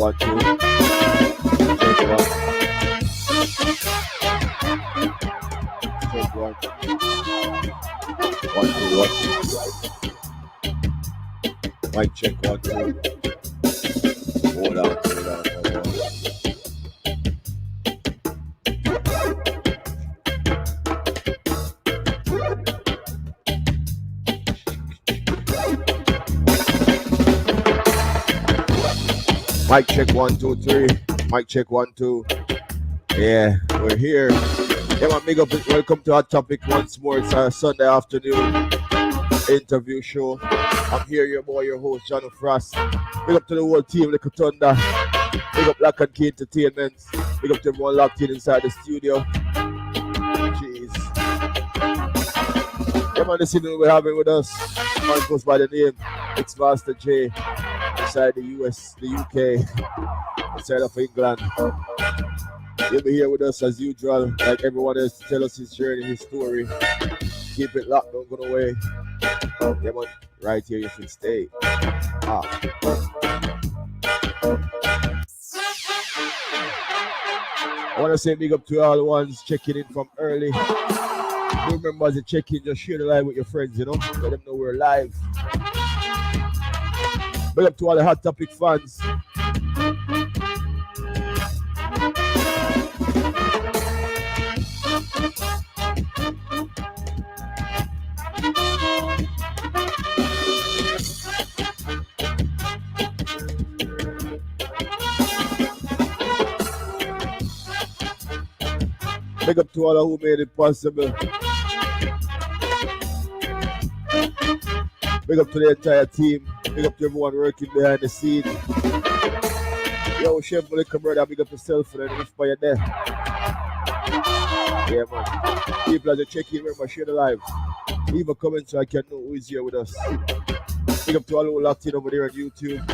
1, 2. Check 1. Check 1. 1, 2, 1, 2. Mic check 1, 2. Hold on. Mic check 1, 2, 3. Mic check 1, 2. Yeah, we're here. Yeah, man, big up. Welcome to our topic once more. It's a Sunday afternoon interview show. I'm here, your boy, your host, John Frost. Big up to the whole team, Little Thunder. Big up Lock and Key Entertainment. Big up to everyone locked in inside the studio. Jeez. Yeah, man, this evening we're having with us, man goes by the name Mixmaster J, inside the US, the UK, inside of England. He'll be here with us as usual, like everyone else, to tell us his journey, his story. Keep it locked, don't go away. Yeah, man, right here you should stay. I want to say big up to all the ones checking in from early. Remember, as you check in, just share the live with your friends, you know? Let them know we're live. Big up to all the Hot Topic fans. Big up to all who made it possible. Big up to the entire team. Big up to everyone working behind the scene. Yo, Chef Malika, brother, big up yourself and then for your death. Yeah, man. People as you check in, remember, share the live. Leave a comment so I can know who is here with us. Big up to all who locked in over there on YouTube.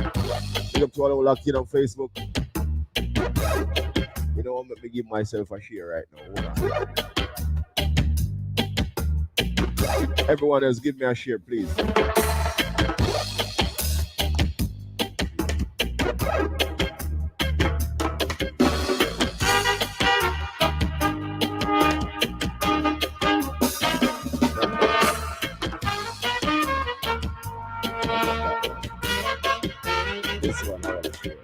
Big up to all who locked in on Facebook. You know, I'm going to give myself a share right now. Everyone else, give me a share, please. This one, I want to share.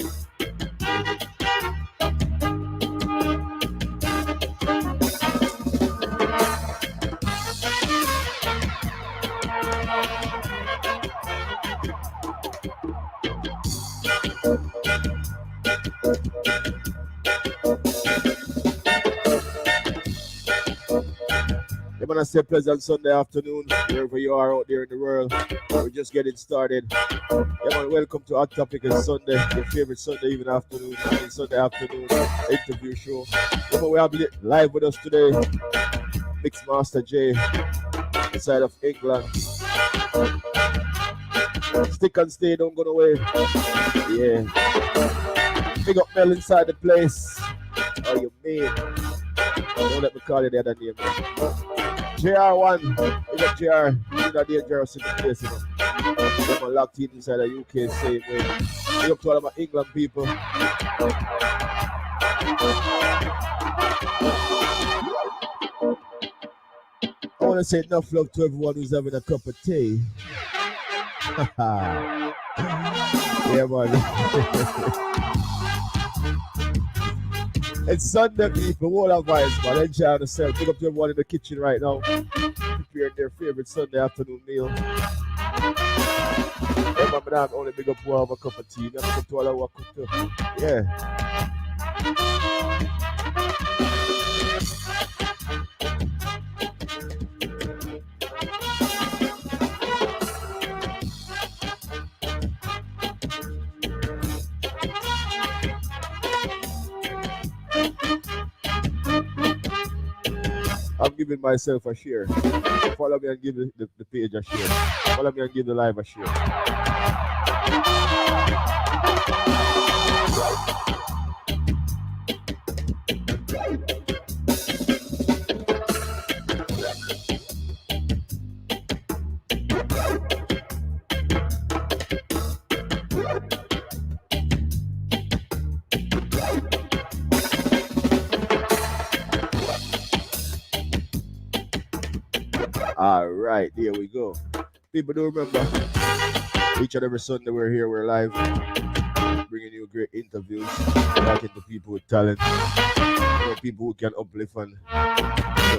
I say pleasant Sunday afternoon, wherever you are out there in the world. We're just getting started. Yeah, man, welcome to Hot Topic on Sunday, your favorite Sunday even afternoon, Sunday afternoon interview show. Yeah, man, we have live with us today, Mixmaster J, inside of England. Stick and stay, don't go away. Yeah. Big up Mel inside the place. Oh, you mean? Don't let me call you the other name, man. JR1, big up JR, you're not dangerous in the place, you know. I'm locked in inside the UK, same way. Big up to all of my England people. I want to say enough love to everyone who's having a cup of tea. Yeah, man. It's Sunday, people. All our vibes, man. Enjoy yourself. Big up to everyone in the kitchen right now, preparing their favorite Sunday afternoon meal. Remember, I'm only big up to have a cup of tea. I'm big up to all our cook too. Yeah. I'm giving myself a share. Follow me and give the page a share. Follow me and give the live a share. All right, there we go. People do remember each and every Sunday we're here, we're live, bringing you great interviews, talking to people with talent, people who can uplift and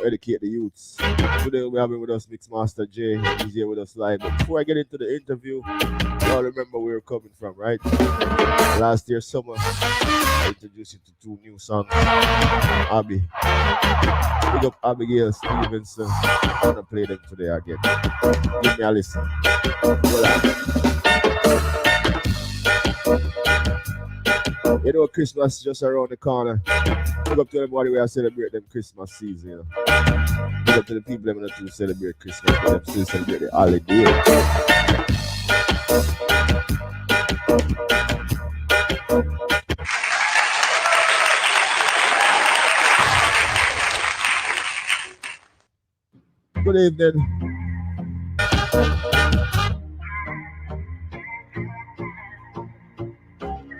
educate the youths. Today we're having with us Mixmaster J. He's here with us live. But before I get into the interview, y'all remember where we're coming from, right? Last year summer, I introduced you to two new songs from Abby. Big up Abigail Stevenson. I'm gonna play them today again. Give me a listen. You know, Christmas is just around the corner. Big up to everybody where I celebrate them Christmas season, you know. Big up to the people that do celebrate Christmas, but them still celebrate the holiday. Good evening.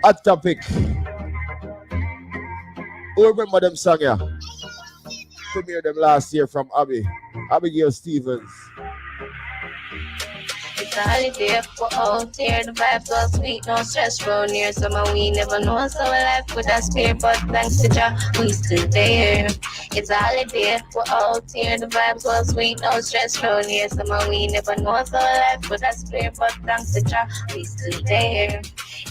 Hot topic. Who remember them song, yeah? Premiered them last year from Abigail Stevens. It's a holiday for out here. The vibes all sweet, no stress round here. Summer we never know, so life could have spare, but thanks to Jah, we still there. It's a holiday for out here. The vibes all sweet, no stress round here. Summer we never know, so life could have spare, but thanks to Jah, we still there.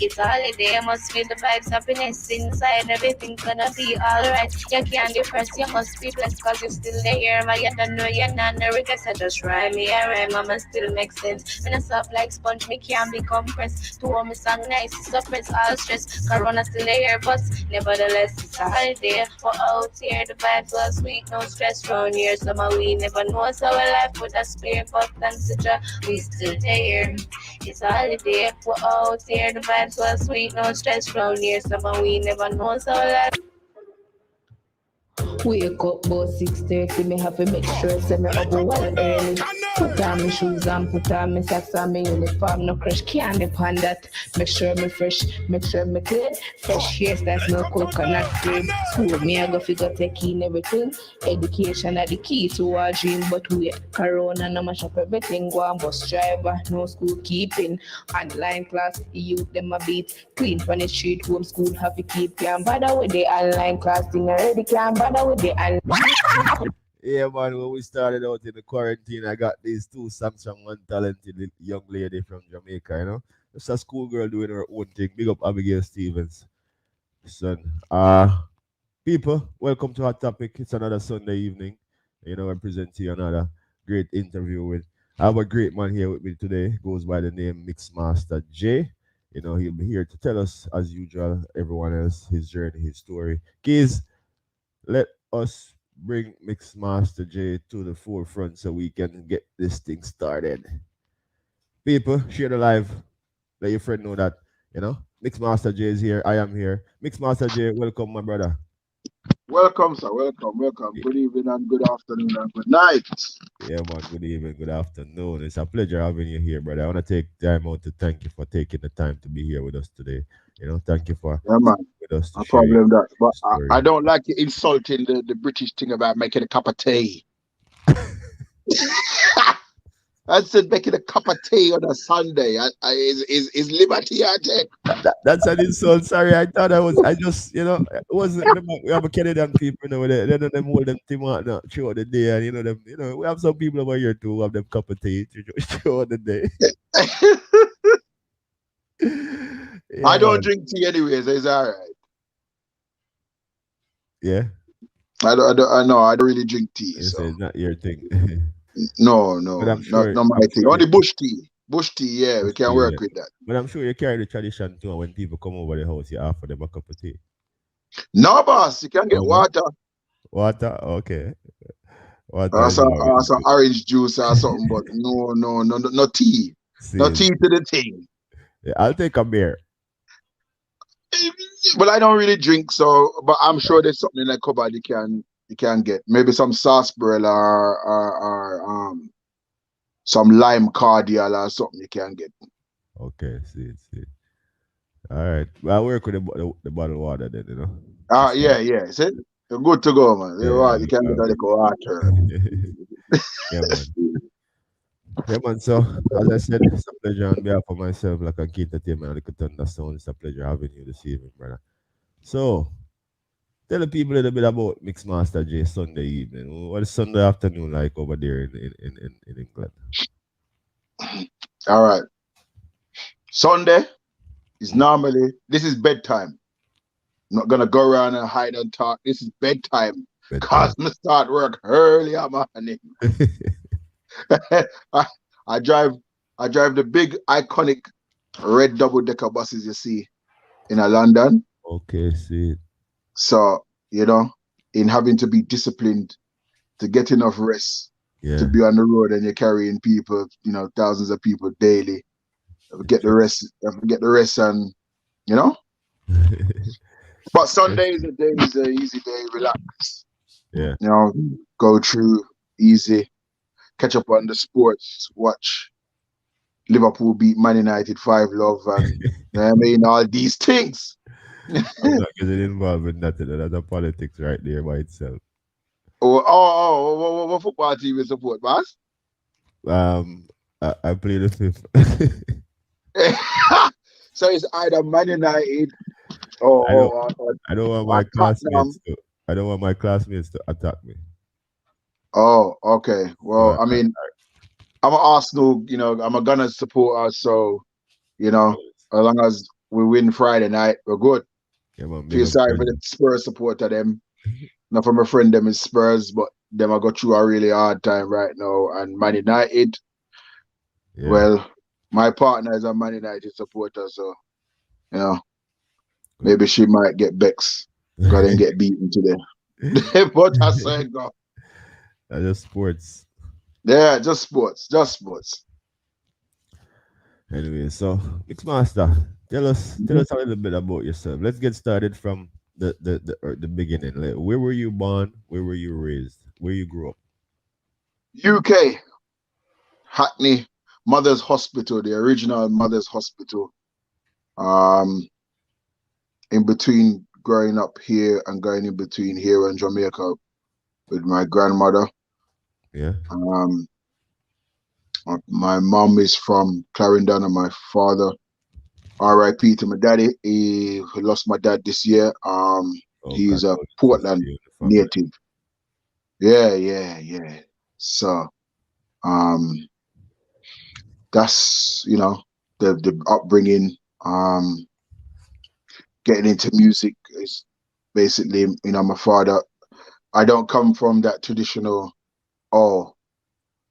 It's a holiday, I must feel the vibes, happiness inside. Everything's gonna be alright. You can't depress, you must be blessed, cause you're still there. My you don't know you're not no regrets. I just rhyme me, I rhyme, I'ma still make sense. When I soft like sponge, me can't be compressed. To hold me song nice, suppress all stress. Corona still there, but nevertheless, it's a holiday. We're out here, the vibes are sweet, no stress round here. Summer we never know, so our life would have spare, but thanks to Jah, we still there. It's a holiday, we're out here, the vibes are sweet, no stress round here. Summer we never know, so our life. Wake up about 6:30, me have to make sure say me up well early. Put on my shoes and put on my socks and my uniform, no crush candy upon that. Make sure me fresh, make sure me clean. Fresh hairstyles, no coconut cream. School me I go figure take in everything. Education are the key to our dream, but wait, Corona no mash up everything. Go and bus driver, no school keeping. Online class, youth them a beat. Clean from the street, home school have to keep. Can't bother with the online class thing already, can't bother with the online. Yeah, man, when we started out in the quarantine, I got these two Samsung one talented young lady from Jamaica, you know. Just a schoolgirl doing her own thing. Big up Abigail Stevens. Son. People, welcome to Hot Topic. It's another Sunday evening. You know, I present to you another great interview with I have a great man here with me today. Goes by the name Mixmaster J. You know, he'll be here to tell us, as usual, everyone else, his journey, his story. Kids, let us bring Mixmaster J to the forefront so we can get this thing started. People, share the live. Let your friend know that, you know, Mixmaster J is here. I am here. Mixmaster J, welcome, my brother. Welcome, sir. Welcome. Good evening and good afternoon and good night. Yeah, man. Good evening, good afternoon. It's a pleasure having you here, brother. I want to take time out to thank you for taking the time to be here with us today. You know, thank you for Yeah, man. with us to No share your problem that. But story. I don't like you insulting the British thing about making a cup of tea. I said making a cup of tea on a Sunday. Is liberty I take? That's an insult. Sorry, I thought I just, you know, it wasn't. We have a Canadian people, you know, they know them hold them team out now throughout the day, and you know them. You know, we have some people over here too who have them cup of tea throughout the day. Yeah, I don't man. drink tea anyways. It's all right. Yeah, I know I don't really drink tea. it's, So it's not your thing, no, but I'm not sure. not my I'm thing. sure Only bush tea. Bush tea, yeah, we can yeah. work with that. But I'm sure you carry the tradition too. When people come over the house, you offer them a cup of tea. No, boss, you can get Oh no, water water. Okay, water or is some, always good. orange juice or something, but no tea. No See, tea to the thing. yeah, I'll take a beer. Well, I don't really drink, so but I'm sure there's something in the cupboard you can get. Maybe some sarsaparilla or some lime cordial or something you can get. Okay, see. All right. Well, I work with the bottled water then, you know. It's fine. Yeah. See? You're good to go, man. You Yeah, can get a little water. yeah, man. Yeah, man. So, as I said, it's a pleasure on behalf of myself, like a key entertainment, like a thunderstone. It's a pleasure having you this evening, brother. So, tell the people a little bit about Mixmaster J Sunday evening. What is Sunday afternoon like over there in England? All right. Sunday is Mm, normally, this is bedtime. I'm not gonna go around and hide and talk. This is bedtime. bedtime. Cause me start work early in the morning. I, I drive I drive the big iconic red double decker buses you see in London. Okay, see. So, in having to be disciplined to get enough rest to Yeah. be on the road and you're carrying people, thousands of people daily. Get the Interest. rest, get the rest and you know. But Sunday is Interesting. a day, is an easy day, relax. Yeah. Go through easy, catch up on the sports, watch Liverpool beat Man United 5-love and I mean all these things. I'm not getting involved in that. That's a politics right there by itself. What football team you support, boss? Um, I play the fifth. So it's either Man United I don't. I don't want or my classmates Tottenham. to. I don't want my classmates to attack me. Oh, okay. So Well, I mean, I'm an Arsenal, I'm a Gunners supporter, so, you know, as long as we win Friday night, we're good. yeah, man, big Feel up sorry for the Brendan. Spurs supporter them. Not from a friend them is Spurs, but them I go through a really hard time right now. And Man United, Yeah, well, my partner is a Man United supporter, so you know, good. maybe she might get Bex. Go and get beaten today. But I say go. That's just sports. Yeah, just sports. Just sports. Anyway, so Mixmaster, tell Mhm. us a little bit about yourself. Let's get started from the beginning. Like, where were you born? Where were you raised? Where you grew up? UK, Hackney, Mother's Hospital, the original Mother's Hospital. Um, in between growing up here and going in between here and Jamaica with my grandmother. Yeah. Um, my mom is from Clarendon and my father, R.I.P. to my daddy. He lost my dad this year. Oh, He's a condolences to Portland you and the family. native. Yeah, yeah, yeah. So, um, that's the upbringing. Um, Getting into music is basically, my father. I don't come from that traditional. Oh,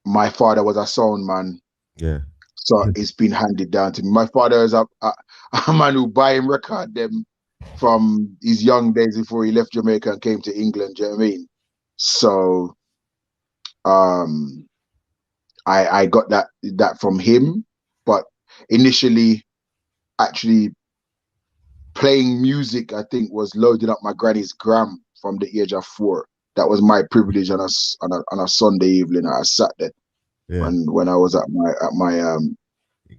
my father was a sound man, Yeah. so it's been handed down to me. My father is a man who buy him record them from his young days before he left Jamaica and came to England. Do you know what I mean? So um, I got that from him, but initially, actually playing music, I think, was loading up my granny's gram from the age of 4. That was my privilege on a Sunday evening. I sat there Yeah. when I was Your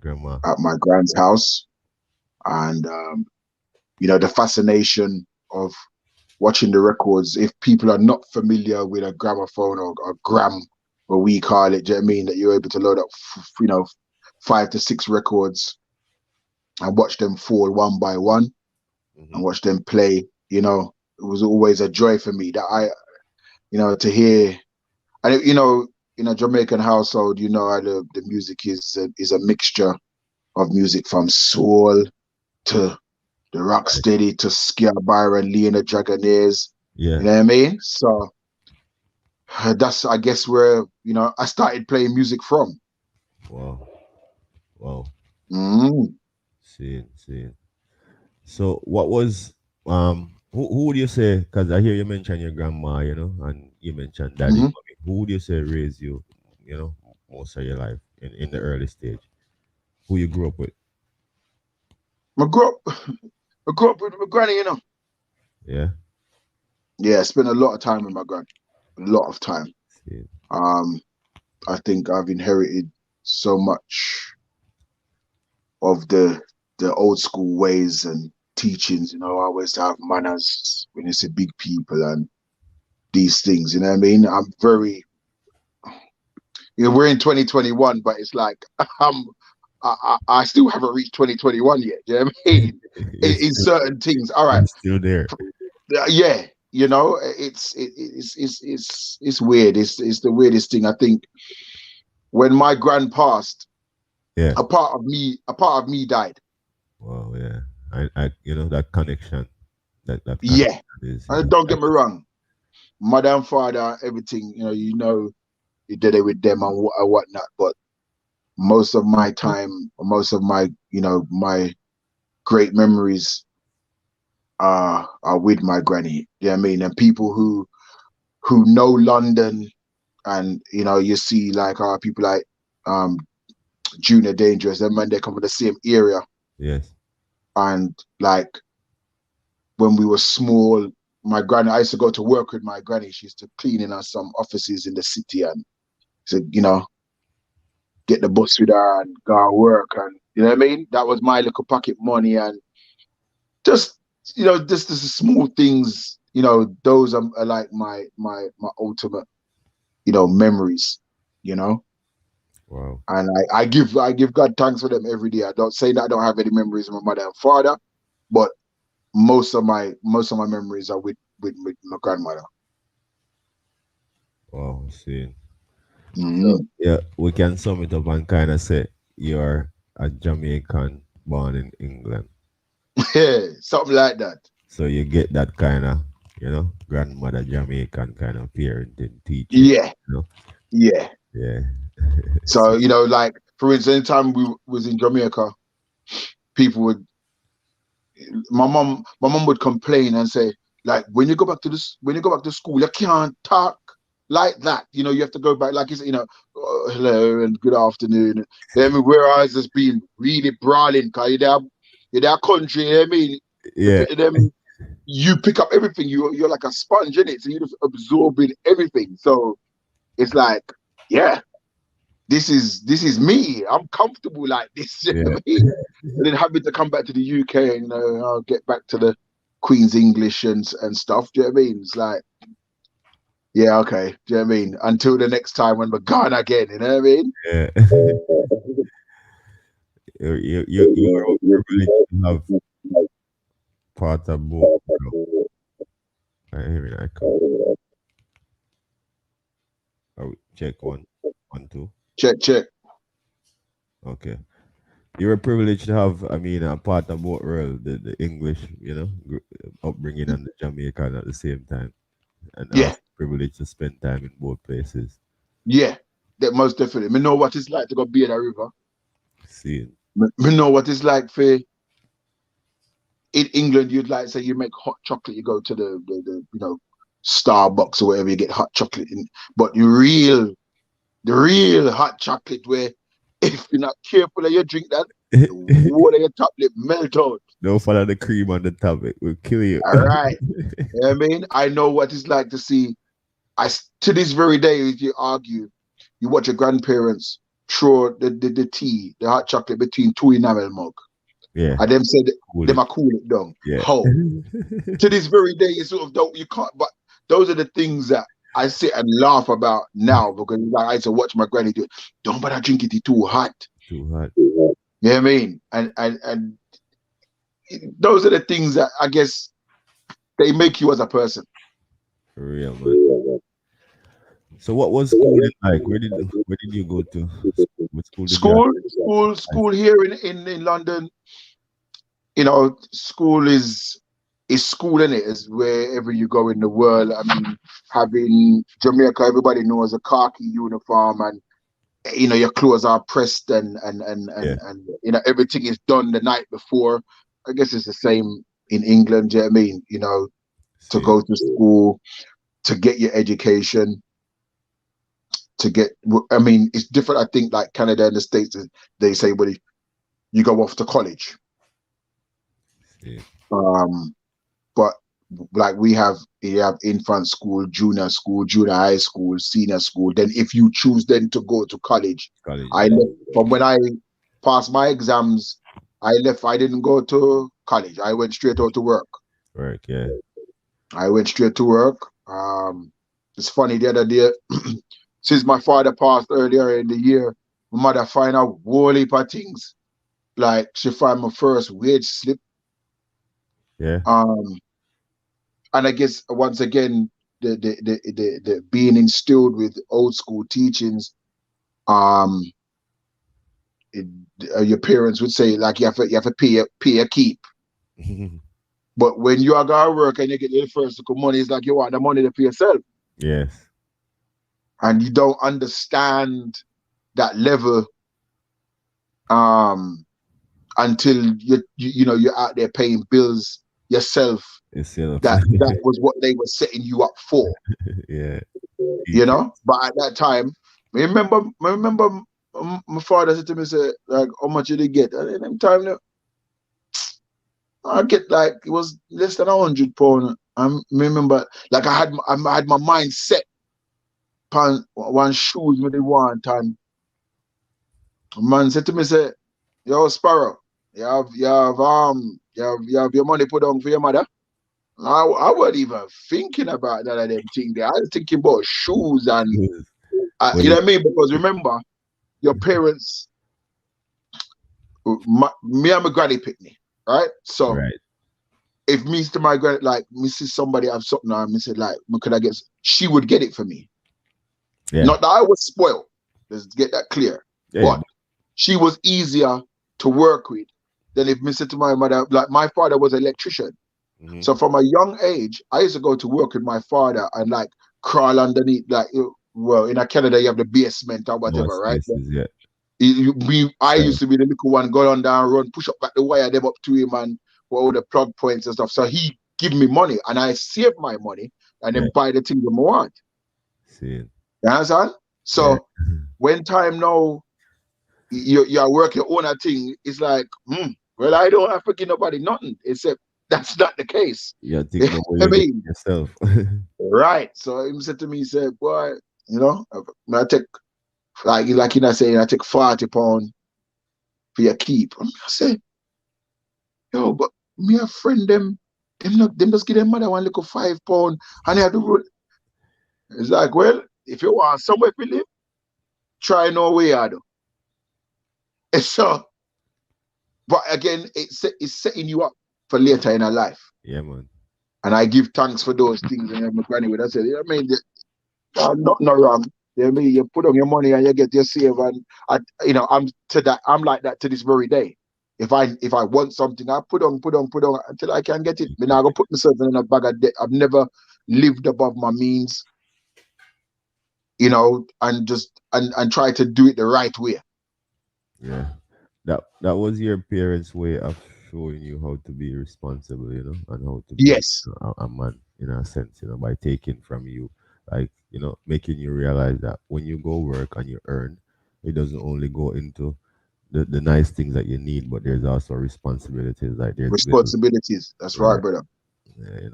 grandma. at my grand's house, and the fascination of watching the records. If people are not familiar with a gramophone or a gram, what we call it, do you know what I mean? That you're able to load up, 5 to 6 records and watch them fall one by one Hmm. and watch them play. It was always a joy for me that to hear. And in a Jamaican household, the music is a mixture of music from soul to the rock Right. steady to Skia Byron, Lee and the Dragonaires. Yeah. You know what I mean? So that's, I guess, where I started playing music from. Wow. Wow. Mm-hmm. Seeing. So what was who would you say? Because I hear you mention your grandma, and you mentioned daddy, Mm-hmm. mommy. Who would you say raised you, most of your life in the early stage? Who you grew up with? I grew up, I grew up with my granny. Yeah. Yeah, I spent a lot of time with my granny. A lot of time. See. Um, I think I've inherited so much of the old school ways and teachings. Always to have manners when you see big people and these things. You know what I mean? I'm very, we're in 2021, but it's like I still haven't reached 2021 yet. Do you know what I mean? In certain things. All right. It's still there. Yeah. It's weird. It's the weirdest thing. I think when my grand passed, Yeah. a part of me died. Wow. Yeah. I that connection. That Yeah. connection is. Don't get me wrong. Mother and father, everything. You did it with them and whatnot. But most of my time, most of my my great memories are with my granny. You know what I mean? And people who know London, and you see like people like um Junior Dangerous, them man, they come from the same area. Yes. And like when we were small, my granny, I used to go to work with my granny. She used to clean in some offices in the city, and so get the bus with her and go to work, and you know what I mean? That was my little pocket money. And just just the small things, those are like my ultimate memories, you know. Wow. And I give God thanks for them every day. I don't say that I don't have any memories of my mother and father, but most of my memories are with my grandmother. Wow. See. So Mm-hmm. yeah, we can sum it up and kind of say you're a Jamaican born in England. Yeah, something like that. So you get that kind of, grandmother Jamaican kind of parenting teaching. Yeah, You know? yeah. Yeah. So like for instance, anytime we was in Jamaica, people would my mom would complain and say, like, when you go back to school, you can't talk like that. You have to go back like you said, oh, hello and good afternoon. Then whereas it's been really brawling, because you're their country, you know what I mean? Yeah. Them you pick up everything. You're like a sponge in it, so you're just absorbing everything. So it's like, yeah, this is me. I'm comfortable like this. You know Yeah. what I mean? And then having to come back to the UK and I'll get back to the Queen's English and stuff. Do you know what I mean? It's like, yeah, okay. Do you know what I mean? Until the next time when we're gone again. You know what I mean? Yeah. You're privileged to have part of both. I hear I come. Oh, check one, one, two. Check. Okay. You're privileged to have, a part of both world, the English, upbringing and the Jamaican at the same time. And Yeah, also privileged to spend time in both places. yeah. That most definitely. Me know what it's like to go be in a river. Seeing. Me know what it's like for in England. You'd like say you make hot chocolate. You go to the Starbucks or whatever. You get hot chocolate in, but the real hot chocolate where if you're not careful and you drink that, the water in your top lip melt out. Don't follow the cream on the top, it will kill you. All right. You know what I mean? I know what it's like to see. To this very day, if you argue, you watch your grandparents throw the tea, the hot chocolate between two enamel mug. Yeah. And them said Cool them it. are cool it down. Yeah. How? To this very day, you sort of don't, you can't, but those are the things that I sit and laugh about now, because like I used to watch my granny do it. Don't bother drink it too hot. Too hot. You know what I mean? And those are the things that I guess they make you as a person. For real, man. So what was schooling like? Where did you go to? What school did you School here in London. School is school, in it is wherever you go in the world. I mean, having Jamaica, everybody knows a khaki uniform, and your clothes are pressed, Yeah. and everything is done the night before. I guess it's the same in England. Do you know what I mean? To See. go to school, to get your education, I mean, it's different. I think like Canada and the States, they say, well, you go off to college. See. Um, but like you have infant school, junior high school, senior school. Then if you choose then to go to college, College, I yeah. left from when I passed my exams. I left. I didn't go to college. I went straight out to work. Work, yeah. I went straight to work. It's funny, the other day since my father passed earlier in the year, my mother find out a whole heap of things. Like she find my first wage slip. Yeah. And I guess once again, the being instilled with old school teachings, um, it, your parents would say like you have to pay a keep. But when you are gonna work and you get your first money, it's like you want the money to pay yourself, Yes. and you don't understand that level until you know you're out there paying bills yourself. Itself. That was what they were setting you up for. Yeah. You Teacher. know. But at that time, I remember my father said to me, say, like, how much did he get? And at that time, I get like it was less than £100. I remember, like I had my mind set upon one shoes with the want, and man said to me, say, "Yo, Sparrow, you have your money put on for your mother." I wasn't even thinking about that of them thing there. I was thinking about shoes and When you know it, what I mean? Because remember, your parents, me and my granny picked me, right? So right. if me to my granny, like me see somebody have something and me said like, could I get? She would get it for me. Yeah. Not that I was spoiled. Let's get that clear. Yeah. But she was easier to work with than if me said to my mother, like my father was an electrician. Mm-hmm. So from a young age, I used to go to work with my father and like crawl underneath, like, well, in Canada you have the basement or No whatever, right? spaces yet. I So, used to be the little one, go on down, run, push up back the wire, them up to him and all the plug points and stuff. So he give me money and I save my money and yeah. then buy the things I want. See. You understand? Yeah. So when time now you're working on a thing, it's like, well, I don't have to give nobody nothing, except that's not the case. You think about what I you're getting mean, yourself. right. So he said to me, he said, boy, you know, I take like you know saying I take £40 for your keep. And I say, yo, but me a friend them just give them mother one little £5 and they have to road. It's like, well, if you want somewhere to live, try no way I do. So but again, it's setting you up for later in our life. Yeah, man. And I give thanks for those things. And my granny would have said, I mean, not no wrong. You know what I mean? You put on your money and you get your save. And I'm like that to this very day. If I want something, I put on until I can get it. I mean, I go put myself in a bag of debt. I've never lived above my means, and just and try to do it the right way. Yeah. That was your parents' way of showing you how to be responsible, and how to be Yes, a man in a sense, by taking from you, like, making you realize that when you go work and you earn, it doesn't only go into the nice things that you need, but there's also responsibilities, like there's bills. responsibilities. That's right, Right. brother. Yeah.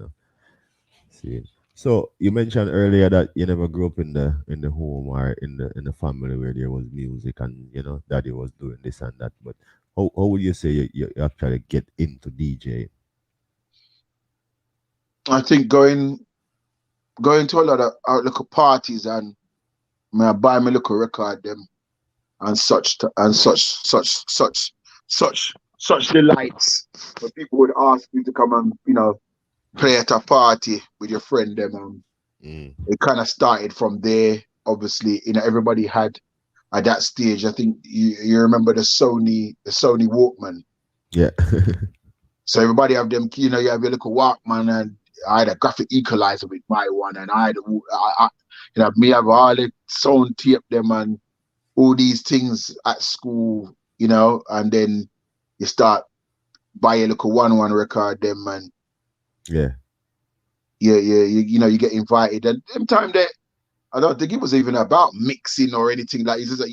See. So you mentioned earlier that you never grew up in the home or in the family where there was music and daddy was doing this and that. But how would you say you actually get into DJ? I think going to a lot of little parties and I buy me little record them and such delights. But people would ask you to come and play at a party with your friend them. Mm. It kind of started from there. Obviously, everybody had at that stage. I think you remember the Sony Walkman. Yeah. So everybody have them. You have your little Walkman, and I had a graphic equalizer with my one, and me have all the sound tape them and all these things at school, and then you start buy a little one record them and Yeah. you get invited and them time that I don't think it was even about mixing or anything like it's just that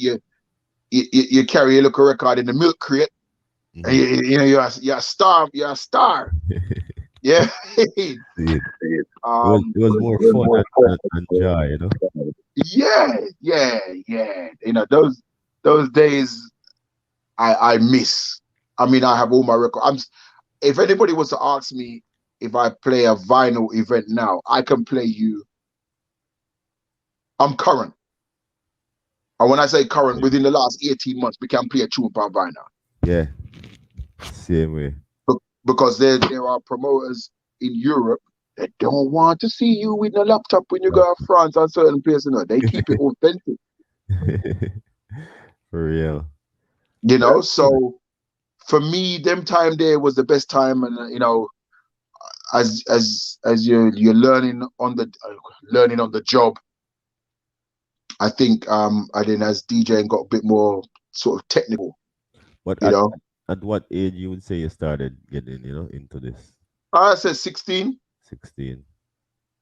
you carry a little record in the milk crate and Hmm. you're a star. Yeah. See, it was more fun and joy. Yeah, yeah, yeah. Those days I miss. I mean, I have all my records. If anybody was to ask me if I play a vinyl event now, I can play you. I'm current. And when I say current, within the last 18 months, we can play a tune per vinyl. Yeah. Same way. Because there are promoters in Europe that don't want to see you with a laptop when you go to France and certain places. They keep it authentic. For real. So for me, them time there was the best time. And as you're learning on the job, I think and then as DJing got a bit more sort of technical. But at what age you would say you started getting, into this? I said 16. 16.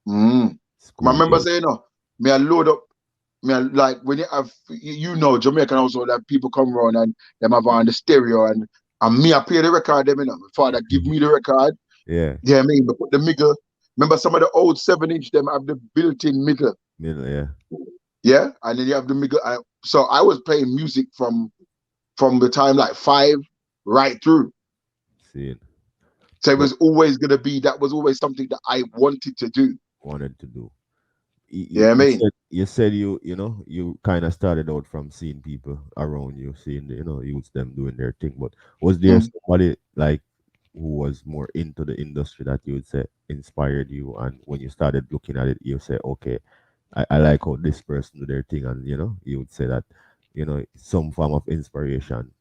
I School remember days. saying, me I load up, like when you have, Jamaican also, that people come around and them have on the stereo and me, I play the record, them, my father give me the record. Yeah. Yeah, I mean, but put the middle. Remember some of the old 7-inch, them have the built-in middle. Middle, yeah. Yeah, and then you have the middle. So I was playing music from the time like 5 right through. See it. So it was always gonna be, that was always something that I wanted to do. You, I mean, you said you kind of started out from seeing people around you, seeing the youths them doing their thing. But was there somebody like who was more into the industry that you would say inspired you, and when you started looking at it, you say, okay, I like how this person do their thing, and you would say that some form of inspiration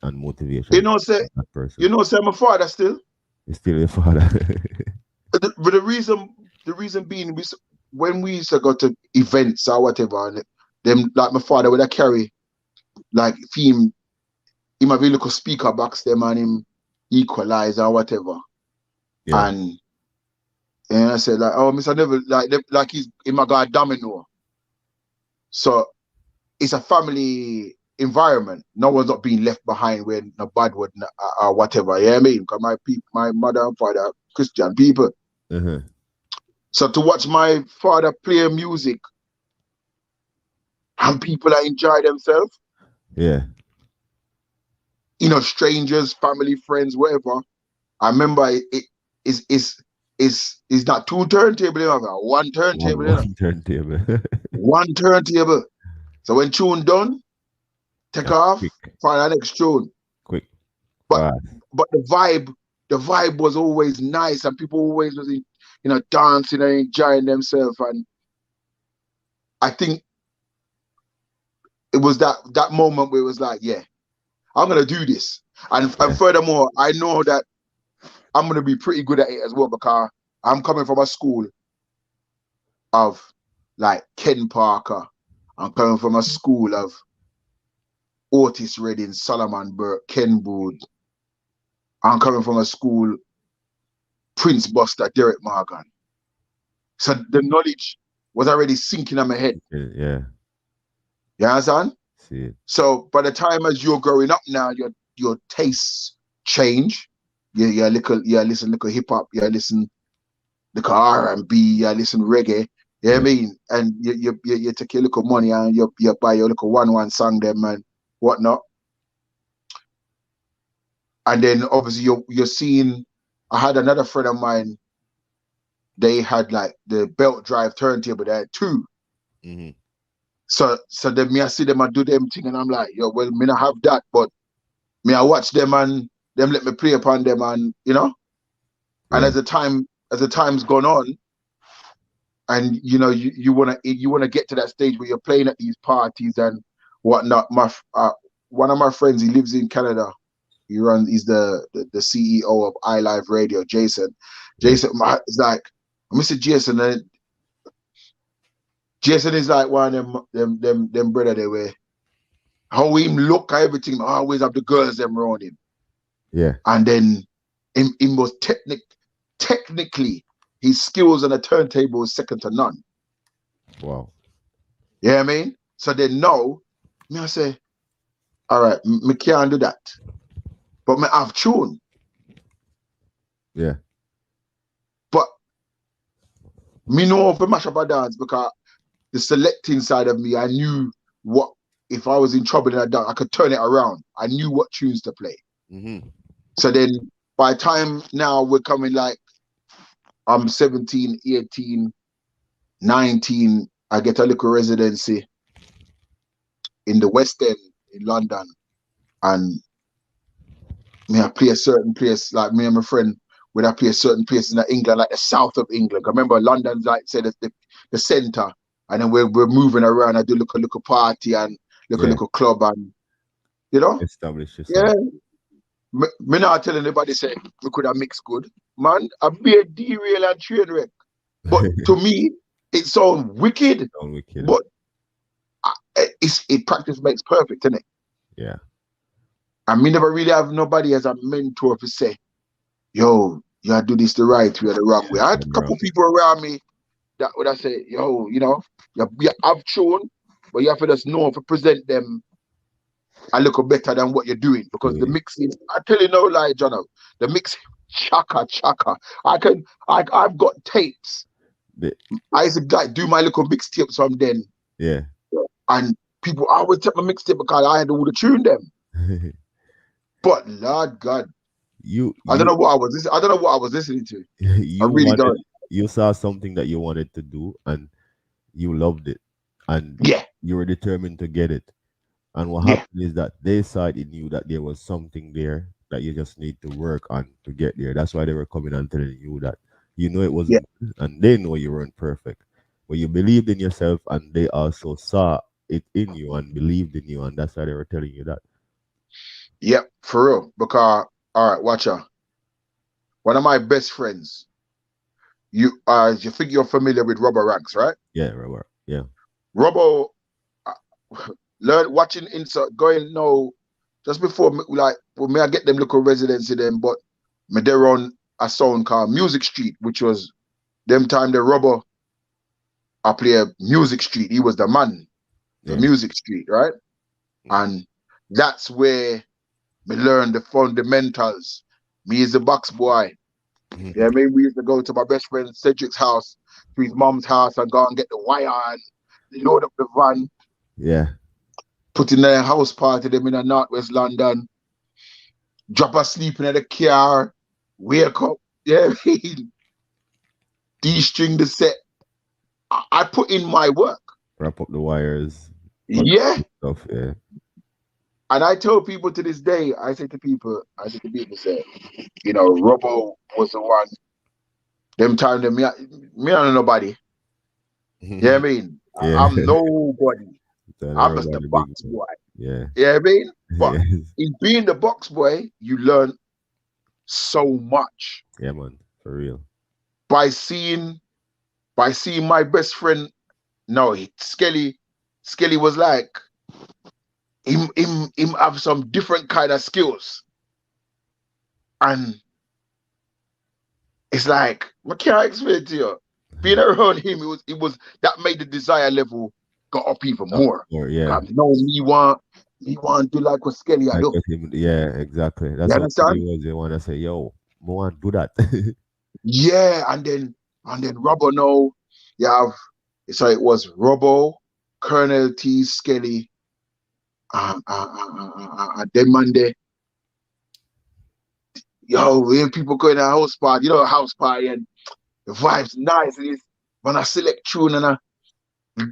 and motivation from that person. say my father still. It's still your father. But the reason being, when we used to go to events or whatever, and them like my father would carry like theme, he might be little speaker box them and him equalize or whatever. Yeah. And I said like, oh, Mr. Never like he's in my guy domino. So it's a family environment. No one's not being left behind when no bad word or whatever. Yeah, I mean, because my mother and father are Christian people. So to watch my father play music and people that enjoy themselves, yeah, strangers, family, friends, whatever. I remember it is not 2 turntables, one turntable. One turntable. One turntable. So when tune done, take off, find the next tune. Quick. But the vibe was always nice, and people always was dancing and enjoying themselves. And I think it was that moment where it was like, yeah, I'm gonna do this. And furthermore, I know that I'm gonna be pretty good at it as well, because I'm coming from a school of like Ken Parker. I'm coming from a school of Otis Redding, Solomon Burke, Ken Boone. I'm coming from a school, Prince Buster, Derek Morgan. So the knowledge was already sinking in my head. Yeah. You understand? See it. So by the time as you're growing up now, your tastes change. You listen little hip hop, you listen little R&B, you listen reggae. You know what I mean? And you take your little money and you buy your little one song them and whatnot. And then obviously you're seeing, I had another friend of mine, they had like the belt drive turntable, they had 2. So then me I see them and do them thing, and I'm like, yo, well, me not have that, but me I watch them and them let me play upon them, and and as the time's gone on, and you wanna get to that stage where you're playing at these parties and whatnot. One of my friends, he lives in Canada. He's the CEO of iLive Radio, Jason. Jason is like, Mr. Jason, and Jason is like one of them brother they were. How him look, everything, always have the girls them around him. Yeah. And then him was technically, his skills on the turntable was second to none. Wow. You know what I mean? So then now, me I say, all right, me can't do that. But me have tune. Yeah. But me know if I mash up a dance, because the selecting side of me, I knew what, if I was in trouble in a dance, I could turn it around. I knew what tunes to play. So then by the time now we're coming like, I'm 17, 18, 19, I get a little residency. in the West End in London, and me I play a certain place, like me and my friend, when I play a certain place in England, like the south of England. I remember London's like say the centre, and then we're moving around. I do look a party and look a Yeah. little club, and you know, Establish yourself. yeah. Me not tell anybody say we could have mixed good, man. I be a derail and train wreck, but to me it sounds wicked. Sound wicked. But it practice makes perfect, isn't it? Yeah. And me never really have nobody as a mentor to say, yo, you gotta do this the right way or the wrong way. I had a couple people around me that would I say, yo, you know, you have shown, but you have to just know to present them a little better than what you're doing. Because the mixing, I tell you no lie, John, the mix chaka. I've got tapes. I used to like do my little mixtapes from then. Yeah. And people always take my mixtape because I had all the tune them. But Lord God, I don't know what I was listening to. I really don't. You saw something that you wanted to do and you loved it, and you were determined to get it. And what happened is that they saw it in you that there was something there that you just need to work on to get there. That's why they were coming and telling you that you know it wasn't good, and they know you weren't perfect, but you believed in yourself, and they also saw it in you and believed in you, and that's why they were telling you that. Yep, for real. Because all right, watch out. One of my best friends, you think you're familiar with Robbo Ranks, right? Yeah, Robert. Yeah. Robbo learn watching insert going no just before like well, may I get them local residency them, but me they're on a sound called Music Street, which was them time the Robbo I play a Music Street. He was the man, the Music Street, right? And that's where me learned the fundamentals. Me is a box boy. Yeah, I mean, we used to go to my best friend Cedric's house, to his mom's house, and go and get the wire and load up the van. Yeah. Put in a house party them in Northwest London. Drop asleep in the car. Wake up. Yeah, I mean, de-string the set. I put in my work. Wrap up the wires. Yeah. Stuff, yeah. And I tell people to this day, I say to people, say, you know, Robbo was the one. Them time that me I don't know nobody. Yeah, I mean, I'm nobody. I'm just the box boy. Yeah. Yeah, I mean, but in being the box boy, you learn so much. Yeah, man, for real. By seeing my best friend. No, Skelly was like him have some different kind of skills, and it's like I can't explain it to you. Being around him, it was that made the desire level go up even more. Yeah. No, me want to do like what Skelly I do. Yeah, exactly. That's what he was. They want to say, yo, I want to do that. Yeah, and then Robbo now, you have so it was Robbo, Colonel T, Skelly, then Monday. Yo, when people going to a house party, you know, a house party, and the vibes nice. And it's when I select tune and I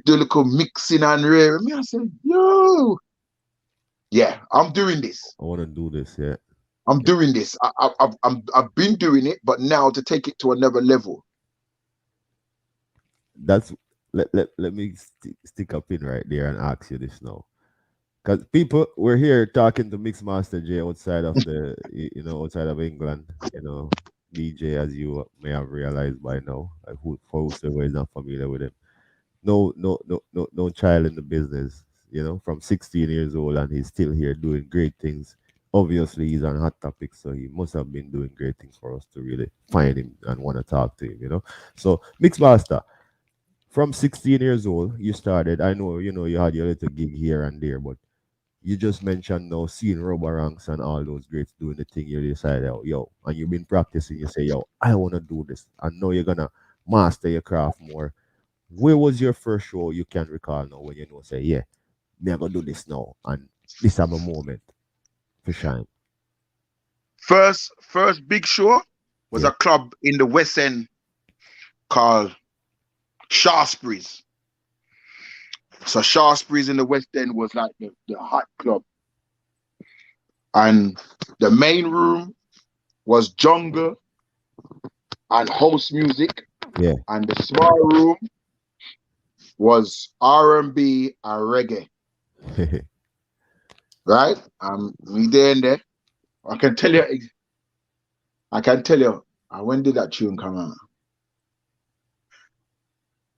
do a little mixing and rare. Me, I said, yo, yeah, I'm doing this. I want to do this, yeah. I'm doing this. I've been doing it, but now to take it to another level. That's let me stick up in right there and ask you this now, because people we're here talking to Mixmaster J outside of the outside of England, DJ, as you may have realized by now, like whosoever is not familiar with him. No child in the business, from 16 years old, and he's still here doing great things. Obviously, he's on Hot Topic, so he must have been doing great things for us to really find him and want to talk to him, So, Mixmaster, from 16 years old, you started. I know, you had your little gig here and there, but you just mentioned now seeing Rubber Ranks and all those greats doing the thing. You decided, yo, and you've been practicing. You say, yo, I want to do this. And now you're going to master your craft more. Where was your first show you can recall now when say, yeah, me I'm going to do this now, and this is my moment to shine? First big show was a club in the West End called Shaftesbury's. So Shaftesbury's in the West End was like the hot club. And the main room was jungle and house music. Yeah. And the small room was R&B and reggae. Right? Me there and there. I can tell you, when did that tune come out?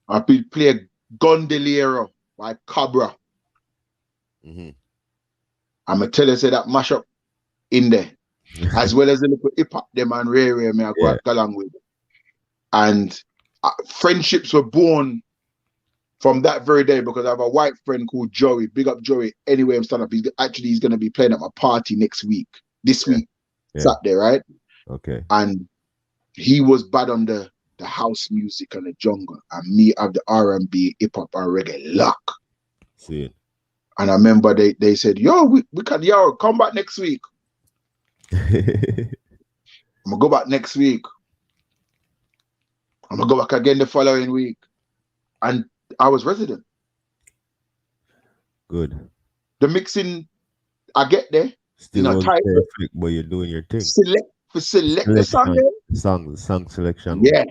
I play Gondoliero by Cabra. Mm-hmm. I'm going to tell you, say that mash up in there. As well as the little hip hop them and rare me I go along with. And friendships were born from that very day because I have a white friend called Joey. Big up Joey. Anyway, I'm standing up. He's going to be playing at my party next week. This week. Saturday, right? Okay. And he was bad on the house music and the jungle. And me have the R&B, hip hop and reggae lock. See it. And I remember they said, yo, we can, come back next week. I'm gonna go back next week. I'm gonna go back again the following week. And I was resident. Good. The mixing, I get there. Still was perfect, but you're doing your thing. Select the song there. Song selection. Yeah.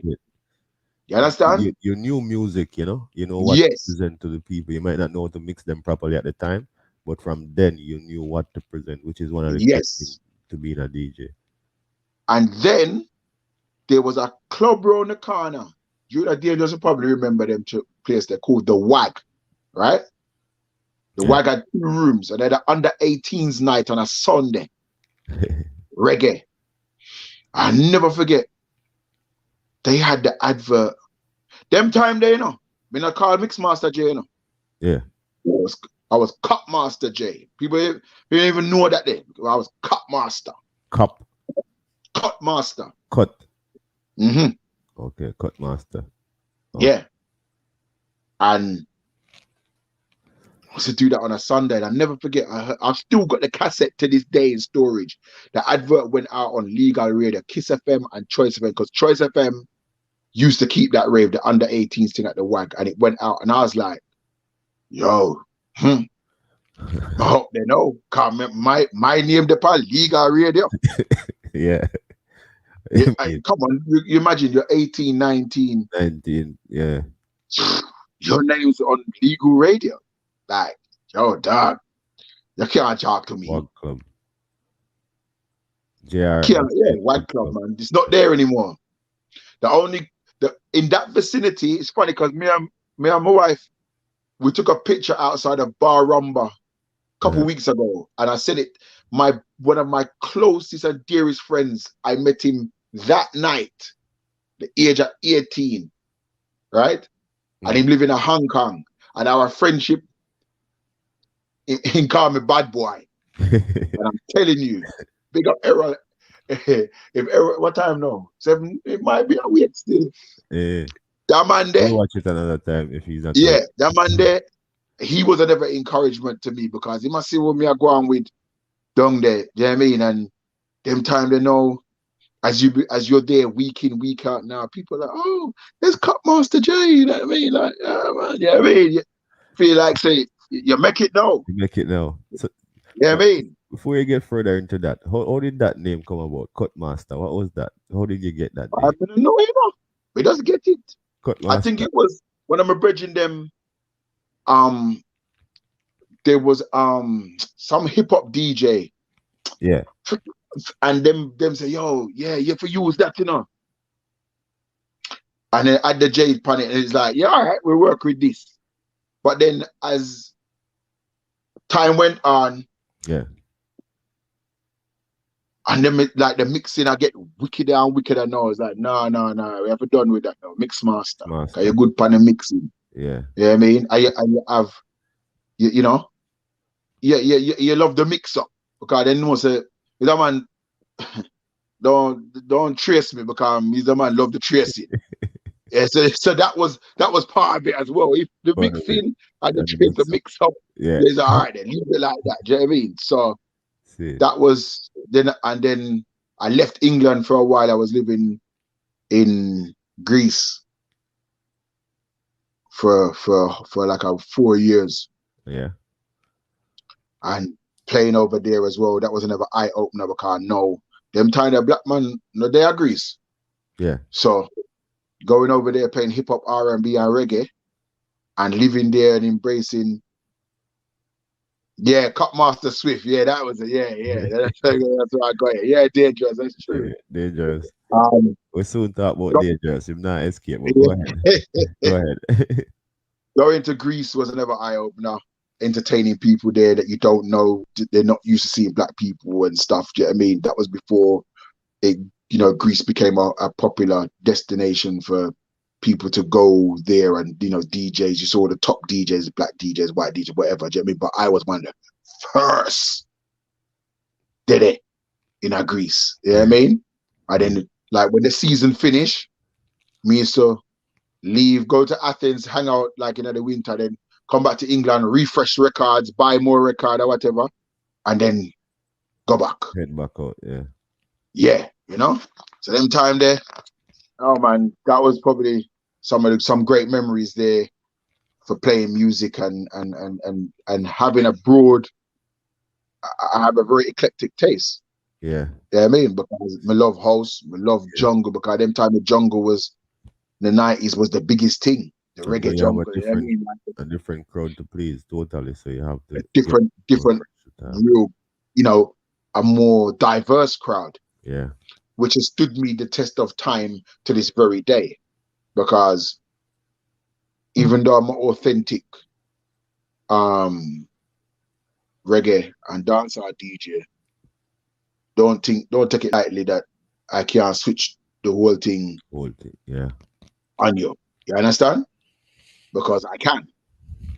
You understand? You knew music, you know what to present to the people. You might not know how to mix them properly at the time, but from then you knew what to present, which is one of the things to being a DJ. And then there was a club around the corner. You just probably remember them place they called the WAG, right? The WAG had 2 rooms, and they had an under 18s night on a Sunday. Reggae. I never forget. They had the advert. Them time there, me not call Mixmaster J, Yeah. I was Cut Master J. People didn't even know that then. I was Cut Master. Cut Master. Cut. Mm-hmm. Okay, Cut Master. Oh. Yeah. And I used to do that on a Sunday. And I never forget. I've still got the cassette to this day in storage. The advert went out on Legal Radio, Kiss FM and Choice FM, because Choice FM used to keep that rave, the under 18s thing at the WAG, and it went out. And I was like, yo, I hope they know. My name the part Legal Radio. Yeah. Come on, you imagine you're 18, 19. 19, yeah. Your name's on Legal Radio. Like, yo, dog, you can't talk to me. WAG Club. JR. WAG Club, man. It's not there anymore. In that vicinity, it's funny because me and my wife, we took a picture outside of Bar Rumba a couple weeks ago, and I said it. One of my closest and dearest friends, I met him that night, the age of 18, right? And him living in Hong Kong, and our friendship, he called me bad boy. And I'm telling you, big up Errol. If Errol, what time now? 7. It might be a week still. Yeah. That man there. We'll watch it another time if he's not. Yeah, that man there. He was a never encouragement to me because he must see what me are going with down there. You know what I mean? And them time they know as you're there week in, week out now, people are like, oh, there's Cut Master J, you know what I mean? Like, man, you know what I mean? You feel like say you make it now. You make it now. So, you know what I mean? Before you get further into that, how did that name come about? Cut Master. What was that? How did you get that name? I don't know, we just get it. Cut Master. I think it was when I'm bridging them. There was some hip hop DJ. Yeah. And them say, yo, yeah, for use that, And then at the J pan it, it's like, yeah, all right, we'll work with this. But then as time went on, yeah. And then like the mixing, I get wickeder and wickeder now. It's like, no, we haven't done with that now. Mixmaster. Because you're good pan the mixing. Yeah. You know what I mean? And you have, you know, you love the mix up. Because then no say, that man don't trace me because he's the man love the tracing. Yeah, so that was part of it as well. If the mixing and the trace, the mix up, it's all right then. Leave it like that. Do you know what I mean? So that was then, and then I left England for a while. I was living in Greece for like 4 years, Yeah. and playing over there as well. That was another eye opener because no, them tiny black man, no, they are Greece. Yeah. So going over there playing hip hop, R&B, and reggae, and living there and embracing. Yeah, Cutmaster Swift. Yeah, that was it. Yeah. That's what I got it. Yeah, dangerous. That's true. Dangerous. Um, We soon talk about dangerous. If not escape, but go ahead. Go ahead. Going to Greece was another eye opener. Entertaining people there that you don't know. They're not used to seeing black people and stuff. Do you know what I mean? That was before it. Greece became a popular destination for people to go there, and DJs. You saw the top DJs, black DJs, white DJs, whatever. Do you know what I mean? But I was one of the first did it in a Greece. You know what I mean? And then, like, when the season finished, me used to leave, go to Athens, hang out like in the winter, then come back to England, refresh records, buy more record or whatever, and then go back. Head back out, yeah. Yeah, So them time there, oh man, that was probably some great memories there for playing music and having a broad. I have a very eclectic taste. Yeah. You know what I mean? Because I love house, I love jungle, because them time the jungle was in the 90s was the biggest thing. The reggae jungle. You know what I mean? A different crowd to please, totally. So you have to different real, a more diverse crowd. Yeah. Which has stood me the test of time to this very day. Because even though I'm an authentic reggae and dancehall DJ, don't take it lightly that I can't switch the whole thing yeah, on you. You understand? Because I can.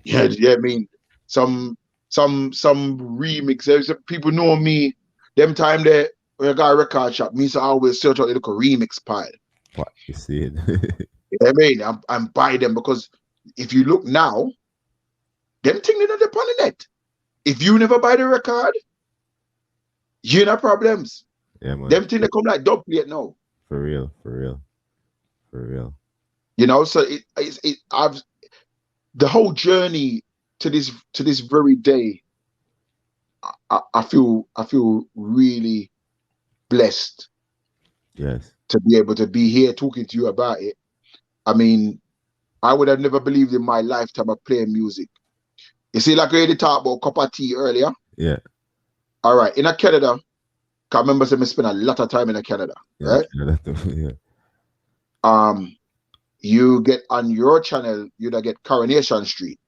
Yeah, I mean, some remixes. People know me. Them time there when I got a record shop, me so I always search out the little remix pile. What you see it? You know what I mean? I'm buy them, because if you look now, them things they not upon the net. If you never buy the record, you have problems. Yeah, man. Them things they come like dub plate now. For real. So I've the whole journey to this very day. I feel really blessed. Yes. To be able to be here talking to you about it. I mean, I would have never believed in my lifetime of playing music. You see, like I already talked about cup of tea earlier. Yeah. All right. In Canada, I remember saying I spent a lot of time in Canada, right? Yeah. You get on your channel, you'd get Coronation Street,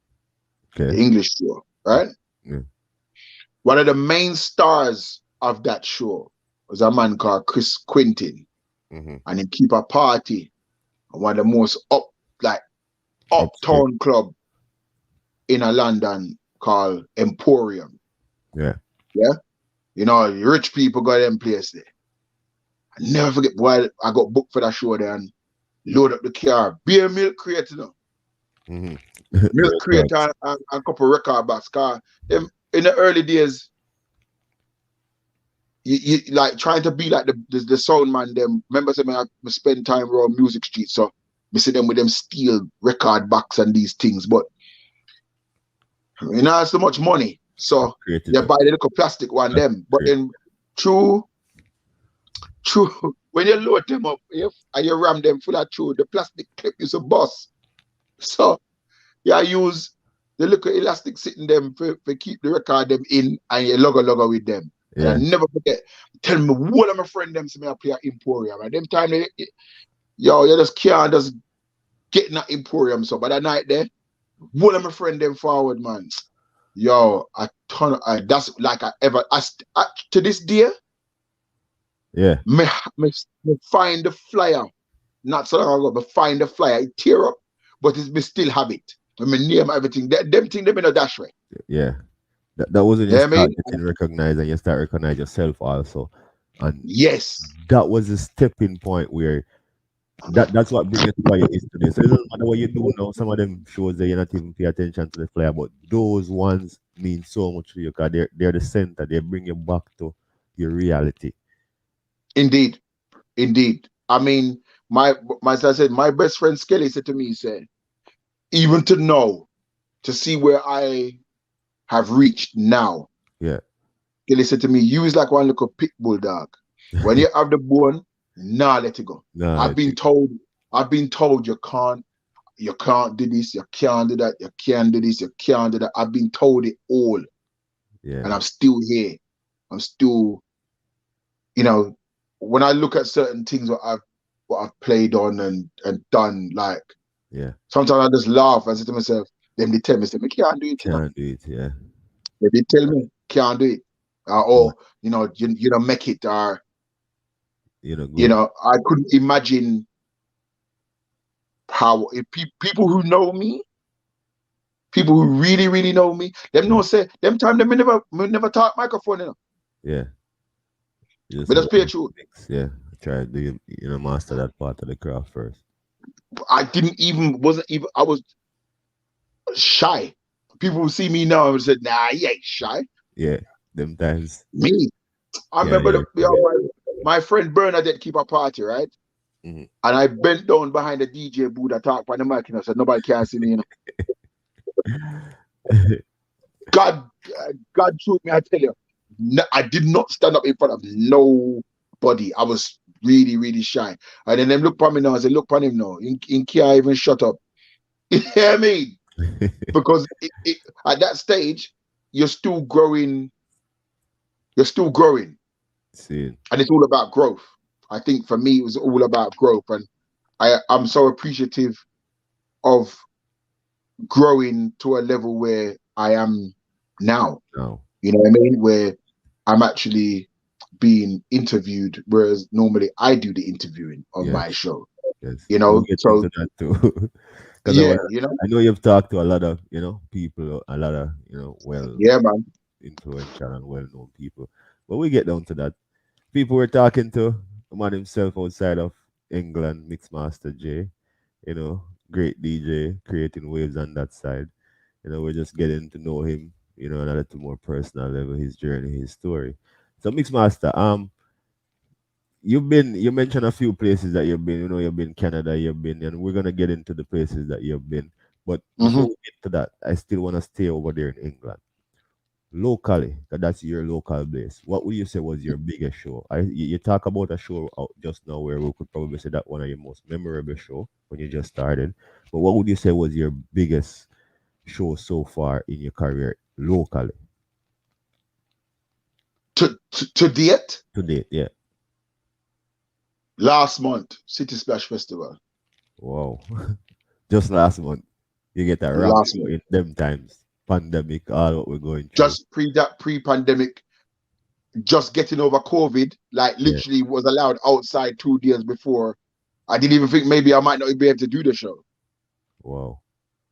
the English show, right? Yeah. One of the main stars of that show was a man called Chris Quintin, and he keep a party at one of the most uptown club in London called Emporium. Yeah. Rich people got them place there. I never forget why I got booked for that show there and load up the car, beer milk crate, milk crate and a couple record box. Car them in the early days, you like trying to be like the sound man. Them remember saying I spend time around Music Street, so we see them with them steel record box and these things, but have so much money, so they buy the little plastic one them. But then true, when you load them up, and you ram them full of the plastic clip is a bust. So I use the little elastic sitting them for keep the record them in, and you logo with them. Yeah. And I never forget. Tell me one of my friend them see me I play at Emporium. And them time you just can't just get in that Emporium. So by that night there, one of my friend them forward, man. That's like to this day. Yeah. Me find the flyer. Not so long ago, but find the flyer. It tear up, but me still have it. When me name everything. Them thing them in a dash way. Yeah. That was when you start getting recognized, and you start recognize yourself also. And yes, that was a stepping point where that's what brings you to where you is today. So it doesn't matter what you do now. Some of them shows that you're not even pay attention to the flyer, but those ones mean so much to you because they're the center. They bring you back to your reality. Indeed. I mean, as I said, my best friend Skelly said to me, he said, even to know, to see where I have reached now. Yeah. They listen to me. You is like one little pit bull dog. When you have the bone, nah, let it go. Nah, I've been told you can't do this, you can't do that, you can't do this, you can't do that. I've been told it all, yeah. and I'm still here. I'm still, you know, when I look at certain things what I've played on and done, like Yeah. sometimes I just laugh and say to myself, them they tell me, say, me can't do it, you know. Can't do it, yeah. They tell me can't do it. Or you don't make it, or Good. I couldn't imagine how if people who know me, people who really, really know me, them no say them time them me never talk microphone, you know. Yeah. You just But have just play to it through. mix, yeah. Try to do, master that part of the craft first. I didn't even wasn't even I was shy. People who see me now and said, nah, he ain't shy. Yeah. Them times. Me. I Yeah, remember yeah. my friend Bernadette keep a party, right? Hmm. And I bent down behind the DJ booth, I talked on the mic, and I said, nobody can see me, you know. God, God shoot me, I tell you. No, I did not stand up in front of nobody. I was really, really shy. And then them look at me now and say, look at him now. In can't even shut up. You hear me? Because at that stage, you're still growing. You're still growing. See. And it's all about growth. I think for me, it was all about growth. And I'm so appreciative of growing to a level where I am now. No. You know what I mean? Where I'm actually being interviewed, whereas normally I do the interviewing on Yes. my show. Yes. You We'll know, get so into that too. Because yeah, you know, I know you've talked to a lot of, people, a lot of, well yeah, man. influential and well known people. But we get down to that. People we're talking to, the man himself outside of England, Mixmaster J, great DJ, creating waves on that side. We're just getting to know him, on a little more personal level, his journey, his story. So Mixmaster, you mentioned a few places that you've been, you've been Canada, you've been, and we're gonna get into the places that you've been. But before Hmm. we get to that, I still wanna stay over there in England. Locally, 'cause that's your local base. What would you say was your biggest show? You talk about a show out just now where we could probably say that one of your most memorable show when you just started. But what would you say was your biggest show so far in your career locally To date, to date? Yeah. last month, City Splash Festival. Wow. Just last month, you get a rock Last show month. in them times. Pandemic, all what we're going through. Just pre-pandemic, just getting over COVID, like Yeah. literally was allowed outside 2 days before. I didn't even think maybe I might not be able to do the show. Wow.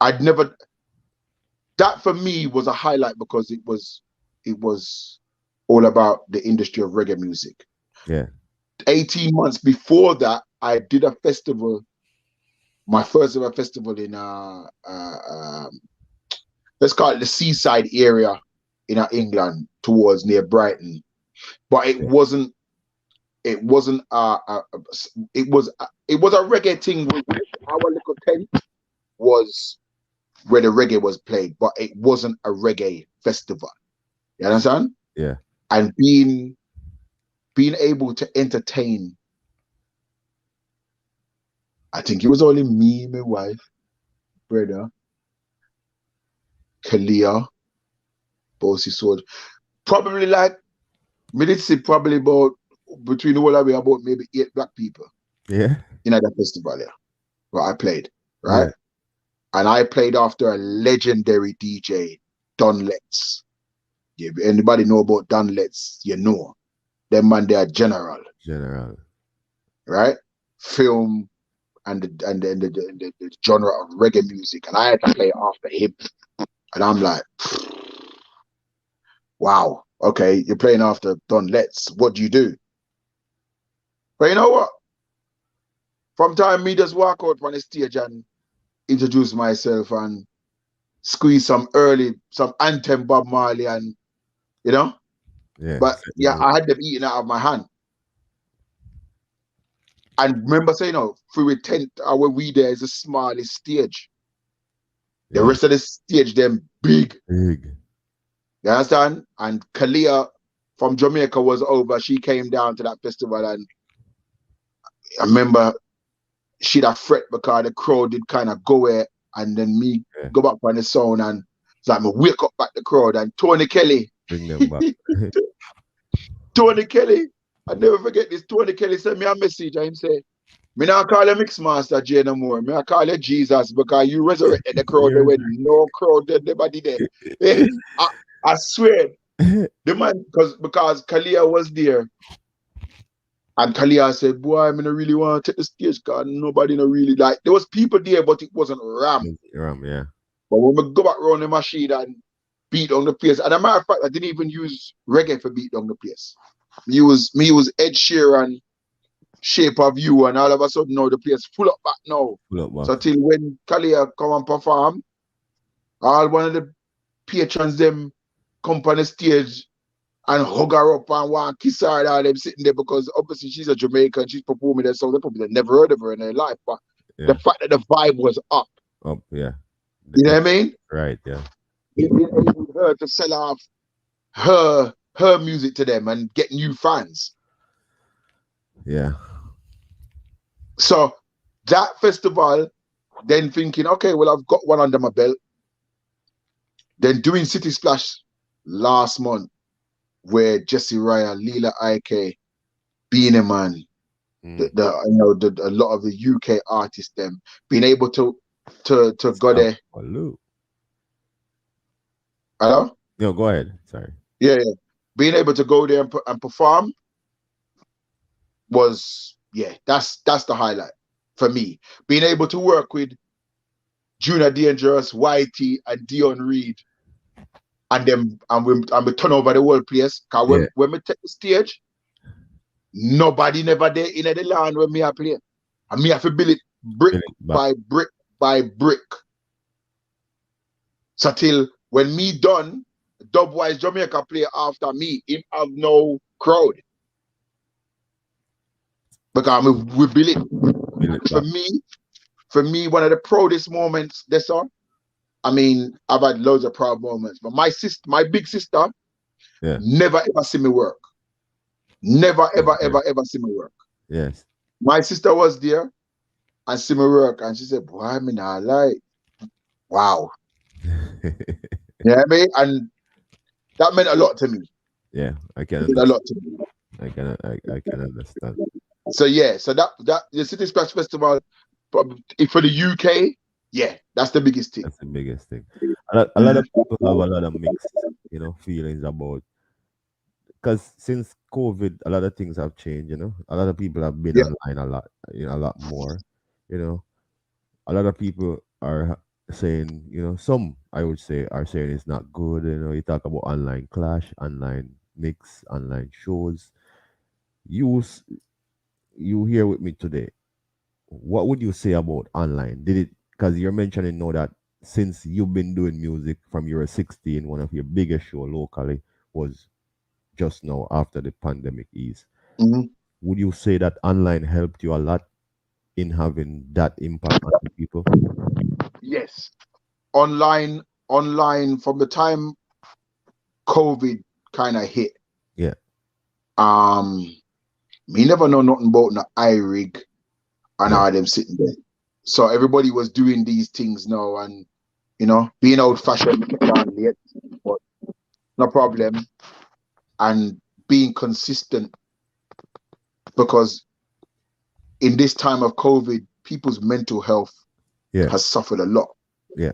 I'd never that for me was a highlight because it was all about the industry of reggae music. Yeah. 18 months before that, I did a festival, my first ever festival in let's call it the seaside area in England towards near Brighton. But it Yeah. wasn't it was a reggae thing. Our little tent was where the reggae was played, but it wasn't a reggae festival. You understand? Yeah. And being able to entertain, I think it was only me, my wife, brother, Kalia, Bossy Sword. Probably like me did see probably about between the whole of we about maybe 8 black people Yeah. in that festival there where I played, Yeah. right? And I played after a legendary DJ, Don Letts. Yeah, anybody know about Don Letts, you know. Them man they are general, General. right? Film and the genre of reggae music, and I had to play after him. And I'm like, wow, okay, you're playing after Don Letts. What do you do? But you know what? From time me just walk out on the stage and introduce myself and squeeze some anthem Bob Marley and you know. Yeah. But Set the yeah, mood. I had them eating out of my hand. And remember saying, through a tent, our we there is the smallest stage. The rest of the stage, them big. Big. You understand? And Kalia from Jamaica was over. She came down to that festival, and I remember she'd have fret because the crowd did kind of go there, and then me go back on the sound, and it's like me wake up back the crowd, and Tony Kelly. Bring them back. Tony Kelly, I never forget this. Tony Kelly sent me a message and he said, me not call you Mixmaster J no more. Me I call you Jesus because you resurrected the crowd there when no crowd there, nobody there. I swear. The man, because Kalia was there. And Kalia said, boy, I don't really want to take the stage because nobody no really like. There was people there, but it wasn't ram. Ram, yeah. But when we go back around the machine and beat on the place, and as a matter of fact, I didn't even use reggae for beat on the place. Me was Ed Sheeran, Shape of You, and all of a sudden now the place full up back now. Full up back. So till when Kalia come and perform, all one of the patrons them come on the stage and hug her up and want to kiss her and all them sitting there because obviously she's a Jamaican, she's performing there, so they probably never heard of her in their life. But the fact that the vibe was up. Up, yeah. You know what I mean? Right, yeah. It enabled her to sell off her music to them and get new fans. Yeah. So that festival, then thinking, okay, well, I've got one under my belt. Then doing City Splash last month, where Jesse Raya, Leela Ike, Beanie Man, a lot of the UK artists, them being able to go there. Hello? Hello? No, go ahead. Sorry. Yeah. Being able to go there and perform was, that's the highlight for me. Being able to work with Junior Dangerous, YT, and Dion Reed, and we turn over the whole place. Cause when we take the stage, nobody never there in the land when me I play. And me have to build it brick by brick by brick. So till when me done, Dubwise Jamaica play after me, him have no crowd. Because we build it. For me, one of the proudest moments this song. I mean, I've had loads of proud moments, but my big sister, never ever see me work. Never ever see me work. Yes. My sister was there and see me work, and she said, "Boy, I mean, I like, wow." You know what I mean? And that meant a lot to me. Yeah, I can. It meant a lot to me. I can understand. So that the City Splash Festival for the UK, that's the biggest thing. That's the biggest thing. A lot of people have a lot of mixed, feelings about, because since COVID, a lot of things have changed. A lot of people have been online a lot, a lot more. A lot of people are saying, some I would say are saying it's not good. You talk about online clash, online mix, online shows. You here with me today. What would you say about online? Did it, because you're mentioning now that since you've been doing music from you were 16, one of your biggest show locally was just now after the pandemic ease. Mm-hmm. Would you say that online helped you a lot in having that impact on the people? Yes. Online from the time COVID kind of hit. Yeah. Me never know nothing about the iRig and all them sitting there. So everybody was doing these things now, and being old fashioned, late, but no problem. And being consistent, because in this time of COVID, people's mental health has suffered a lot. Yeah.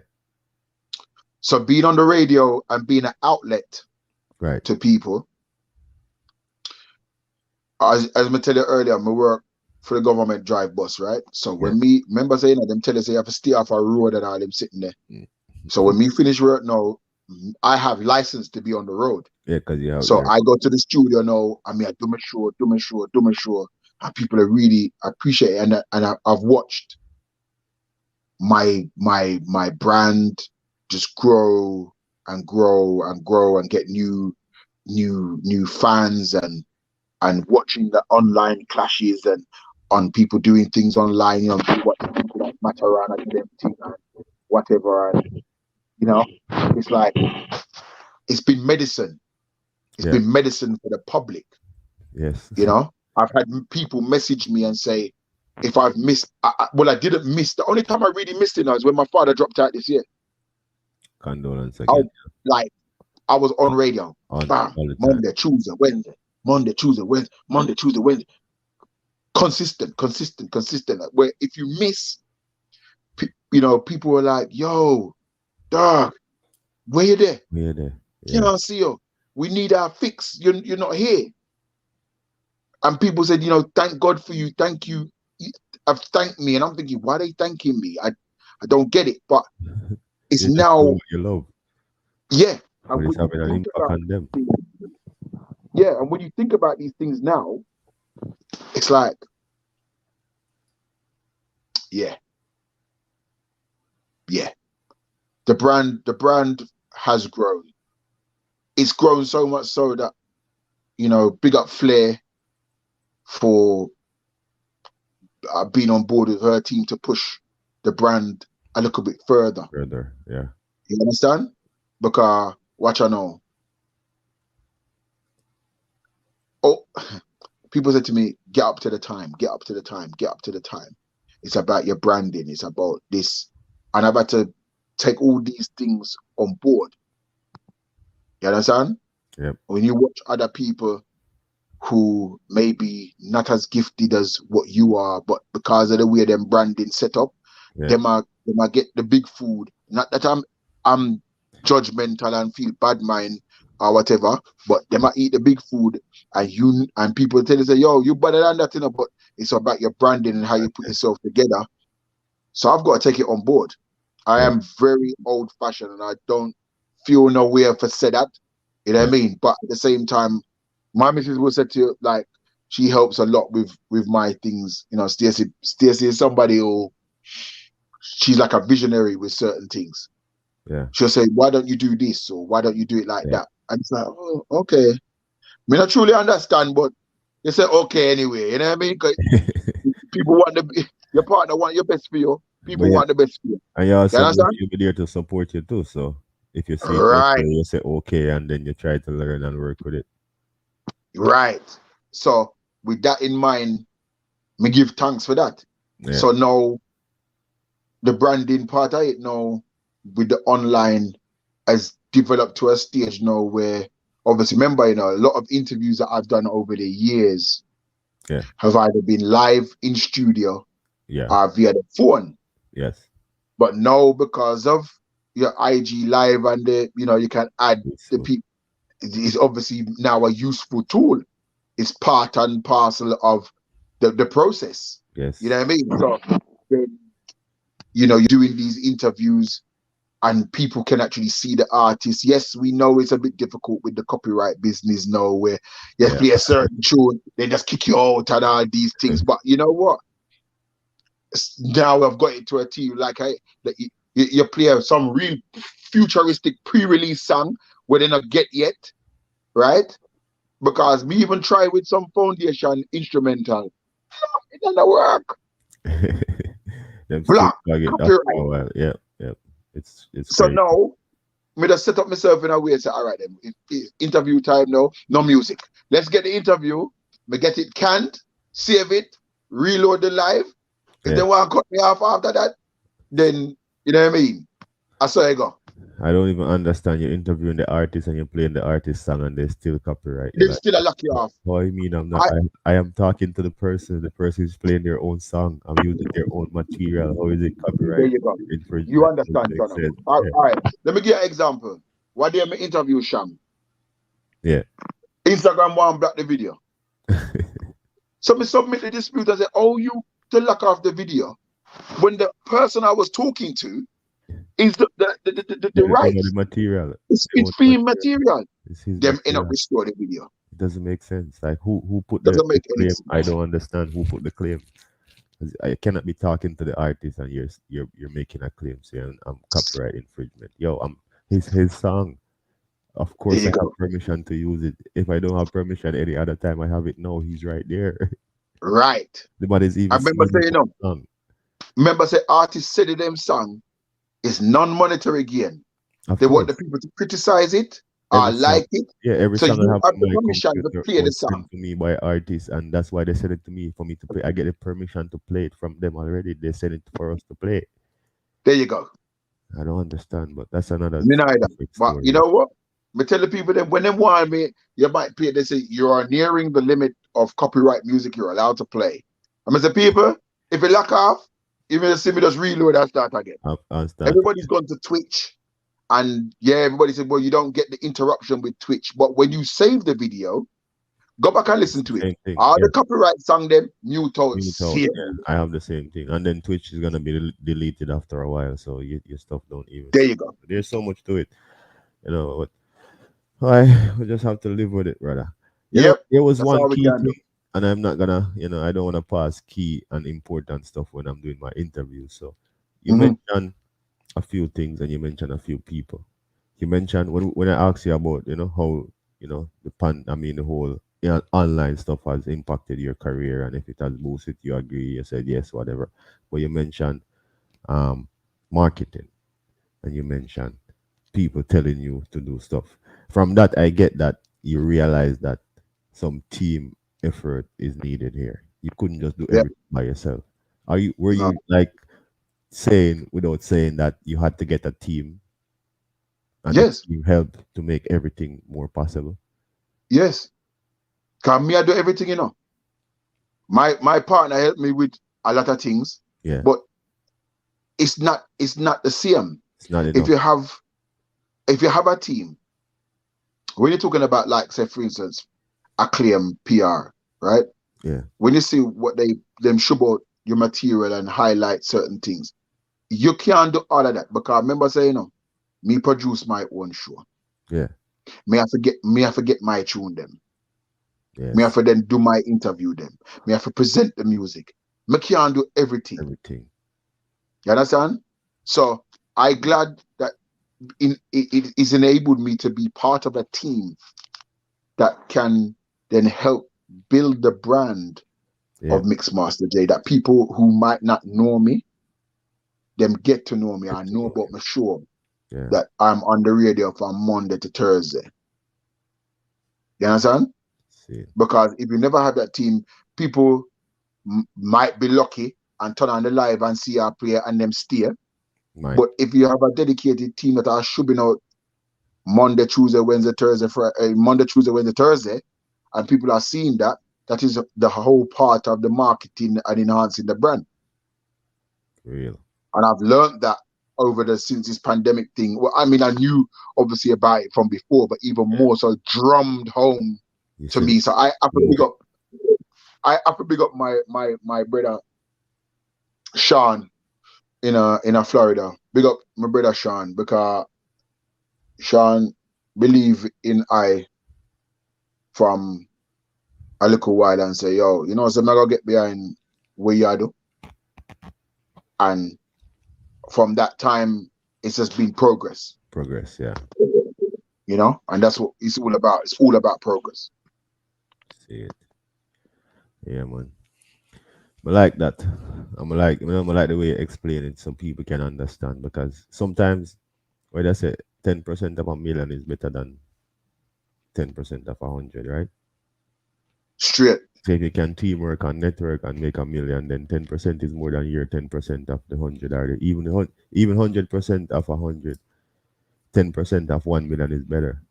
So being on the radio and being an outlet to people, as I tell you earlier, I work for the government drive bus, right? So when me remember saying that them tell us you have to stay off a road and all them sitting there. Mm-hmm. So when me finish work now, I have license to be on the road. Yeah, because you have. So I go to the studio now. I mean, I do my show, and people are really appreciate it. And I've watched my brand just grow and grow and grow and get new fans and watching the online clashes and on people doing things online, what people like Matarana and them thing and whatever. And You know, it's like it's been medicine. It's Yeah. been medicine for the public. Yes. You know, I've had people message me and say, if I've missed, well, I didn't miss. The only time I really missed it now is when my father dropped out this year. Condolence I again. was, like, I was on radio. On Bam, all the time. Monday, Tuesday, Wednesday, Monday, Tuesday, Wednesday, Monday, Tuesday, Wednesday. Consistent. Where if you miss, you know, people were like, "Yo, dog, where you there? We're there. You know, see you. We need our fix. You're not here." And people said, you know, thank God for you. Thank you. Have thanked me. And I'm thinking, why are they thanking me? I don't get it. But it's You're just now, doing what you love, yeah. but And it's when you having an think impact about on them. yeah, and when you think about these things now, it's like, yeah. The brand has grown. It's grown so much so that, you know, big up Flair for being on board with her team to push the brand a little bit further. Further, yeah. You understand? Because watch I know. Oh, people said to me, get up to the time. It's about your branding. It's about this. And I've had to take all these things on board. You understand? Yep. When you watch other people who maybe not as gifted as what you are, but because of the way them branding set up, they might get the big food. Not that I'm judgmental and feel bad mind or whatever, but they might eat the big food and people tell you, say, yo, you better than that, you know, but it's about your branding and how you put yourself together. So I've got to take it on board. I am very old fashioned and I don't feel nowhere for say that. You know what I mean? But at the same time, my missus will say to you, like, she helps a lot with my things. You know, Stacey is somebody who, she's like a visionary with certain things. Yeah. She'll say, why don't you do this? Or why don't you do it like that? And it's like, oh, okay. I mean, I truly understand, but you say, okay, anyway. You know what I mean? Because people want your partner want your best for you. People want the best for you. And you also understand? you'll be there to support you too. So if you see right. okay, you say okay, and then you try to learn and work with it. Right. So with that in mind, me give thanks for that. Yeah. So now the branding part of it now with the online has developed to a stage now where obviously remember, you know, a lot of interviews that I've done over the years have either been live in studio or via the phone. Yes. But now because of your IG live and the, you know, you can add the people, it's obviously now a useful tool. It's part and parcel of the process. Yes. You know what I mean? So then, you know, you're doing these interviews and people can actually see the artist. Yes, we know it's a bit difficult with the copyright business now where you play a certain tune, they just kick you out and all these things. But you know what? Now I've got it to a team like you play some real futuristic pre-release song where they not get yet, right? Because we even try with some foundation instrumental. It doesn't work. Block. Copyright. Yeah. It's so crazy. Now me just set up myself in a way and say, all right then, it's interview time now, no music. Let's get the interview, me get it canned, save it, reload the live. If they want to cut me off after that, then you know what I mean? I saw you go. I don't even understand. You're interviewing the artist and you're playing the artist song and they still copyright. They still lock you off. What I mean, I'm not. I am talking to the person. The person is playing their own song. I'm using their own material. How is it copyright? There you go. You understand, John. All right. Let me give you an example. What day I interview Sham? Yeah. Instagram won't block the video. So me submit the dispute and say, oh, you to lock off the video when the person I was talking to is the right material. It's free material. Them end up restore the video. It doesn't make sense. Like who put doesn't make claim? Sense. I don't understand who put the claim. I cannot be talking to the artist and you're making a claim saying I'm copyright infringement. Yo, his song. Of course I have permission to use it. If I don't have permission any other time I have it now, he's right there. Right. But it's even I remember saying artists said them song is non-monetary gain. Of They want course. the people to criticize it or Every song, like it. yeah, every So song I you have have on the my permission to computer play the was sent song. to me by artists, and that's why they send it to me for me to play. I get the permission to play it from them already. They send it for us to play. There you go. I don't understand, but that's another Me neither. different But you story. know what? Me tell the people that when they want me, you might play. They say you are nearing the limit of copyright music you're allowed to play. I mean, the people, if you lock off, even see me just reload and start again. I'll start Everybody's gone to Twitch, and yeah, everybody said, well, you don't get the interruption with Twitch. But when you save the video, go back and it's listen the to it. same thing. All Yeah, the copyright song them mute out. mute out. See, Yeah, I have the same thing, and then Twitch is gonna be deleted after a while, so your stuff don't even there see. you go. There's so much to it, you know. I we just have to live with it, brother. You know, Yep, there was that's one all we key can do. thing, and I'm not gonna, I don't want to pass key and important stuff when I'm doing my interview. So, you Hmm. mentioned a few things, and you mentioned a few people. You mentioned when I asked you about, how, I mean, the whole, online stuff has impacted your career, and if it has boosted, you agree. You said yes, whatever. But you mentioned um marketing, and you mentioned people telling you to do stuff. From that, I get that you realize that some team effort is needed here. You couldn't just do Yep, everything by yourself. Were no, you like saying without saying that you had to get a team and the yes, team helped to make everything more possible? yes. Cause me, I do everything, you know. My partner helped me with a lot of things, Yeah, but it's not the same. it's not If enough. you have if you have a team, when you're talking about like say for instance, Acclaim PR, right? Yeah, When you see what them show about your material and highlight certain things, you can't do all of that because remember saying, me produce my own show. yeah, Me I forget my tune them. Me I yes, for then do my interview them. Me I for present the music. Me can't do everything. everything. You understand? So I glad that it is enabled me to be part of a team that can then help build the brand Yeah, of Mixmaster J. That people who might not know me, them get to know me. get I to know know about you. my show Yeah, that I'm on the radio from Monday to Thursday. You understand? see, Because if you never have that team, people might be lucky and turn on the live and see our player and them steer. might But if you have a dedicated team that are shubbing out Monday, Tuesday, Wednesday, Thursday, Friday, Monday, Tuesday, Wednesday, Thursday, and people are seeing that, that is the whole part of the marketing and enhancing the brand. real. And I've learned that over the since this pandemic thing. Well, I mean, I knew obviously about it from before, but even Yeah, more so drummed home you to said me. So I have to it. big up. I have to big up my brother Sean in a Florida. Big up my brother Sean because Sean believe in I from a little while and say, yo, so I'm gonna get behind what you do. And from that time, it's just been progress, Progress. Yeah, and that's what it's all about. It's all about progress. see it. Yeah, man. I like that. I'm like the way you explain it, so people can understand. Because sometimes, when I say 10% of a million is better than 10% of 100, right? Straight. So if you can teamwork and network and make a million, then 10% is more than your 10% of the 100, or even 100% of 100. 10% of 1 million is better.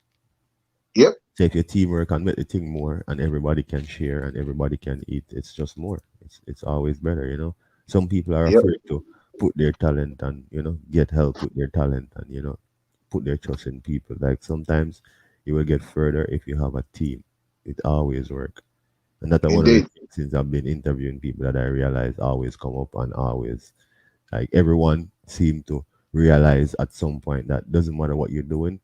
Yep. So if your teamwork and make the thing more, and everybody can share and everybody can eat, it's just more. It's always better. Some people are Yep. afraid to put their talent and get help with their talent, and put their trust in people. Like sometimes you will get further if you have a team. It always work. And that's one of the Indeed. things since I've been interviewing people that I realize always come up, and always, like, everyone seem to realize at some point that doesn't matter what you're doing,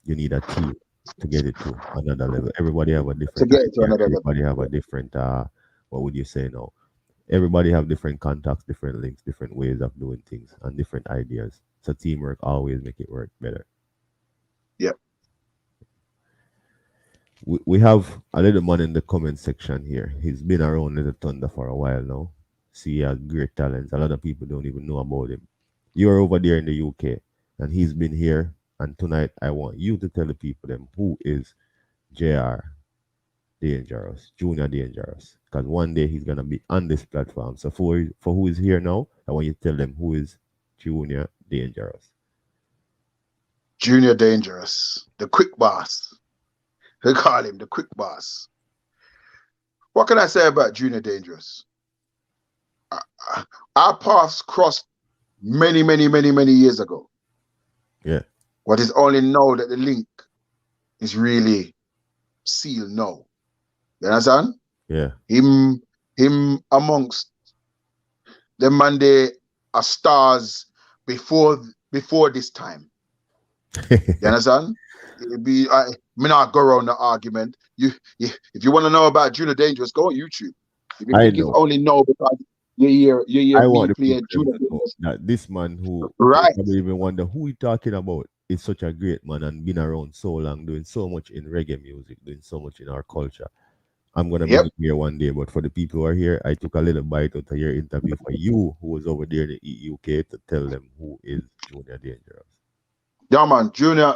you need a team to get it to another level. Everybody have a To different get it to idea. another level. Everybody have a different what would you say now? Everybody have different contacts, different links, different ways of doing things, and different ideas. So teamwork always make it work better. Yep. We have a little man in the comment section here. He's been around Little Thunder for a while now. See, he has great talents. A lot of people don't even know about him. You're over there in the UK. and he's been here. And tonight, I want you to tell the people them who is Jr. Dangerous, Junior Dangerous, because one day he's gonna be on this platform. So for who is here now, I want you to tell them who is Junior Dangerous. Junior Dangerous, the quick boss. They call him the quick boss. What can I say about Junior Dangerous? Our paths crossed many, many, many, many years ago. Yeah. What is only now that the link is really sealed now. You understand? Yeah. Him amongst the man they are stars before this time. You understand? It'd be me not go around the argument. If you want to know about Junior Dangerous, go on YouTube. If you I think it's know. only now because you hear I want me the play people them Junior to know Dangerous. that this man who they Right. probably even wonder who he talking about is such a great man and been around so long, doing so much in reggae music, doing so much in our culture. I'm gonna bring Yep. him here one day, but for the people who are here, I took a little bite out of your interview for you, who was over there in the EUK, to tell them who is Junior Dangerous. Yeah, man. Junior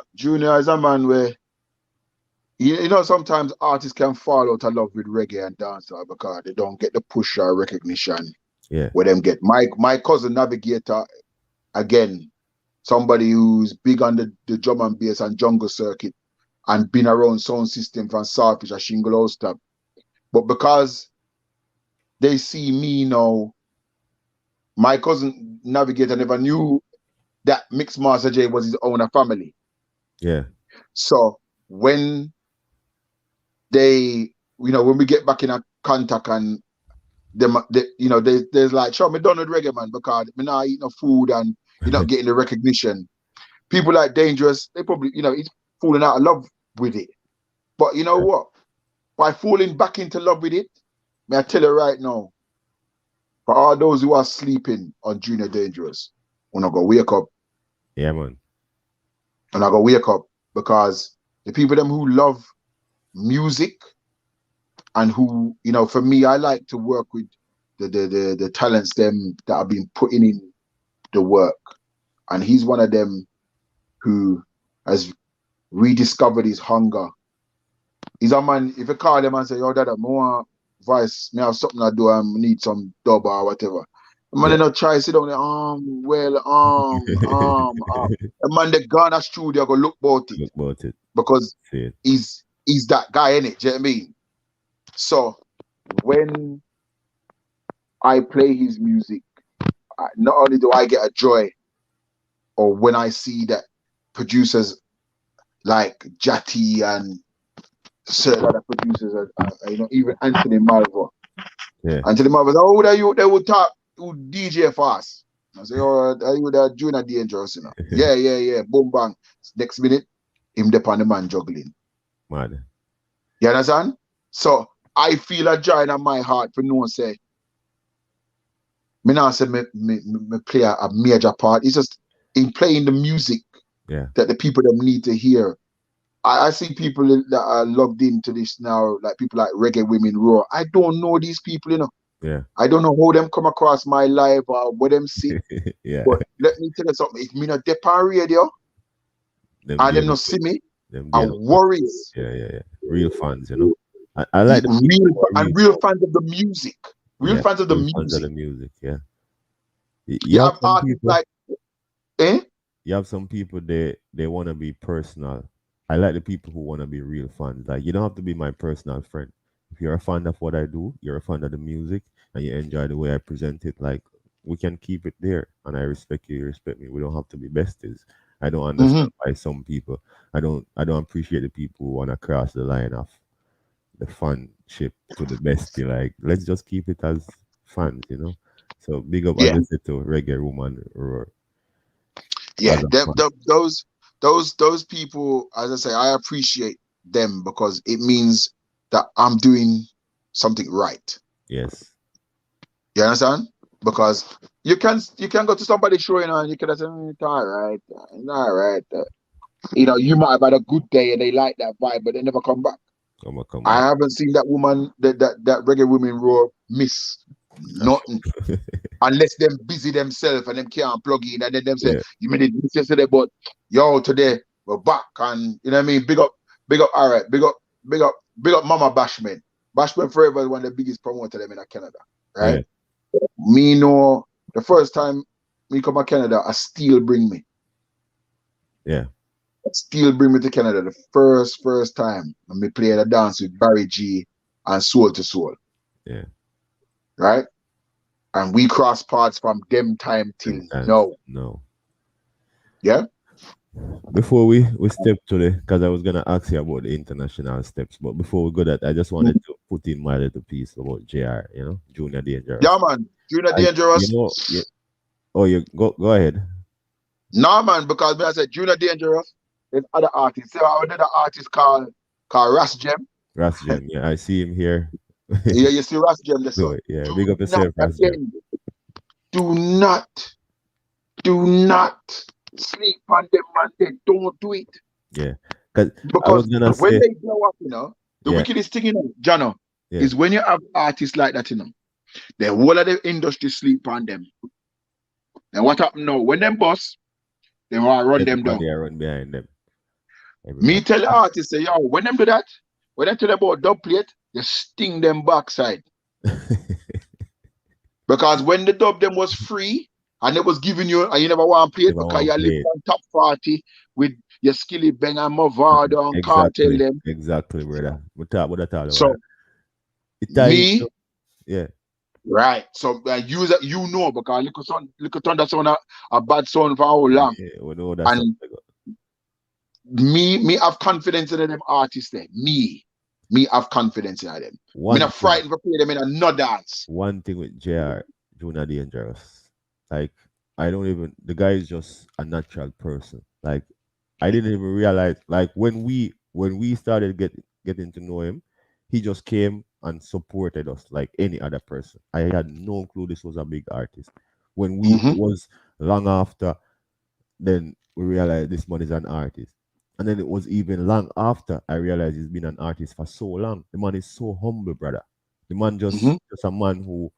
is a man where you know sometimes artists can fall out of love with reggae and dancehall because they don't get the push or recognition Yeah. where them get. My cousin Navigator, again, somebody who's big on the drum and bass and jungle circuit and been around sound system from Saltfish and Shingle Ostap. But because they see me now, my cousin Navigator never knew that Mixmaster J was his own family. Yeah. So when they, when we get back in a contact and them, there's like, sure, me done with reggae, man, because me not eating no food and you're not getting the recognition. People like Dangerous, they probably, he's falling out of love with it. But you know what? By falling back into love with it, may I tell you right now, for all those who are sleeping on Junior Dangerous, when I go wake up, Yeah, man. and I go wake up, because the people them who love music and who, for me, I like to work with the talents them that have been putting in the work. And he's one of them who has rediscovered his hunger. He's a man, if you call him and say, yo, dad, I want voice, me have something I do, I need some dub or whatever. The man, Yeah. they not try to sit down there, The man, they gone to studio, go look about it. Look about it. Because See it. he's that guy, innit? Do you know what I mean? So when I play his music, not only do I get a joy, or when I see that producers like Jati and certain other producers, even Anthony Malvo. Yeah. Anthony Malvo, oh, they would talk, who DJ fast. I say, oh, are you the Junior Dangerous, Yeah. Boom, bang. Next minute, him dep on the man juggling. Mad. You understand? So I feel a joy in my heart for no one say, me not say me play a major part. It's just in playing the music that the people them need to hear. I see people that are logged into this now, like people like Reggae Women Raw. I don't know these people, Yeah. I don't know how them come across my live or what them see. Yeah. But let me tell you something. If me not dep on radio and them not see me, and worries. Yeah. Real fans, I like the real fans of the music. Real fans of the music. Fans of the music, yeah. You have artists like, you have some people they want to be personal. I like the people who want to be real fans. Like, you don't have to be my personal friend. If you're a fan of what I do, you're a fan of the music, and you enjoy the way I present it, like, we can keep it there. And I respect you respect me. We don't have to be besties. I don't understand why some people, I don't appreciate the people who want to cross the line of the fanship to the bestie. Like, let's just keep it as fans, So big up, as I said, to Reggae Woman Roar. Yeah, those people, as I say, I appreciate them because it means that I'm doing something right. Yes. You understand? Because you can go to somebody's show, and you can say, it's all right, it's all right. You might have had a good day and they like that vibe, but they never come back. Come on. I haven't seen that woman, that Reggae Women Raw miss Nothing. Unless them busy themselves and them can't plug in, and then them say, Yeah. you made it yesterday, but yo, today we're back, and you know what I mean? Big up, all right, big up Mama Bashman. Bashman Forever is one of the biggest promoters them in Canada, right? Yeah. Me know the first time me come to Canada, a steel bring me. Yeah. Steel bring me to Canada the first time, and me played a dance with Barry G and Soul to Soul. Yeah. Right? And we cross paths from them time till Sometimes now. no. Yeah? Before we step to the, because I was gonna ask you about the international steps, but before we go that, I just wanted to put in my little piece about JR, Junior Yeah, Dangerous. man. Junior I, Dangerous. oh, you go ahead. No, man, because when I said Junior Dangerous, there's other artists. So another artist called Ras Gem. Ras Gem, yeah, I see him here. Yeah, you see Ras Gem this one. Yeah, big up Not yourself, Ras Gem. again. Do not sleep on them, man. They don't do it. Yeah, because I Because was gonna when say, they blow up, the yeah, wickedest thing, Jono, yeah, is when you have artists like that, the whole of the industry sleep on them. And what happen now? When them boss, they want to run them down. everybody I run behind them. Me Everybody. tell the artist, say, yo, when them do that, when they tell them about dub plate, you sting them backside. Because when the dub them was free and they was giving you, and you never want to play it because you live on top 40 with your Skilly Bang and Movado and Cartel them. Exactly, brother. We talk about that all the So, while. me, yeah. right. So, you know, because little thunder sound a bad sound for how long. Yeah, we know that's And me have confidence in them artists there. Me have confidence in them. Me not frightened for play them in a no dance. One thing with JR, Junior Dangerous, like the guy is just a natural person. Like I didn't even realize, like when we started getting to know him, he just came and supported us like any other person. I had no clue this was a big artist. When we was long after, then we realized this man is an artist. And then it was even long after I realized he's been an artist for so long. The man is so humble, brother. The man just a man who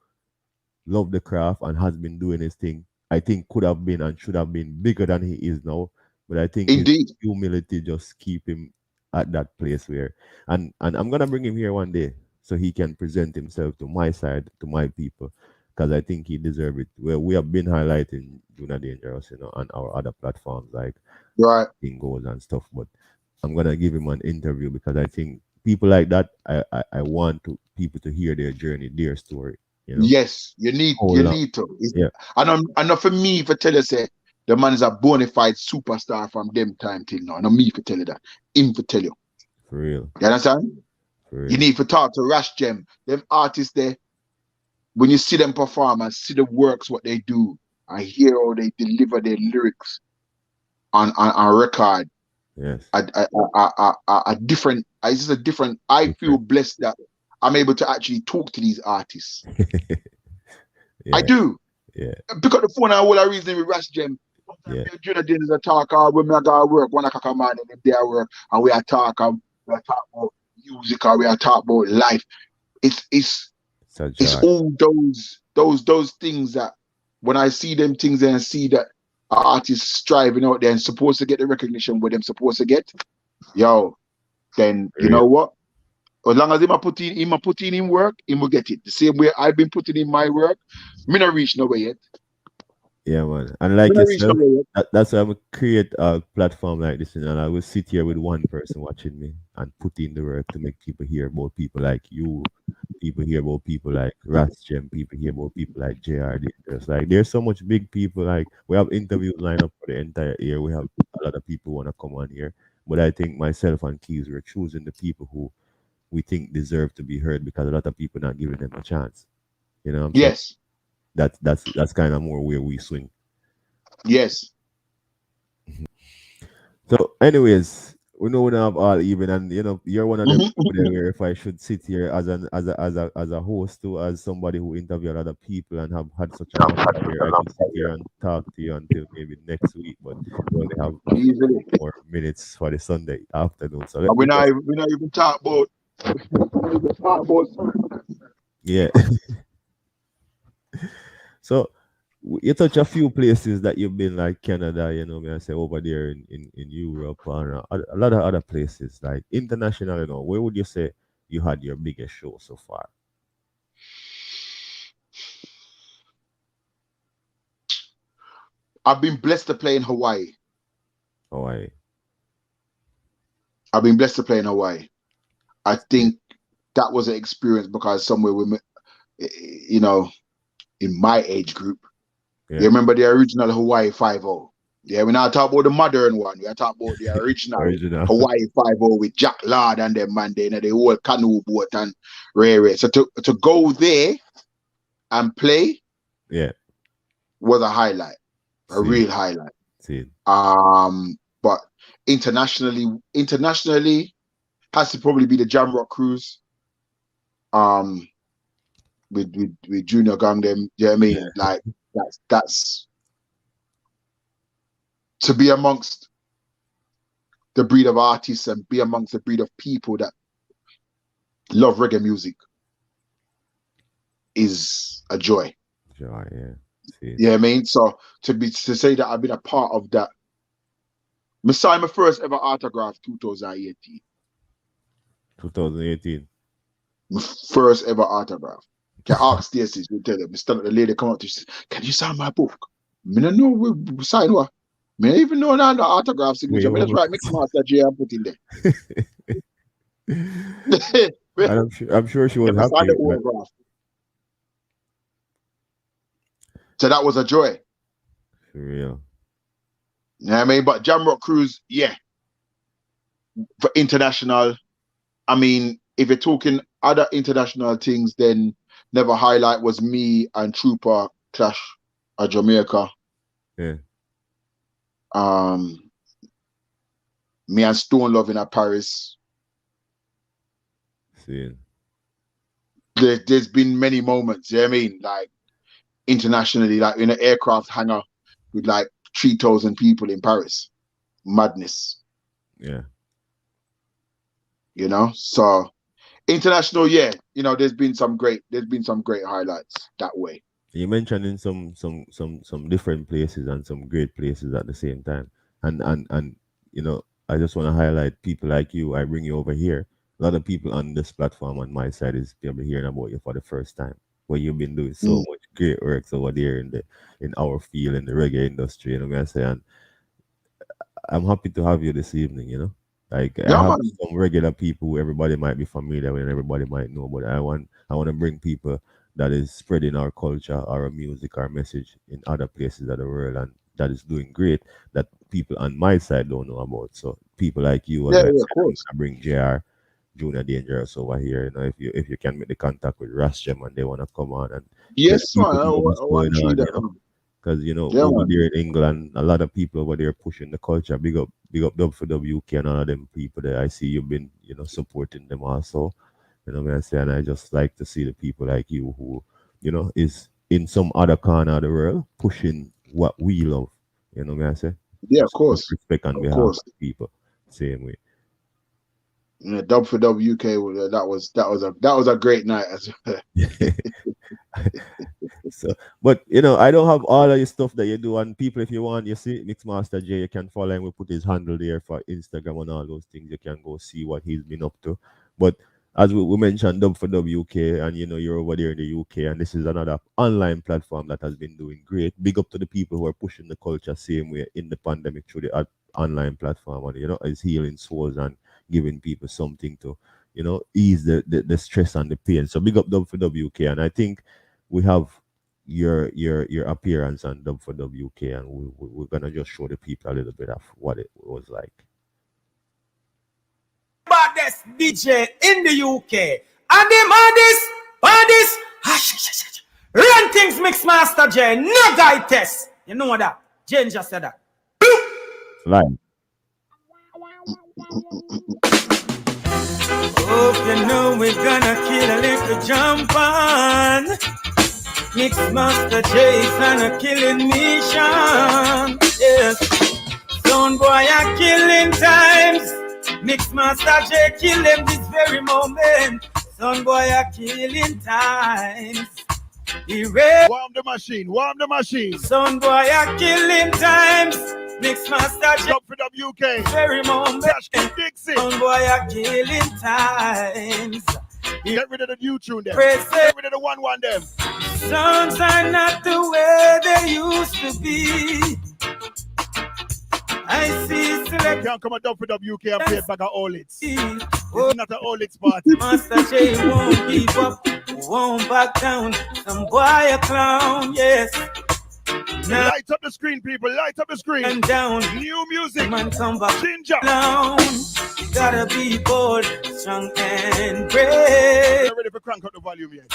loved the craft and has been doing his thing. I think could have been and should have been bigger than he is now. But I think his humility just keep him at that place where and I'm gonna bring him here one day so he can present himself to my side, to my people, because I think he deserves it. Well, we have been highlighting Junior Dangerous, on our other platforms like Goals and stuff. But I'm gonna give him an interview because I think people like that, I want people to hear their journey, their story. Yes, you need to. Yeah. And not for me for tell you say the man is a bona fide superstar from them time till now. Not me for tell you that. Him for tell you. For real. You understand? For real. You need to talk to Ras Gem. Them artists there, when you see them perform and see the works, what they do, and hear how they deliver their lyrics on record. Yes. A different, it's just a different, I feel blessed that I'm able to actually talk to these artists. Yeah. I do. Yeah. Pick up the phone and all the reason with Ras Gem. Yeah. Junior Dean is a talker when I go work, 1 o'clock a morning, if they are work, and we are talking about music or we are talking about life. It's all those things that when I see them things and see that artists striving out there and supposed to get the recognition what them supposed to get, then you know what? As long as him put in work, he will get it. The same way I've been putting in my work, me not reach nowhere yet. Yeah, man. And like yourself, that's why I'm gonna create a platform like this, and I will sit here with one person watching me and put in the work to make people hear about people like you, people hear about people like Ras Gem, people hear about people like JRD. There's so much big people. Like we have interviews lined up for the entire year. We have a lot of people want to come on here, but I think myself and Keys we're choosing the people who we think deserve to be heard because a lot of people not giving them a chance. You know what I'm saying? Yes. That's kind of more where we swing. Yes. So, anyways, we know we don't have all even, and you're one of them people there where if I should sit here as a host too, as somebody who interview a lot of people and have had such a long career, I can sit here and talk to you until maybe next week, but we only have more minutes for the Sunday afternoon. So we not even talk about yeah. So you touch a few places that you've been, like Canada, may I say over there in Europe and a lot of other places, like international, where would you say you had your biggest show so far? I've been blessed to play in Hawaii. Hawaii. I've been blessed to play in Hawaii. I think that was an experience because somewhere you know, in my age group, you Yeah. remember the original Hawaii 5-0. Yeah, we're not talking about the modern one. We are talking about the original Original. Hawaii 5-0 with Jack Lard and them man, they, the whole canoe boat and rare. So to go there and play Yeah. was a highlight, a See. real highlight. See. But internationally has to probably be the Jamrock cruise. With Junior Gang them, you know what I mean? Yeah. Like that's to be amongst the breed of artists and be amongst the breed of people that love reggae music is a joy. Joy, yeah. See. You know what I mean? So to say that I've been a part of that. I signed my first ever autograph 2018. 2018. My first ever autograph. Can ask Stacey, she'll tell them. The lady come up to she, can you sign my book? I don't know we sign what. I don't even know the autograph signature. I just write Mixmaster J and put in there. I'm sure she was happy. But... So that was a joy. For real. You know what I mean? But Jamrock Cruise, yeah. For international, I mean, if you're talking other international things, then Never Highlight was me and Trooper Clash at Jamaica. Yeah. Me and Stone Loving at Paris. See. There's been many moments, you know what I mean? Like internationally, like in an aircraft hangar with like 3,000 people in Paris. Madness. Yeah. So international, yeah, there's been some great highlights that way. You mentioning some different places and some great places at the same time. And I just want to highlight people like you. I bring you over here. A lot of people on this platform on my side is probably hearing about you for the first time. Where you've been doing so much great works over there in our field in the reggae industry, what I'm saying? And I'm happy to have you this evening, Like I have some regular people who everybody might be familiar with and everybody might know, but I want to bring people that is spreading our culture, our music, our message in other places of the world, and that is doing great that people on my side don't know about. So people like you, of course, I bring JR Junior Dangerous over here. If you can make the contact with Rasjem and they want to come on and yes, man, because over there in England, a lot of people over there pushing the culture. Big up Dub for WK and all of them people there. I see you've been supporting them also. What I'm saying? I just like to see the people like you who is in some other corner of the world pushing what we love. What I'm saying? Yeah, of course. Respect on behalf of people. Same way. Yeah, Dub for WK. That was a great night as well. So, but I don't have all of your stuff that you do. And people, if you want, you see Mixmaster J, you can follow him. We put his handle there for Instagram and all those things. You can go see what he's been up to. But as we mentioned, Dub for WK, and you're over there in the UK, and this is another online platform that has been doing great. Big up to the people who are pushing the culture same way in the pandemic through the online platform, and is healing souls and giving people something to ease the stress and the pain. So big up Dub for WK, and I think we have your appearance on Dub for WK, and we're gonna just show the people a little bit of what it was like. Baddest DJ in the UK, and the baddest run things Mixmaster J, no guy test. You know that? Jane just said that. Live. Hope you know we're gonna kill a little jump on. Mixmaster J is on a killing mission. Yes, Stone Boy are killing times. Mixmaster J kill them this very moment. Son Boy are killing times. Erase. Warm the machine. Warm the machine. Son boy are killing times. Mixmaster Jump for WK. very moment. Cash Kid Dixie. Son boy are killing times. Get rid of the new tune them. Praise Get rid of the one them. Sounds are not the way they used to be. I see select. Can't come and dump for WK and play back at all it's. Oh, It's not an all it's party. Master J won't give up, won't back down. Some boy a clown, yes. Now Light up the screen, people. Light up the screen. and down. New music. Man come back Ginger. down. You gotta be bold, strong and brave. Not ready for crank up the volume yet.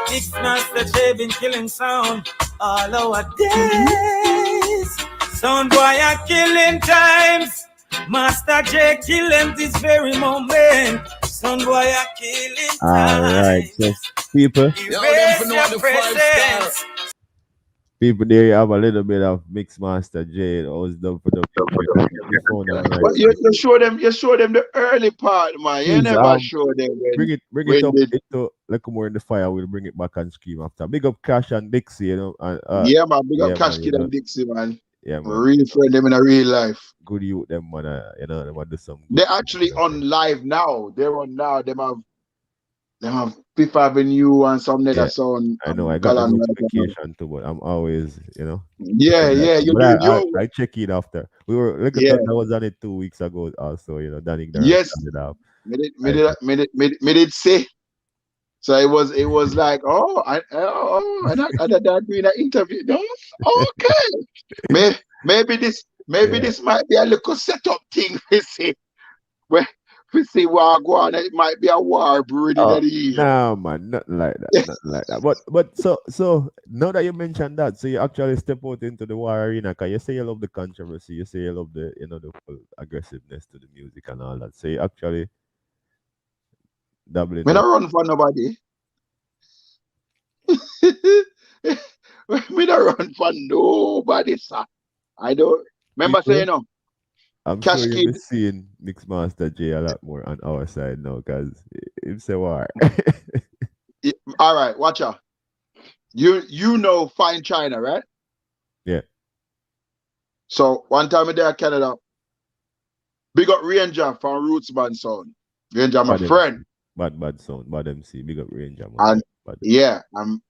Mixmaster J been killing sound all our days. Sound boy are killing times. Master J kill them this very moment. Sound boy are killing times. Alright, so people. Erase your presence. People, there you have a little bit of Mixmaster J. I was done for the But you show them the early part, man. You Please, never show them when bring when it up they- into like more in the fire. We'll bring it back and scream after. Big up Cash and Dixie, you know. And, yeah, man. Big yeah, up Cash man, Kid you know. and Dixie, man. yeah, man. Real friend them in a real life. Good youth, them man. You know, they want to do some. They're actually on live now. They're on now. Them have Fifth Avenue and some other Yeah, sound. I know. I got the Galang- notification too, but I'm always, you know. Yeah, yeah. You, But you, I check it after. We were look at Yeah. that. I was on it 2 weeks ago. Also, you know, Danny. Yes. It up. me did say. So it was like, I that doing an interview. No? Okay. Maybe this might be a little setup thing we see. Where we see war go on, it might be a war brewing in the year. No, man, nothing like that. Nothing like that. But so now that you mentioned that, so you actually step out into the war arena, because you say you love the controversy, you say you love the the full aggressiveness to the music and all that. So you actually doubling Me down. not run for nobody. Me not run for nobody, sir. I don't remember People- saying no. I'm Cash sure you'll be Kid. seeing Mixmaster J a lot more on our side now, because it's a war. All right, watch out. You know Fine China, right? Yeah. So one time I there in Canada, big up Ranger from Roots Band Sound. Ranger, my Bad friend. bad sound, bad MC, big up Ranger, man. And Bad. yeah,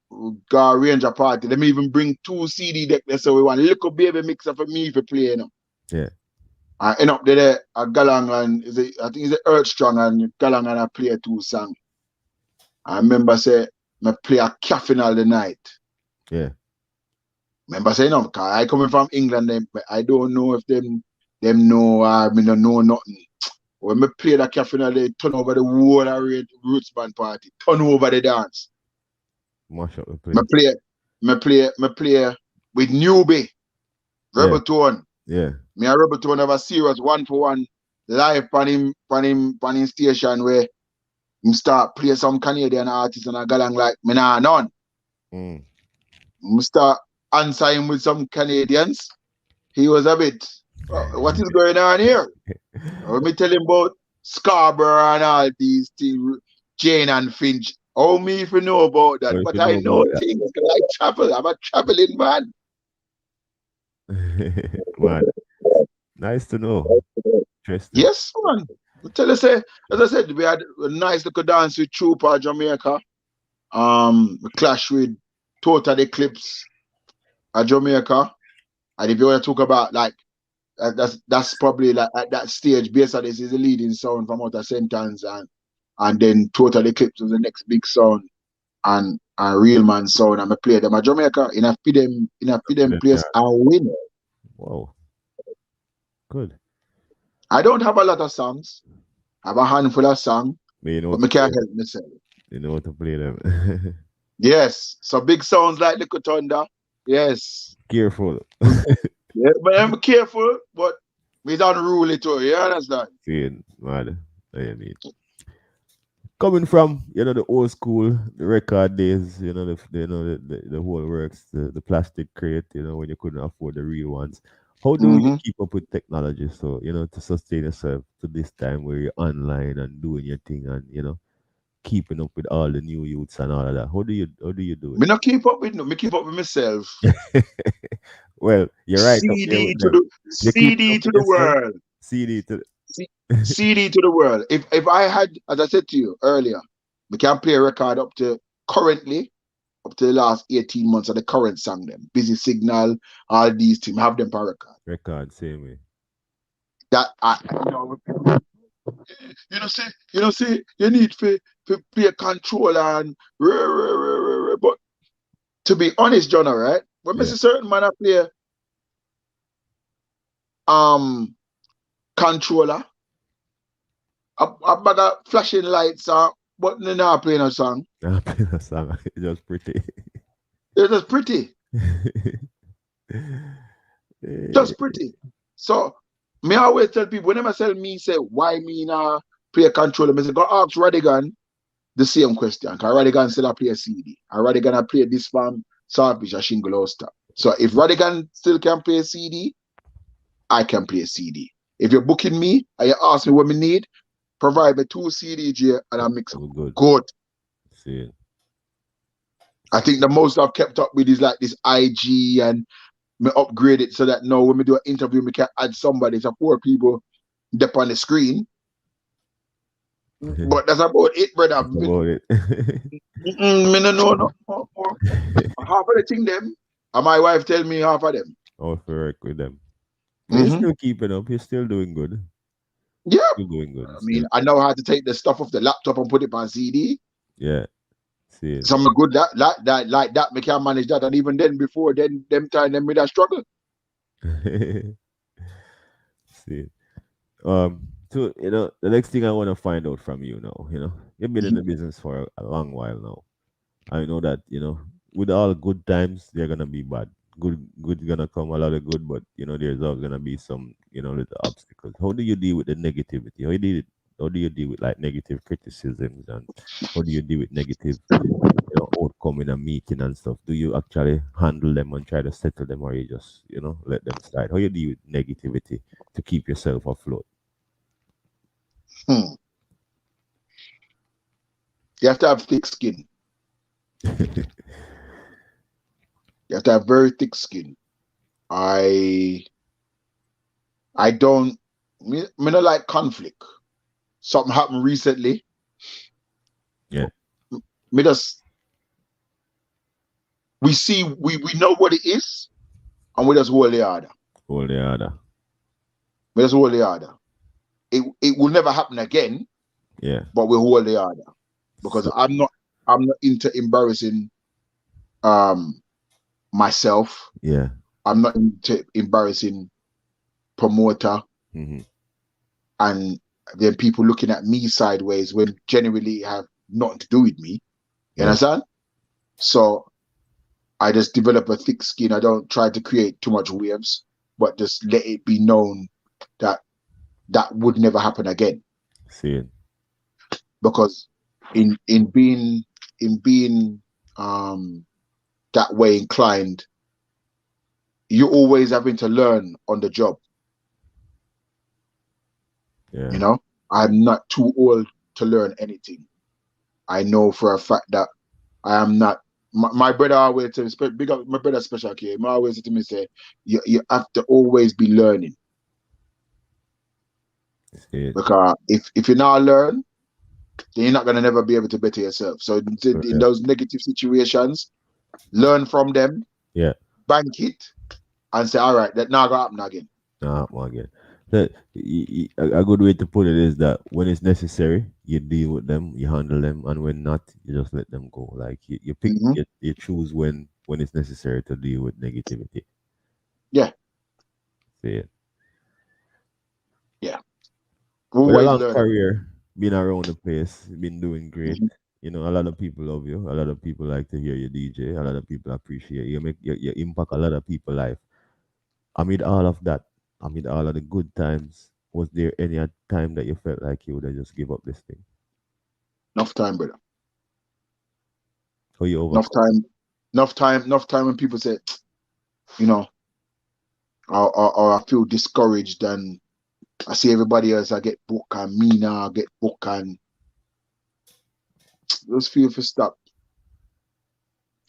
we got a Ranger party. Let me even bring 2 CD deck there, so we want a little baby mixer for me to play, you know. Yeah. I end up there a Galang and I think it's Earth Strong and Galang and I play 2 songs. I remember say I play a caffeine all the night. Yeah. Remember saying no, cause I coming from England, I don't know if them know or me don't know nothing. When I play that caffeine, they turn over the whole of Roots Band party, turn over the dance. Mash up the place. Me play with Newbie, Rebel Tone. Yeah. Me and Rebel Tone have a serious 1-for-1 live on him station where him start play some Canadian artists and I galang like me nah none. Mm. Me start answer him with some Canadians. He was a bit, what is going on here? Let me tell him about Scarborough and all these things, Jane and Finch. Oh, me if you know about that, Well, if but you I know know about that. things like travel. I'm a traveling man. Man, nice to know. Interesting. Yes, man. I tell you, say, as I said, we had a nice little dance with Trooper Jamaica. We clash with Total Eclipse at Jamaica. And if you want to talk about like that's probably like at that stage, based on this is the leading sound from Outer Sentence and then Total Eclipse was the next big sound and Real Man sound. And I play them at Jamaica in a feed them place and win. Wow. Good. I don't have a lot of songs. I have a handful of songs, But you know but what I to can't play. help myself. You know what to play them. Yes. So big sounds like Little Thunder. Yes. Careful. Yeah, but I'm careful, but we don't rule it too. You understand? Seeing, man. I mean. Coming from, the old school, the record days, the whole works, the plastic crate, when you couldn't afford the real ones. How do you keep up with technology? So, to sustain yourself to this time where you're online and doing your thing and, keeping up with all the new youths and all of that? How do you do Me not keep up with no, me keep up with myself. it? Well, you're right up there CD with to them. the You keep it CD up to with the yourself. world. CD to C- CD to the world. If I had, as I said to you earlier, we can play a record up to currently, up to the last 18 months of the current song them. Busy Signal, all these teams have them per record. record same way. That I see, you need to play a controller and but to be honest, John, all right, when Yeah. Mr. Certain man I play controller, a bag of flashing lights but they're not playing a song. I play a song. It's just pretty. They're just pretty. Just pretty. So me always tell people whenever tell me say why me now play a controller, me say go ask Radigan the same question. Because Radigan still a play a CD. And Radigan a play this from Saltfish or Shingle Oster. So if Radigan still can play a CD, I can play a CD. If you're booking me and you ask me what me need, provide me 2 CDJ and I mix Oh, good. good. See it. I think the most I've kept up with is like this IG and me upgrade it so that now when we do an interview, we can add somebody, so 4 people up on the screen. But that's about it, brother. That's about it. Me no know no more. Half of the thing them, and my wife tell me half of them. I'll work with them. But you're still keeping up. You're still doing good. Yeah, Still doing good. I Still. mean, I know how to take the stuff off the laptop and put it on CD. Yeah. See it. Some good that me can manage that, and even then before then them time them with that struggle. See it. So the next thing I want to find out from you now, you've been in the business for a long while now. I know that, with all good times, they're gonna be bad. Good gonna come, a lot of good, but there's always gonna be some, little obstacles. How do you deal with the negativity? How do you deal with like negative criticisms, and how do you deal with negative outcome in a meeting and stuff? Do you actually handle them and try to settle them, or you just, let them slide? How you deal with negativity to keep yourself afloat? You have to have thick skin. You have to have very thick skin. I don't me not like conflict. Something happened recently. Yeah. Me just we know what it is, and we just hold the order. Hold the other. We just hold the order. It will never happen again. Yeah. But we hold the order. Because So- I'm not into embarrassing myself. Yeah. I'm not into embarrassing promoter, Mm-hmm. and then people looking at me sideways when genuinely have nothing to do with me. You Yeah. understand? So I just develop a thick skin. I don't try to create too much waves, but just let it be known that would never happen again. See it. Because in being that way inclined, you're always having to learn on the job. Yeah. I'm not too old to learn anything. I know for a fact that I am not. My brother always tell me, big up my brother Special K. He always say to me, say, you have to always be learning. See it. Because if you not learn, then you're not gonna never be able to better yourself. So in those negative situations, learn from them. Yeah. Bank it, and say, all right, that now gonna happen again. Again. A good way to put it is that when it's necessary, you deal with them, you handle them, and when not, you just let them go. Like you pick, you choose when it's necessary to deal with negativity. Yeah. See it. Yeah. With a Always long learn. career, been around the place, been doing great. A lot of people love you. A lot of people like to hear you DJ. A lot of people appreciate you. You impact a lot of people's life. Amid all of that, amid all of the good times, was there any time that you felt like you would have just give up this thing? Enough time, brother. How you overcome? Enough time when people say, or I feel discouraged and I see everybody else I get booked and me now I get booked, and those feel for stop.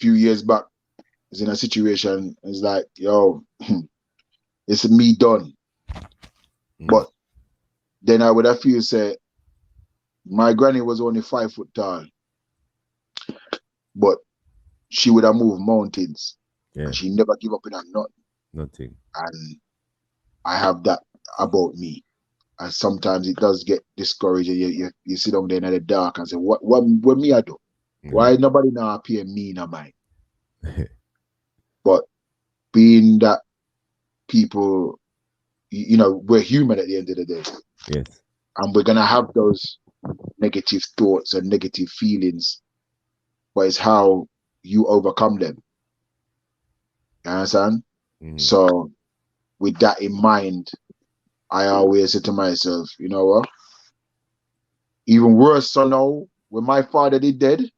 Few years back, I was in a situation. It's like, yo, it's me done. But then I would have feel say, my granny was only 5 foot tall, but she would have moved mountains. Yeah. And she never give up in a Nothing. And I have that about me. And sometimes it does get discouraging. You sit down there in the dark and say, what me I do? Why nobody now appear me in a mind? But being that people, you know, we're human at the end of the day. Yes. And we're gonna have those negative thoughts and negative feelings, but it's how you overcome them. You understand? So with that in mind, I always say to myself, you know what? Even worse, so now when my father did dead,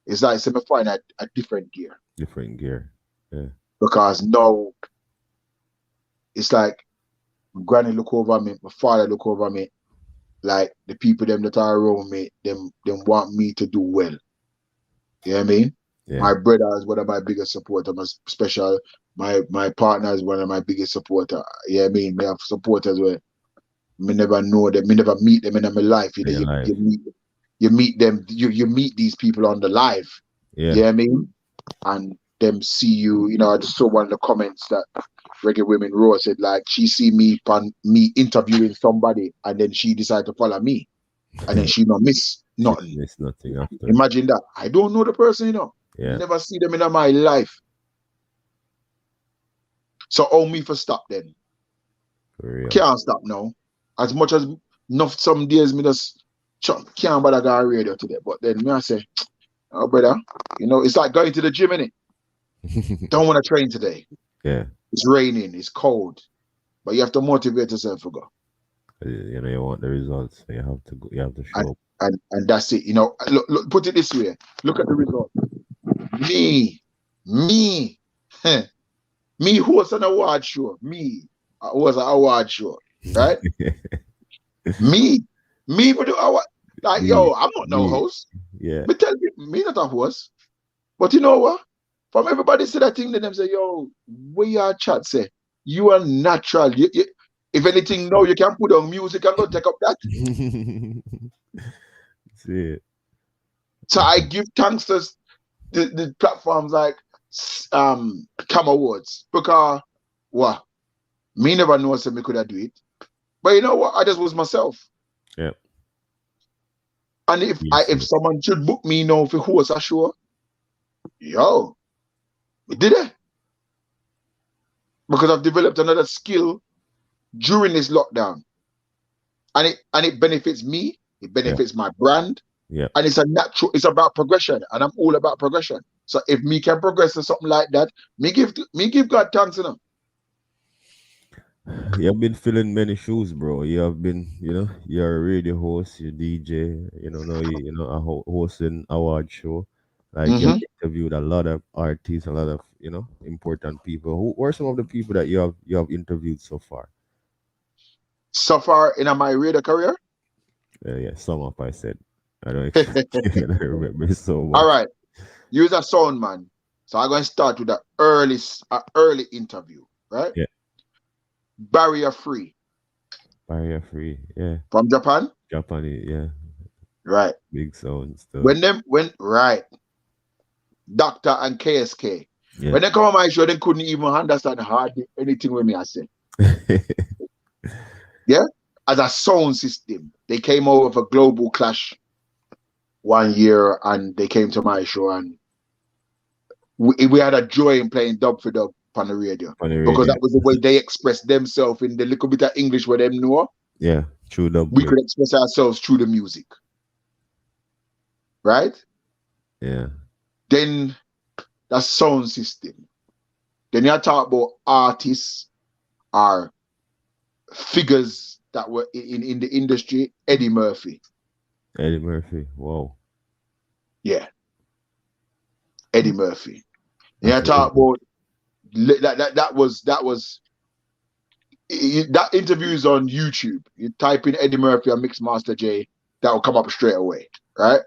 it's like me find a different gear. Different gear. Yeah. Because now it's like my granny look over me, my father look over me, like the people them that are around me, them want me to do well. You know what I mean? Yeah. My brother is one of my biggest supporters. My partner is one of my biggest supporters. You know what I mean? Me have supporters where me never know them, me never meet them in my life. You know, you meet them, you meet these people on the live. Yeah. You know what I mean? And them see you, you know, I just saw one of the comments that Reggae Women Raw said, like, she see me interviewing somebody and then she decided to follow me. And then she not miss nothing. Miss nothing after. Imagine that. I don't know the person, you know. Yeah. Never see them in my life. So all me for stop then. For real. Can't stop now. As much as enough some days me just can't bother go on radio today. But then me I say, oh brother, you know, it's like going to the gym, innit? Don't want to train today. Yeah. It's raining, it's cold. But you have to motivate yourself to go. You know, you want the results, so you have to go, you have to show up. And that's it. You know, look, put it this way. Look at the result. Me who was an award show. Me was an award show. Right? me for the award. Like, yo, I'm not no host. Yeah. Me tell you, me not a host. But you know what? From everybody say that thing, then them say, yo, where your chat say? You are natural. If anything, no, you can put on music and go take up that. See it. So I give thanks to the platforms like Cam Awards, because what? Me never know so me could have do it. But you know what? I just was myself. Yeah. And if someone should book me now for host a show, yo, we did it. Because I've developed another skill during this lockdown. And it benefits me, it benefits my brand. Yeah. And it's about progression. And I'm all about progression. So if me can progress to something like that, me give God thanks, you know. You have been filling many shoes, bro. You have been, you know, you're a radio host, you're DJ, you know, now you know, hosting award show. Like you've interviewed a lot of artists, a lot of, you know, important people. Who are some of the people that you have interviewed so far? So far in my radio career? Yeah, some of I said. I don't remember so much. All right. You're a sound man. So I'm going to start with an early interview, right? Yeah. Barrier Free. Barrier Free, yeah. From Japan? Japanese, yeah. Right. Big sound stuff. Right. Doctor and KSK. Yeah. When they come on my show, they couldn't even understand hardly anything with me I said. Yeah? As a sound system. They came over for Global Clash one year and they came to my show and we had a joy in playing dub for dub on the radio. Because that was the way they expressed themselves in the little bit of English where them know. Yeah, true dub. We could express ourselves through the music. Right? Yeah. Then that's sound system. Then you talk about artists or figures that were in the industry. Eddie Murphy. Wow. Yeah. Eddie Murphy. Yeah, talk about that interview is on YouTube. You type in Eddie Murphy and Mixmaster J, that will come up straight away, right?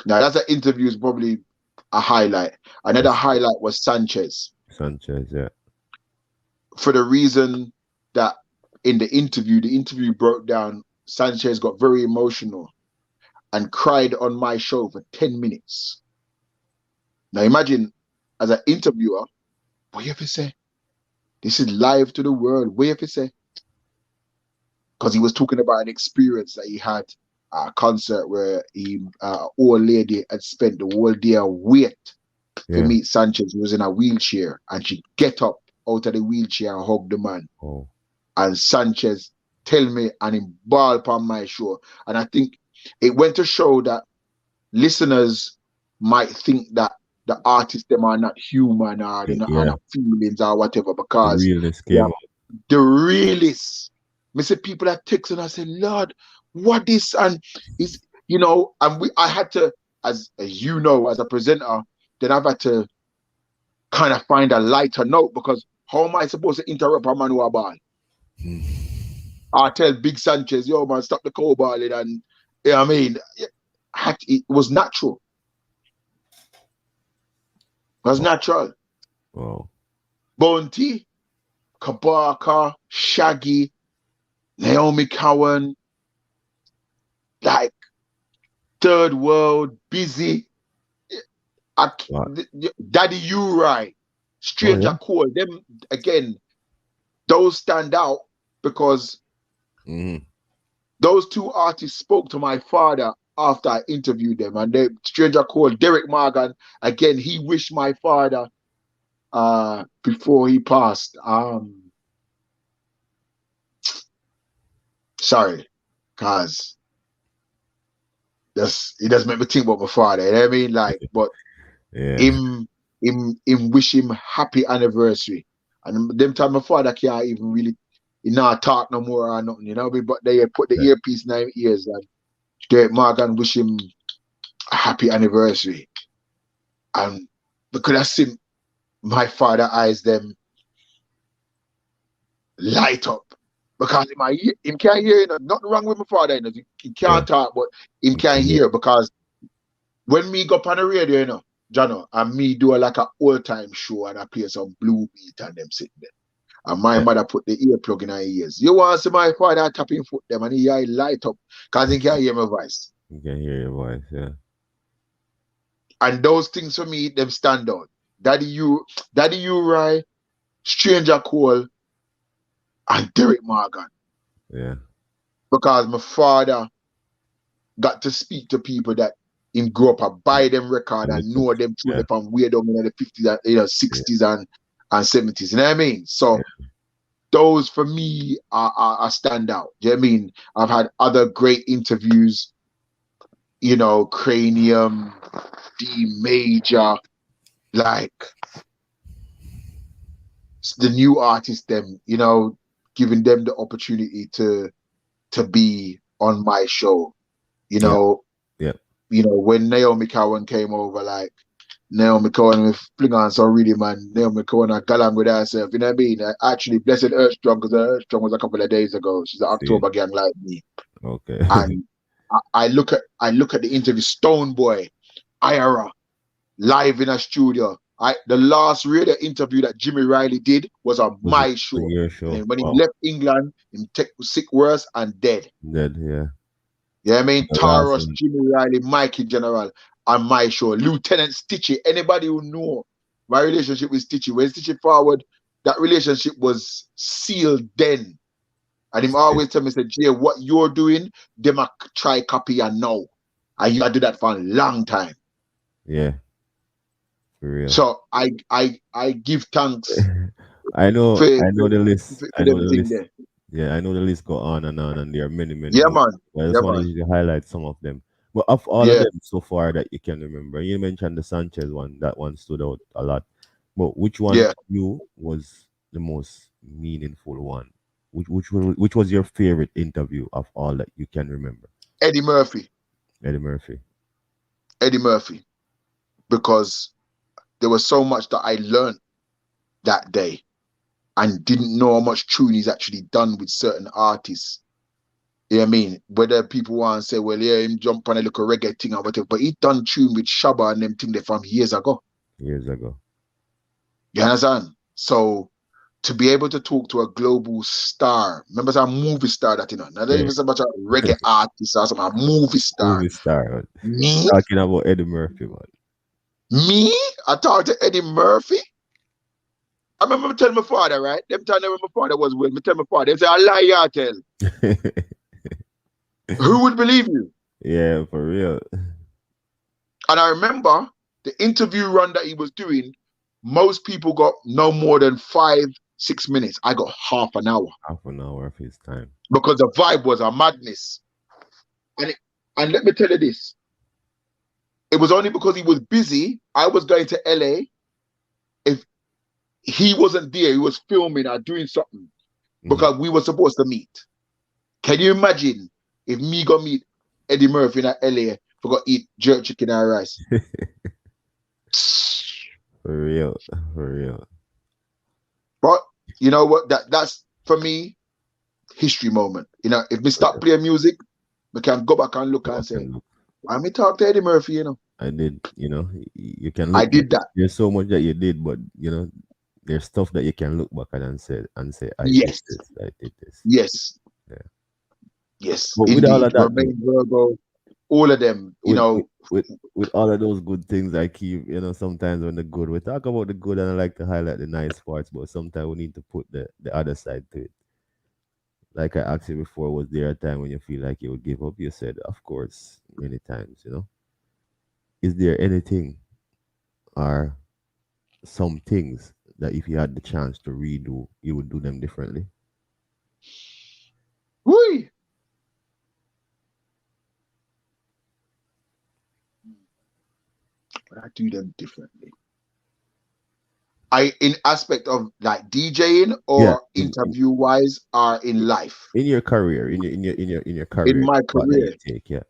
Now that's an interview is probably a highlight. Another highlight was Sanchez. Sanchez, yeah. For the reason that in the interview broke down. Sanchez got very emotional and cried on my show for 10 minutes. Now imagine, as an interviewer, what you have to say? This is live to the world. What you have to say? Because he was talking about an experience that he had at a concert where old lady had spent the whole day wait to meet Sanchez. He was in a wheelchair and she get up out of the wheelchair and hug the man. Oh. And Sanchez tell me and him ball upon my show. And I think it went to show that listeners might think that the artists them are not human or they're not have feelings or whatever, because the realness came out. The realist. Me say people that text and I say, Lord, what is, and is, you know, and I had to, as you know, as a presenter, then I've had to kind of find a lighter note, because how am I supposed to interrupt a man who a ball? I tell Big Sanchez, yo man, stop the co-balling, and you know what I mean, it was natural. It was natural. Wow. Bounty, Kabaka, Shaggy, Naomi Cowan, like Third World, Busy, Daddy Uri, Stranger Cole, them again, those stand out because those two artists spoke to my father after I interviewed them, and they, Stranger Cole, Derek Morgan, again, he wished my father before he passed. Sorry, cause it doesn't make me think about my father. You know what I mean? Like, but him wish him happy anniversary. And them time my father can't even really, he not talk no more or nothing, you know. But they put the earpiece in his ears, and Derek Morgan wish him a happy anniversary. And because I see my father eyes them light up. Because him can't hear, you know, nothing wrong with my father, you know. He can't talk, but him can't hear, because when me go up on the radio, you know, Jono, and me do like a old time show and I play some blue beat and them sitting there. And my mother put the earplug in her ears. You want to see my father tapping foot them, and he light up because he can't hear my voice. He can hear your voice, yeah. And those things for me, them stand out. Daddy Uri, Stranger Cole, and Derek Morgan. Yeah. Because my father got to speak to people that him grew up and buy them record and know them through from way down in the 50s and 60s and 70s. You know what I mean? So those for me are stand out. Do you know what I mean? I've had other great interviews, you know, Cranium, D Major, like the new artists, them, you know, giving them the opportunity to be on my show, you know. You know, when Naomi Cowan came over, like Naomi Cowan with fling on some really, man, Naomi Cowan a galang with herself, you know what I mean? Actually, blessed Earthstrong, because Earthstrong was a couple of days ago. She's an October gang like me. Okay. And I look at the interview, Stone Boy, Ira, live in a studio. The last radio interview that Jimmy Riley did was on my show. Your show. And when he left England, he sick, worse, and dead. Dead, yeah. Yeah, I mean, Taros, Jimmy Riley, Mikey General on my show. Lieutenant Stitchy. Anybody who know my relationship with Stitchy, when Stitchy forward, that relationship was sealed then. And him always tell me, say, Jay, what you're doing, them a try copy and now. And you do that for a long time. Yeah. For real. So I give thanks. I know the list. I know the list. There. Yeah, I know the list go on, and there are many. Yeah, man. I just wanted to highlight some of them. But of all of them so far that you can remember, you mentioned the Sanchez one. That one stood out a lot. But which one you was the most meaningful one? Which was your favorite interview of all that you can remember? Eddie Murphy. Because there was so much that I learned that day and didn't know how much tune he's actually done with certain artists. You know what I mean? Whether people want to say, well, yeah, him jump on a little reggae thing or whatever, but he done tune with Shabba and them thing there from years ago. Years ago. You understand? So to be able to talk to a global star, remember it's a movie star that, you know, not even so much a reggae artist or something, a movie star. Movie star. Man. Me? Talking about Eddie Murphy, man. Me? I talked to Eddie Murphy. I remember telling my father, right? Them time when my father was with me, tell my father, they say, I lie, you tell. Who would believe you? Yeah, for real. And I remember the interview run that he was doing, most people got no more than 5-6 minutes. I got half an hour. Half an hour of his time. Because the vibe was a madness. And let me tell you this. It was only because he was busy. I was going to LA. If he wasn't there, he was filming or doing something. Because we were supposed to meet. Can you imagine if me go meet Eddie Murphy in LA for go eat jerk chicken and rice? For real. For real. But you know what? That's for me, history moment. You know, if we stop playing music, we can go back and look and say, why me talk to Eddie Murphy, you know? I did, you know, you can look I did that. There's so much that you did, but you know, there's stuff that you can look back at and say, I Yes. did this, I did this. Yes. Yeah. Yes. But indeed. with all of that, Virgo, all of them, you know. With all of those good things I keep, you know, sometimes when the good, we talk about the good and I like to highlight the nice parts, but sometimes we need to put the other side to it. Like I asked you before, was there a time when you feel like you would give up? You said, of course, many times, you know. Is there anything or some things that if you had the chance to redo, you would do them differently? Whee! But I do them differently. In aspect of like DJing or interview wise or in life? In your career, in your career. In my career. Yeah.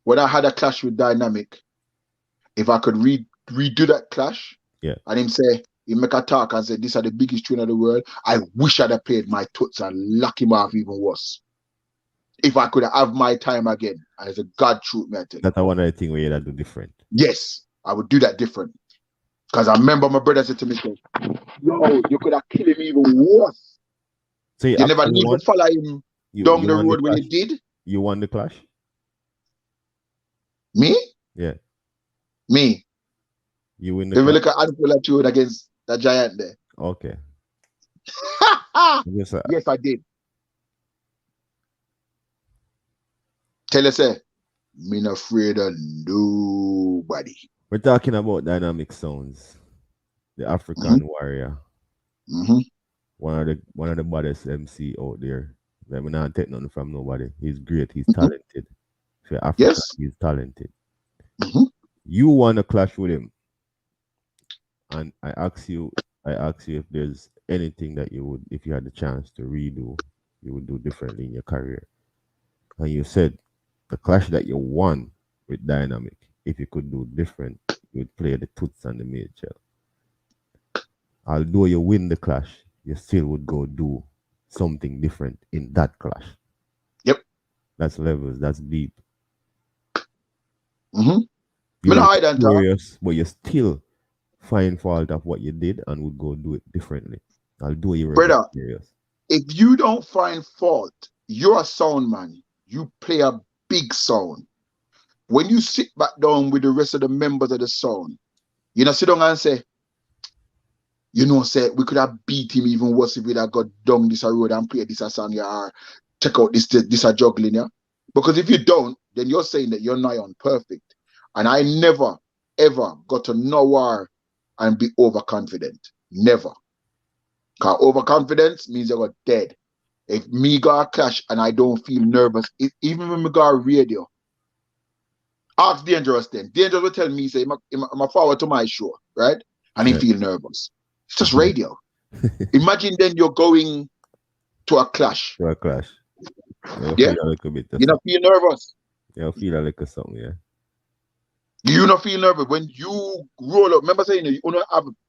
When I had a clash with Dynamic, if I could redo that clash, and him say, he make a talk and say, these are the biggest tune of the world, I wish I'd have played my toots and lock him off even worse. If I could have my time again, as a God truth matter. That's one of the things where you'd do different. Yes, I would do that different. Because I remember my brother said to me, yo, you could have killed him even worse. So you never need to follow him down the road when he did. You won the clash? Me? Yeah. Me. You win the clash? Look at handful of tune against that giant there. Okay. Yes, I did. Tell us, me not afraid of nobody. We're talking about dynamic sounds. The African warrior. One of the baddest MC out there. Let me not take nothing from nobody. He's great. He's talented. For Africa, he's talented. You want to clash with him, and I ask you if there's anything that you would, if you had the chance to redo, you would do differently in your career. And you said the clash that you won with Dynamic, if you could do different, you would play the toots and the major. Although you win the clash, you still would go do something different in that clash. Yep. That's levels, that's deep. You're curious, but you still find fault of what you did and would go do it differently. Although you were brother, curious. If you don't find fault, you're a sound man. You play a big sound. When you sit back down with the rest of the members of the sound, you know, sit down and say, you know, say we could have beat him even worse if we'd have got down this road and played this a song, or check out this a juggling, yeah. Because if you don't, then you're saying that you're not on perfect. And I never, ever got to nowhere and be overconfident. Never. Because overconfidence means you got dead. If me got a clash and I don't feel nervous, even when me got a radio, ask Dangerous then. Dangerous will tell me, say, I'm forward to my show, right? And he feel nervous. It's just radio. Imagine then you're going to a clash. To a clash. Yeah? You don't feel nervous. You feel like a something, yeah. You don't feel nervous when you roll up. Remember saying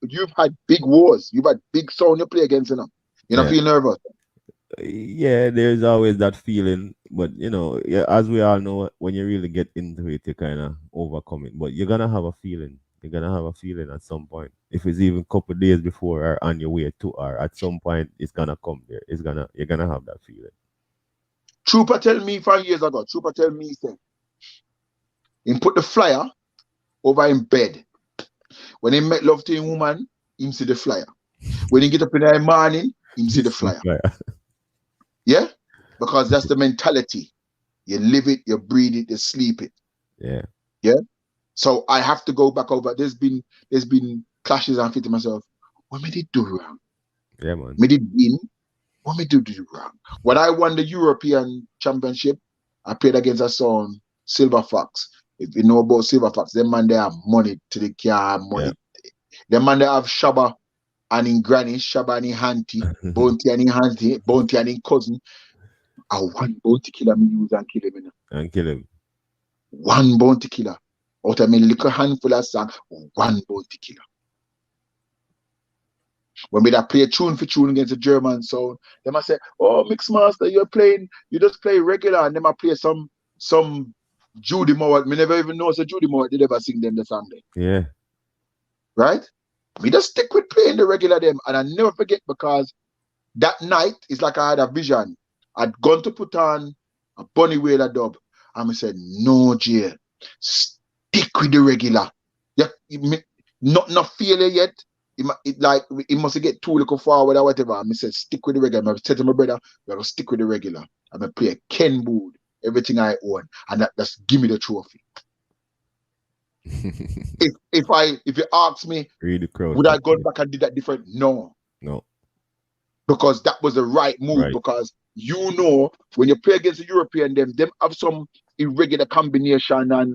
you've had big wars. You've had big sound you play against them. You don't Yeah. feel nervous? Yeah, there's always that feeling, but yeah, as we all know, when you really get into it, you kind of overcome it. But you're gonna have a feeling. You're gonna have a feeling at some point. If it's even a couple days before or on your way to, or at some point, it's gonna come there. You're gonna have that feeling. Trooper tell me 5 years ago, Trooper tell me, he said, he put the flyer over in bed. When he make love to a woman, him see the flyer. When he get up in the morning, him see the flyer. Yeah? Because that's the mentality. You live it, you breathe it, you sleep it. Yeah. Yeah? So I have to go back over. There's been clashes and thinking to myself, what me did do wrong? Yeah, man. Me did win. What me do wrong? When I won the European Championship, I played against a son, Silver Fox. If you know about Silver Fox, them man they have money to the car, money. Yeah. Them man they have Shabba and in granny, Shabba and in auntie, Bounty and in auntie, Bounty and in cousin. I one bounty killer me use and kill him. You know? And kill him. One bounty killer. Out of me little handful of song, one bounty killer. When we that play tune for tune against the German sound, they might say, "Oh, Mixmaster, you just play regular," and they might play some Judy Moore. Me never even know it's a Judy Moore. They never sing them the song there. Yeah. Right? Me just stick with playing the regular them, and I never forget because that night it's like I had a vision. I'd gone to put on a Bunny Wailer dub, and I said, "No, Jay, stick with the regular. Yeah, not failure yet." It must get too little forward or whatever. I said, stick with the regular. I said to my brother, we're gonna stick with the regular. I'm gonna play Ken Bood, everything I own, and that's give me the trophy. if you ask me, would I go back and do that different? No. Because that was the right move. Right. Because when you play against the European, them have some irregular combination and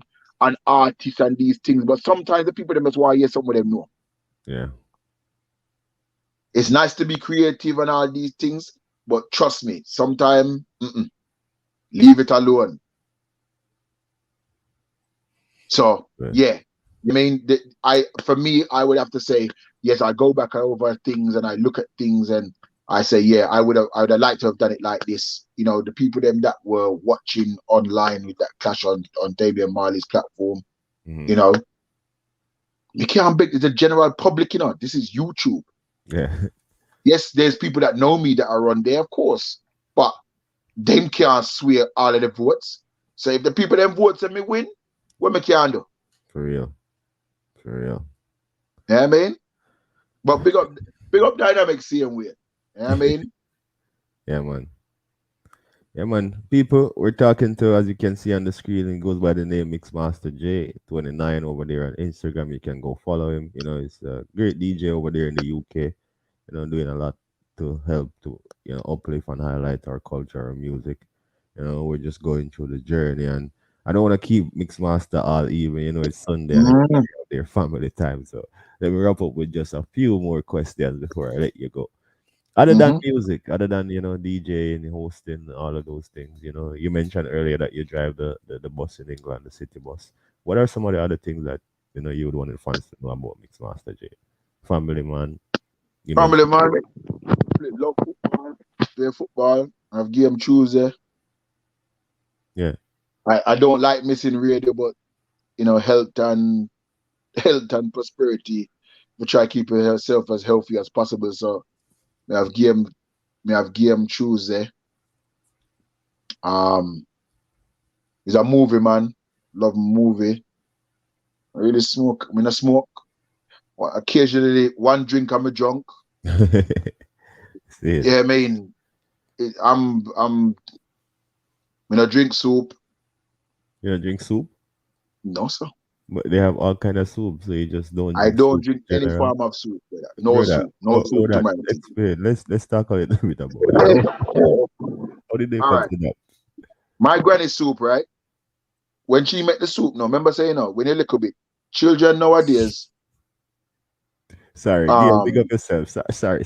artists and these things, but sometimes the people them as well, some of them know. Yeah. It's nice to be creative and all these things, but trust me, sometimes leave it alone. So yeah, I mean, for me, I would have to say yes. I go back over things and I look at things and I say, yeah, I would have liked to have done it like this. The people them that were watching online with that clash on Damian Marley's platform, you can't beg the general public. This is YouTube. Yeah. Yes, there's people that know me that are on there, of course, but them can't swear all of the votes. So if the people them votes and me win, what me can do? For real. Yeah, I mean, but big up Dynamic same way. Yeah, I mean. Yeah, man. People we're talking to, as you can see on the screen, it goes by the name Mixmaster J29 over there on Instagram. You can go follow him. He's a great DJ over there in the UK. Doing a lot to help to uplift and highlight our culture and music. We're just going through the journey, and I don't want to keep Mixmaster all even. It's Sunday and their family time. So let me wrap up with just a few more questions before I let you go. Other than music, other than DJing, hosting, all of those things, you mentioned earlier that you drive the bus in England, the city bus. What are some of the other things that you would want the fans to know about Mixmaster J? Family man. Family man. Love football. Play football. Have game Tuesday. Yeah. I don't like missing radio, but health and prosperity. We try to keep yourself as healthy as possible. So we have game Tuesday. It's a movie, man. Love movie. I really smoke. I mean, I smoke. Occasionally, one drink I'm a drunk. Yeah, I mean, I'm I drink soup. You don't drink soup? No, sir. But they have all kind of soup, so you just don't. I don't drink any form of soup. No soup. No soup to my Let's talk a little bit about it. How did they come to that? My granny's soup, right? When she make the soup, no, remember saying when a little bit. Children nowadays. Sorry, Gail, pick up yourself. Sorry.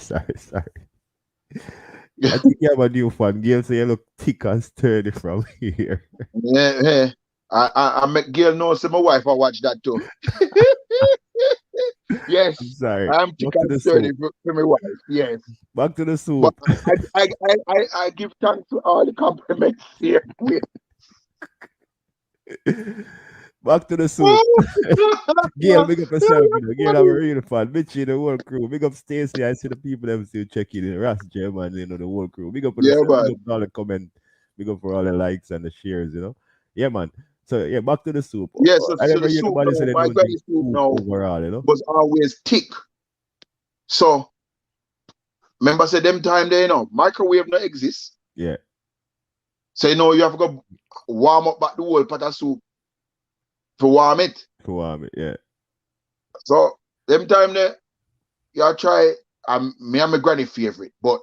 I think you have a new fan. Gail say you look thick and sturdy from here. Yeah. I make Gail know, so my wife I watch that too. Yes, I'm sorry. I am thick Back to and the sturdy soup. for my wife. Yes, Back to the but soup. I give thanks to all the compliments here. Back to the soup. Gail, big up yourself, you know. Gail, I'm a real fan. Mitchie, the whole crew. Big up Stacy. I see the people them still checking in. Ross German, you know, the whole crew. Big up for Yeah, yourself. Big up man. for all the comment. Big up for all the likes and the shares, you know. Yeah, man. So yeah, back to the soup. Yeah, so, I so never the hear soup nobody say now, they my don't drink granny soup soup now overall, you know. was always thick. So remember, say them time there, you know, microwave not exist. Yeah, So you know you have to go warm up back the whole pot of soup to warm it. for me, yeah. So them time there, you try. Me and my granny favorite, but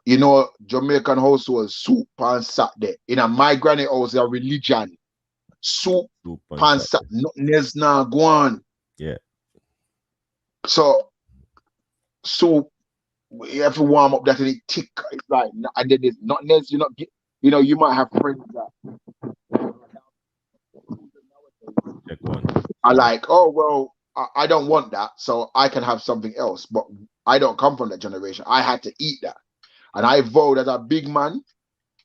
you know Jamaican household soup and Saturday. In a my granny house, a religion soup Soup and and stuff. Saturday. Nothing else now go on. Yeah, So soup you have to warm up that and it thick. It's like and then there's nothing else. You not get. You know you might have friends that check one. are like, oh well, I don't want that, so I can have something else. But I don't come from that generation. I had to eat that, and I vowed as a big man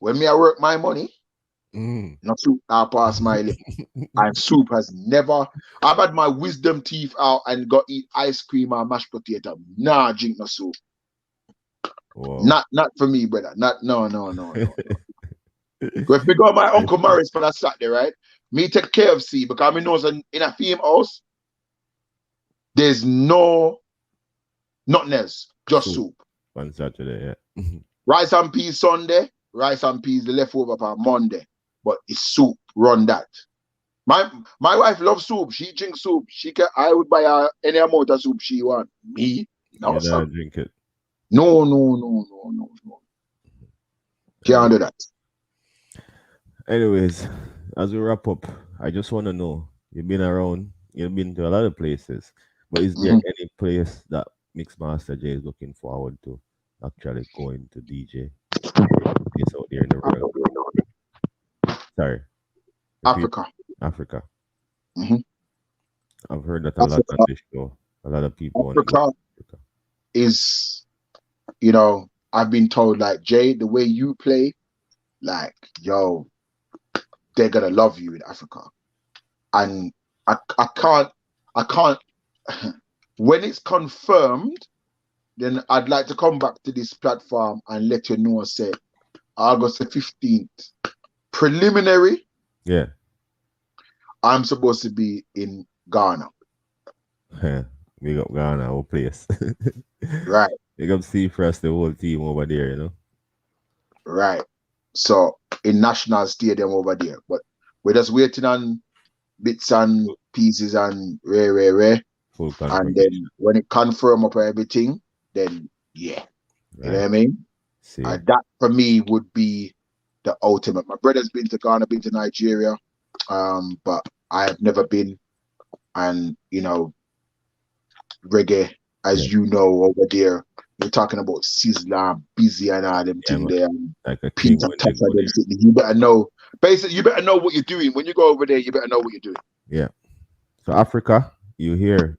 when me I work my money, Mm. no soup I pass my lip. And soup has never. I've had my wisdom teeth out and got eat ice cream or mashed potato. Nah, drink no soup. Wow. Not for me, brother. Not no. If we go my Uncle Morris for that Saturday, right? Me take KFC because me knows in a theme house, there's nothing else, just soup. On Saturday, yeah. Rice and peas Sunday, rice and peas the leftover for Monday. But it's soup, run that. My wife loves soup. She drinks soup. I would buy her any amount of soup she want. Me? No, You sir. don't drink it. No. Can't do that. Anyways, as we wrap up, I just want to know, you've been around, you've been to a lot of places, but is there any place that Mixmaster J is looking forward to actually going to DJ? Place out there in the world. Sorry. Repeat. Africa. Africa. Mhm. I've heard that a lot on this show. A lot of people want to go Africa to Africa. is, you know, I've been told like Jay, the way you play, like, yo, they're gonna love you in Africa. And I can't when it's confirmed, then I'd like to come back to this platform and let you know, say August the 15th. Preliminary, Yeah. I'm supposed to be in Ghana. Big up Ghana, whole place. Right. Big up Steve Frost, the whole team over there, you know. Right. So in National Stadium over there. But we're just waiting on bits and pieces and rare. Full And confirmation. then when it confirm up everything, then yeah. You know what I mean? See. And that for me would be the ultimate. My brother's been to Ghana, been to Nigeria, but I have never been. And you know, reggae, as you know, over there, you're talking about Sizzla, Busy, and all them thing there. Like a king Peter when they Taffer, go there. you better know. Basically, you better know what you're doing when you go over there. You better know what you're doing. Yeah. So Africa, you hear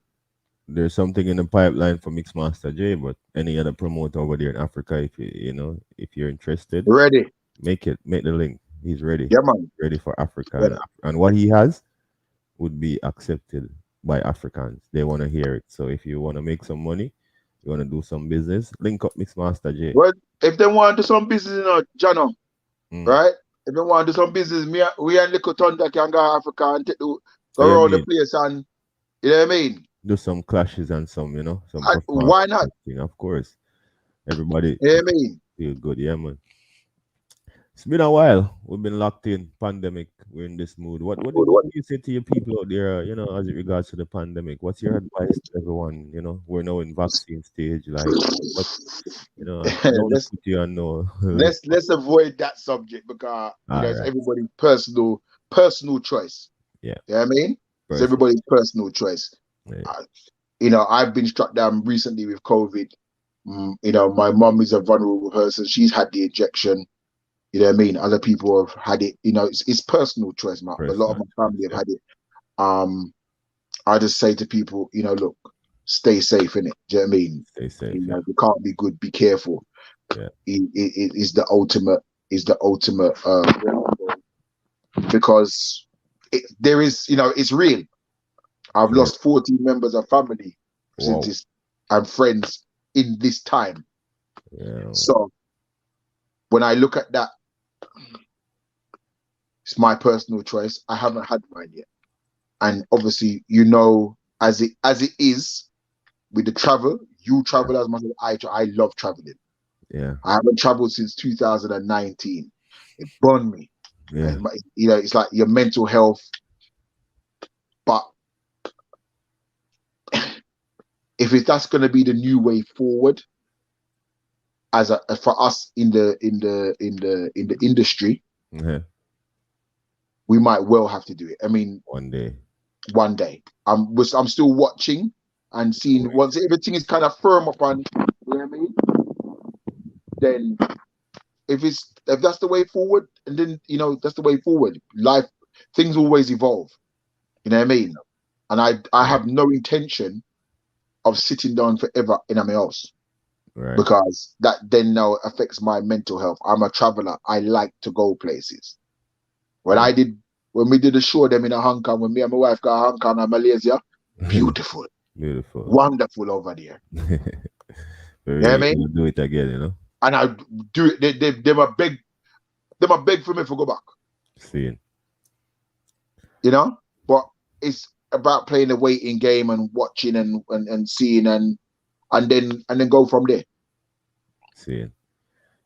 there's something in the pipeline for Mixmaster J, but any other promoter over there in Africa, if if you're interested, Ready? make the link. He's ready. Yeah, man. Ready for Africa, Yeah. and what he has would be accepted by Africans. They want to hear it. So if you want to make some money, you want to do some business, link up Mixmaster J. Well, if they want to do some business, you know, Jano, right? If they want to do some business, we and Little Thunder can go to Africa and go around the place and, you know what I mean? Do some clashes and some, some why not? Thing, of course. Everybody you know what I mean? Feel good, yeah, man. It's been a while. We've been locked in. Pandemic. We're in this mood. What do you say to your people out there, as it regards to the pandemic? What's your advice to everyone? We're now in vaccine stage. Like, what, I don't let's put you on no. let's avoid that subject because it's everybody's personal choice. Yeah. You know what I mean? It's everybody's personal choice. Yeah. I've been struck down recently with COVID. My mom is a vulnerable person. She's had the injection. You know what I mean? Other people have had it. It's personal choice, man. A lot of my family have had it. I just say to people, look, stay safe in it. Do you know what I mean? Stay safe. Yeah. You can't be good. Be careful. Yeah. It is the ultimate. Because there is, it's real. I've Yeah. lost 14 members of family Wow. since this, and friends in this time. Yeah. So when I look at that, it's my personal choice. I haven't had mine yet, and obviously, as it is with the travel, you travel as much as I love traveling. Yeah. I haven't traveled since 2019. It burned me. Yeah. It's like your mental health. But if that's going to be the new way forward, for us in the industry, Yeah. we might well have to do it. I mean, One day. I'm still watching and seeing. Once everything is kind of firm up on, you know what I mean? Then if that's the way forward, and then that's the way forward. Life, things always evolve. You know what I mean? And I have no intention of sitting down forever in a house. Right. Because that then now affects my mental health. I'm a traveler. I like to go places. When we did a show them in Hong Kong, when me and my wife got Hong Kong and Malaysia, beautiful, wonderful over there. You know what I mean? Do it again, And I do it. They were beg for me to go back. Seeing. But it's about playing the waiting game and watching and seeing and then go from there. Seeing.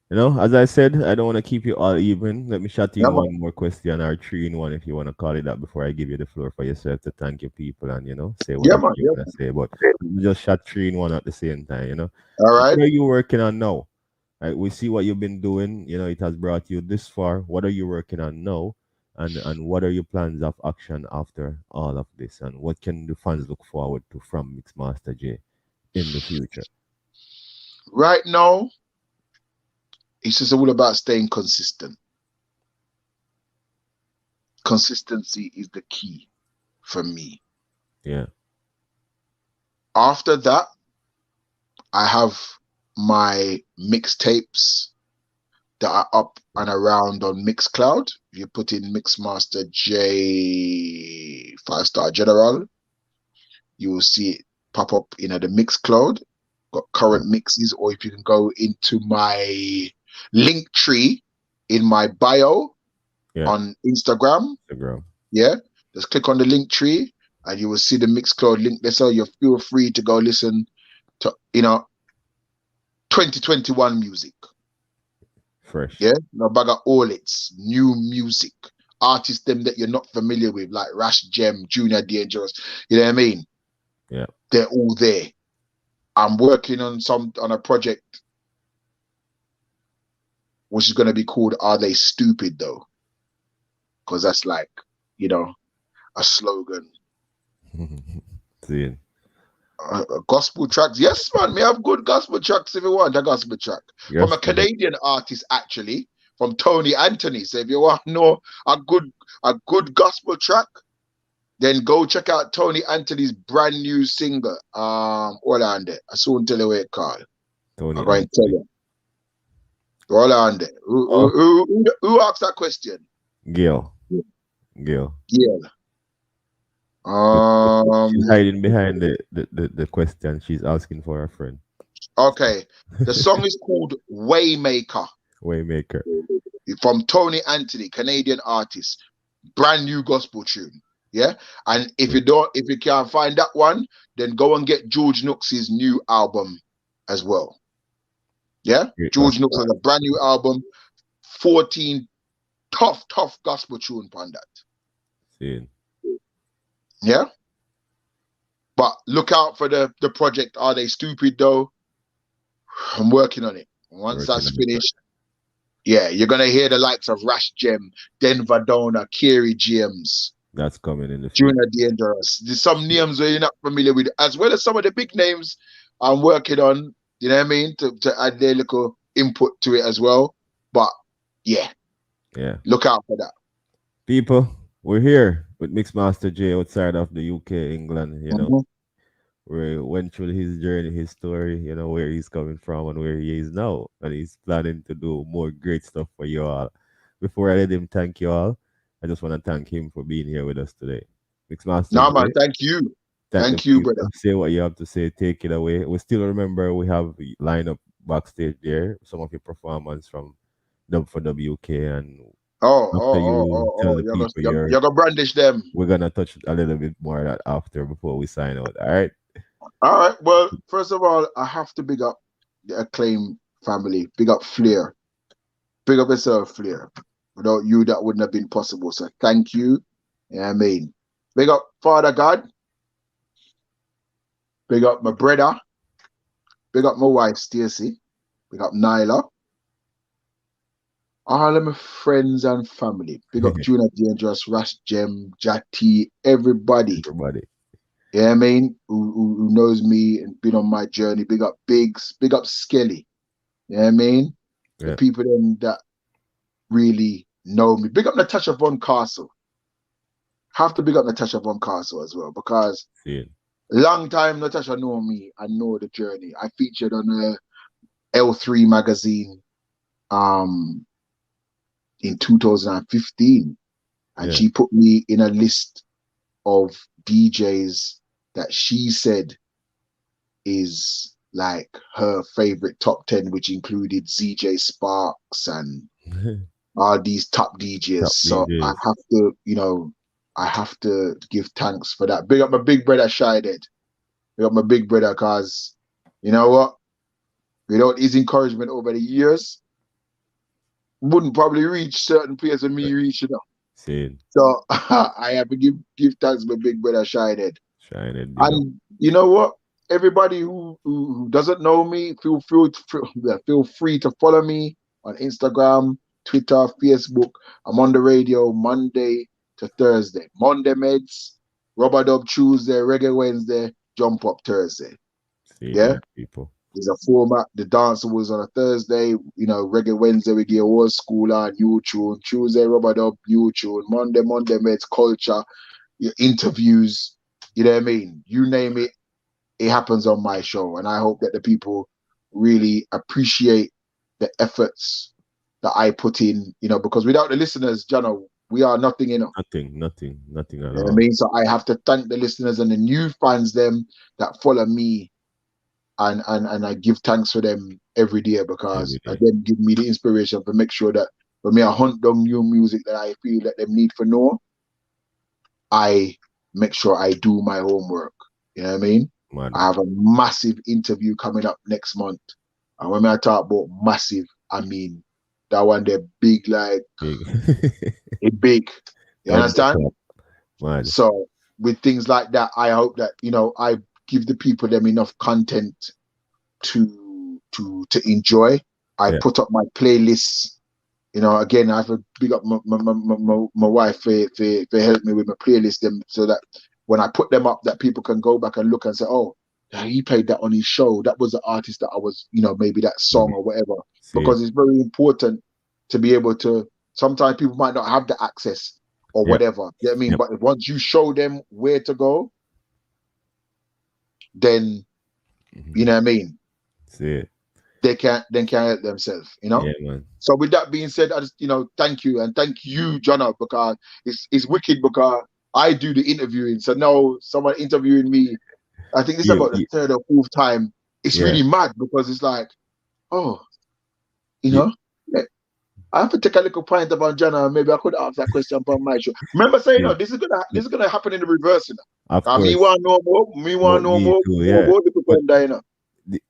As I said, I don't want to keep you all even. Let me shut in one more question, or 3-in-1, if you want to call it that, before I give you the floor for yourself to thank your people and say what you want to say. But we just shut 3-in-1 at the same time. All right. What are you working on now? Right, we see what you've been doing. It has brought you this far. What are you working on now? And what are your plans of action after all of this? And what can the fans look forward to from Mixmaster J in the future? Right now, it's just all about staying consistent. Consistency is the key for me. Yeah. After that, I have my mixtapes that are up and around on Mixcloud. If you put in Mixmaster J 5-star General, you will see it pop up in the Mixcloud. Got current mixes, or if you can go into my link tree in my bio on Instagram. Yeah, just click on the link tree and you will see the Mixcloud link there. So you feel free to go listen to 2021 music. Fresh. Yeah, no bag of all it's new music. Artists them that you're not familiar with, like Rash Gem, Junior Dangerous. You know what I mean? Yeah. They're all there. I'm working on a project which is going to be called Are They Stupid Though? Because that's like, a slogan. Seeing. Gospel tracks. Yes, man. We have good gospel tracks if you want a gospel track. Yes, from a Canadian artist, actually, from Tony Anthony. So if you want to know a good gospel track, then go check out Tony Anthony's brand new single. Hold on there. I soon tell you what it called. Tony I'm going to tell you. Hold on there. Who asked that question? Gail. She's hiding behind the question. She's asking for a friend. Okay. The song is called Waymaker. From Tony Anthony, Canadian artist. Brand new gospel tune. Yeah. And if you can't find that one, then go and get George Nooks' new album as well. Yeah. George Nooks has a brand new album. 14 tough gospel tune on that. Seeing. Yeah. But look out for the project. Are They Stupid Though? I'm working on it. Once that's finished, you're gonna hear the likes of Rash Gem, Denver Dona, Kerry James. That's coming in the future. Junior Dangerous. There's some names where you're not familiar with, as well as some of the big names I'm working on. You know what I mean? To add their little input to it as well. But yeah, look out for that. People, we're here. with Mixmaster J outside of the UK, England, Mhm. where he went through his journey, his story, where he's coming from and where he is now. And he's planning to do more great stuff for you all. Before I let him thank you all, I just want to thank him for being here with us today. Mixmaster Nah, man, J, thank you. thank the Thank you, people. brother. Say what you have to say. Take it away. We still remember we have line up backstage there, some of your performance from Dub for WK. And after you tell the people You're gonna brandish them. we're going to touch a little bit more of that after before we sign out. All right? All right. Well, first of all, I have to big up the Acclaim family. Big up Flair. Big up yourself, Flair. Without you, that wouldn't have been possible. So thank you. Yeah, I mean, big up Father God. Big up my brother. Big up my wife, Stacy. Big up Nyla. All of my friends and family. Big up Junior Dangerous, Rash Gem, Jati, everybody. Everybody. Yeah, I mean, who knows me and been on my journey. Big up Biggs. Big up Skelly. Yeah, I mean, the Yeah. people then that really know me. Big up Natasha Von Castle. Have to big up Natasha Von Castle as well because See it. long time Natasha know me and know the journey. I featured on a L3 magazine in 2015 and Yeah. she put me in a list of DJs that she said is like her favorite top 10, which included ZJ Sparks and all these top DJs. Top So I DJs. have to, I have to give thanks for that. Big up my big brother Shided. Big up my big brother, cause you know what? Without his encouragement over the years, wouldn't probably reach certain places when me reach, See it. So I have to give thanks to my big brother Shided. Shine it, big up. And you know what? Everybody who doesn't know me, feel free to follow me on Instagram, Twitter, Facebook. I'm on the radio Monday to Thursday. Monday Meds, Rubber Dub Tuesday, Reggae Wednesday, Jump Up Thursday. See it, Yeah? my people. There's a format. The dancer was on a Thursday. Reggae Wednesday, we get old school on new tune. Tuesday, Rubber Dub, new tune. Monday Meds, culture, your interviews. You know what I mean? You name it, it happens on my show. And I hope that the people really appreciate the efforts that I put in, because without the listeners, Jono, we are nothing, Nothing at You know what I all. mean? So I have to thank the listeners and the new fans, them that follow me, and I give thanks for them every day because Every day. them give me the inspiration to make sure that when me I hunt down new music that I feel that them need for know, I make sure I do my homework. You know what I mean? Mad. I have a massive interview coming up next month. And when I talk about massive, I mean that one they're big, like Big. it big. You On the understand? top. Mad. So with things like that, I hope that I give the people them enough content to enjoy. I Yeah. put up my playlists. Again, I have to big up my wife for help me with my playlist them so that when I put them up, that people can go back and look and say, oh, yeah, he played that on his show. That was the artist that I was, maybe that song Maybe. or whatever. See it. Because it's very important to be able to. Sometimes people might not have the access or Yep. whatever. You know what I mean? Yep. But once you show them where to go, then you know what I mean. See it. They can't help themselves. Yeah, man. So with that being said, I just thank you and thank you, Jono, because it's wicked because I do the interviewing. So now someone interviewing me, I think this is You, about the you, third or fourth time. It's yeah. really mad because it's like, oh, You, yeah, I have to take a little point about Jono. Maybe I could ask that question on my show. Remember saying, yeah. no, this is gonna happen in the reverse. Of Me course. want no more. Me want But no me more. too, More yeah. about the But people,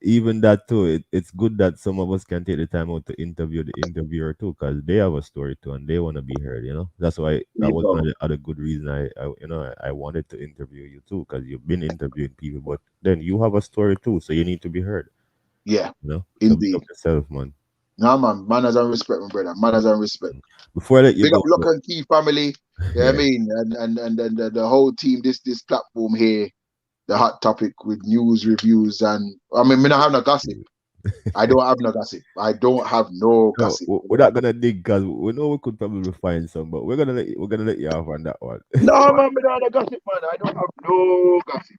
even that too, it's good that some of us can take the time out to interview the interviewer too, because they have a story too and they want to be heard. That's why that was one of the other good reasons I wanted to interview you too, because you've been interviewing people, but then you have a story too, so you need to be heard. Yeah, So big up indeed. yourself, man. No, man. Manners and respect, my brother. Manners and respect. Before I let you Big up go, Lock and Key family. Yeah, I yeah, mean, and the whole team, this platform here, the hot topic with news reviews and I mean, me not have no gossip. I don't have no gossip. I don't have no No, gossip. we're not gonna dig because we know we could probably find some, but we're gonna let you off on that one. No, man, me don't have no gossip, man. I don't have no gossip.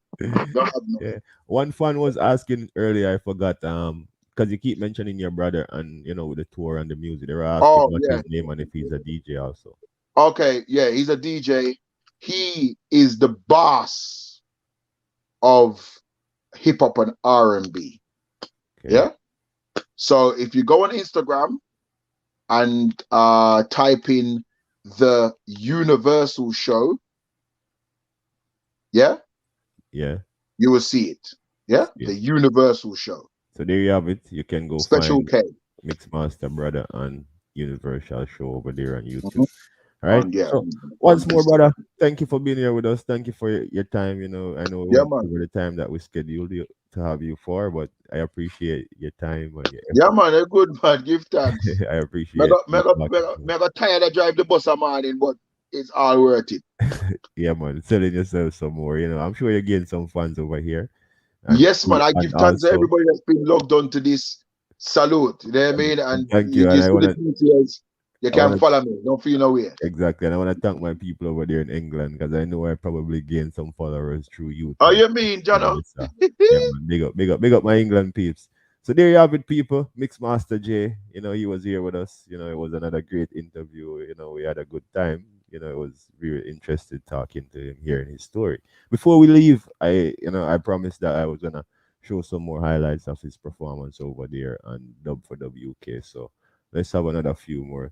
Don't have no. Yeah. One fan was asking earlier, I forgot, because you keep mentioning your brother and with the tour and the music. They were asking Oh, what's yeah. his name and if he's a DJ also. Okay, yeah, he's a DJ. He is the boss of hip hop and R&B. Okay. Yeah. So if you go on Instagram and type in the Universal Show, yeah, Yeah. you will see it. Yeah, Yeah. the Universal Show. So there you have it. You can go Special find K. Mixmaster Brother and Universal Show over there on Mhm. YouTube. All right. Yeah, So on once more, brother, Instagram. thank you for being here with us. Thank you for your time. I know we Yeah, went man. over the time that we scheduled you to have you for, but I appreciate your time and your Yeah, effort. man. A good man. Give thanks. I Mega, appreciate you mega, talking mega, to me. mega tired of drive the bus a morning, but it's all worth it. Yeah, man, selling yourself some more. I'm sure you gain some fans over here, and Yes, man. I and give thanks to also everybody that's been logged on to this salute. You know what I and, mean? and And thank you. you And see the details. You I can wanna follow me. Don't feel no way. exactly, and I wanna thank my people over there in England because I know I probably gained some followers through Oh, YouTube. you mean, Jono? Yes, sir. Yeah, man, big up my England peeps. So there you have it, people. Mixmaster J, he was here with us. It was another great interview. We had a good time. It was really interesting talking to him, hearing his story. Before we leave, I promised that I was gonna show some more highlights of his performance over there on Dub for WK. So let's have another few more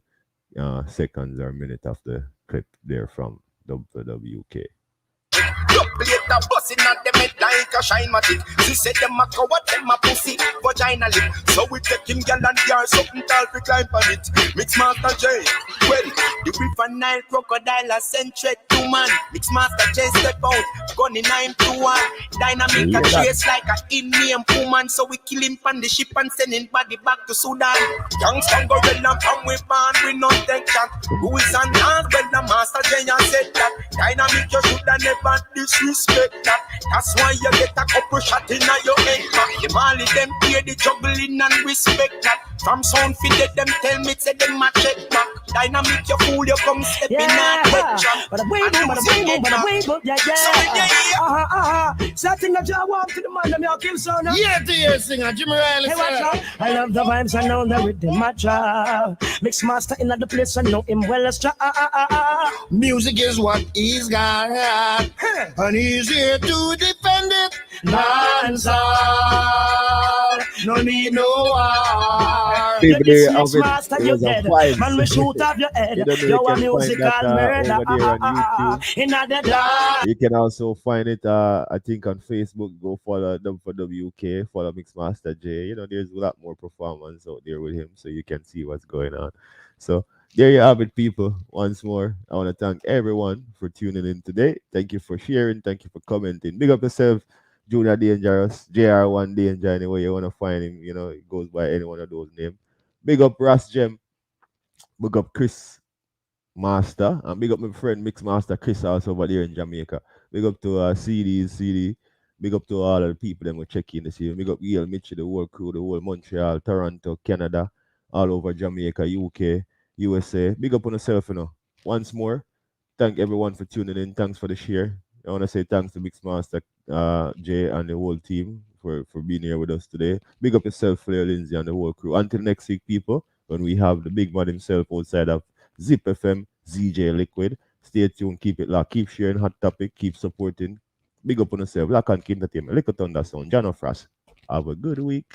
seconds or minute of the clip there from Dub for WK. Later busting at them head like a shine magic. She said them a coward, them a pussy, vagina lip. So we take him girl and yard something tall we climb on it. Mixmaster J, well, the river Nile crocodile a sent threat to man. Mixmaster J step out, gun in 921. Dynamic You a hear that? chase like a Indian woman. So we kill him on the ship and send him body back to Sudan. Youngster gorilla from we born, we not take that. Rules and laws, well the Master J said that. Dynamic you shoulda never disrespect that. That's why you get a couple shot in your head. You Mali them hear the juggling and respect that. From sound feed them tell me say them a check back. Dynamic you fool you come step in and head jump. But way boom, yeah. Setting a job walk to the man, them y'all kill son. Yeah, dear singer, Jimmy Riley. Hey, watch out. I love the vibes, I know the rhythm, my job. Mixmaster in the place, I know him well as Music is what he's got, and he's here to defend it. Non-stop, no need no war. People there have it. Mixmaster, It you was a dead. vibes. Man, we shoot off your head. You don't know You're you a can find musical that murder. over there on YouTube. In the dark. You can also find it, I think, on Facebook. Go follow them for WK, follow Mixmaster J. There's a lot more performance out there with him, so you can see what's going on. So there you have it, people. Once more, I want to thank everyone for tuning in today. Thank you for sharing. Thank you for commenting. Big up yourself, Junior Dangerous, JR1 Danger, anyway you want to find him. It goes by any one of those names. Big up Ras Gem. Big up Chris Master, and big up my friend Mixmaster Chris also over there in Jamaica. Big up to CD. Big up to all of the people that will check in this evening. Big up Yale, Mitchell, the whole crew, the whole Montreal, Toronto, Canada, all over Jamaica, UK, USA. Big up on yourself, Once more, thank everyone for tuning in. Thanks for the share. I want to say thanks to Mixmaster Jay and the whole team for being here with us today. Big up yourself, Flair Lindsay, and the whole crew. Until next week, people, when we have the big man himself outside of Zip FM, ZJ Liquid. Stay tuned, keep it locked, keep sharing hot topic, keep supporting. Big up on yourself, Lock and Key Entertainment, Liquid Thunder Sound, John Frost. Have a good week.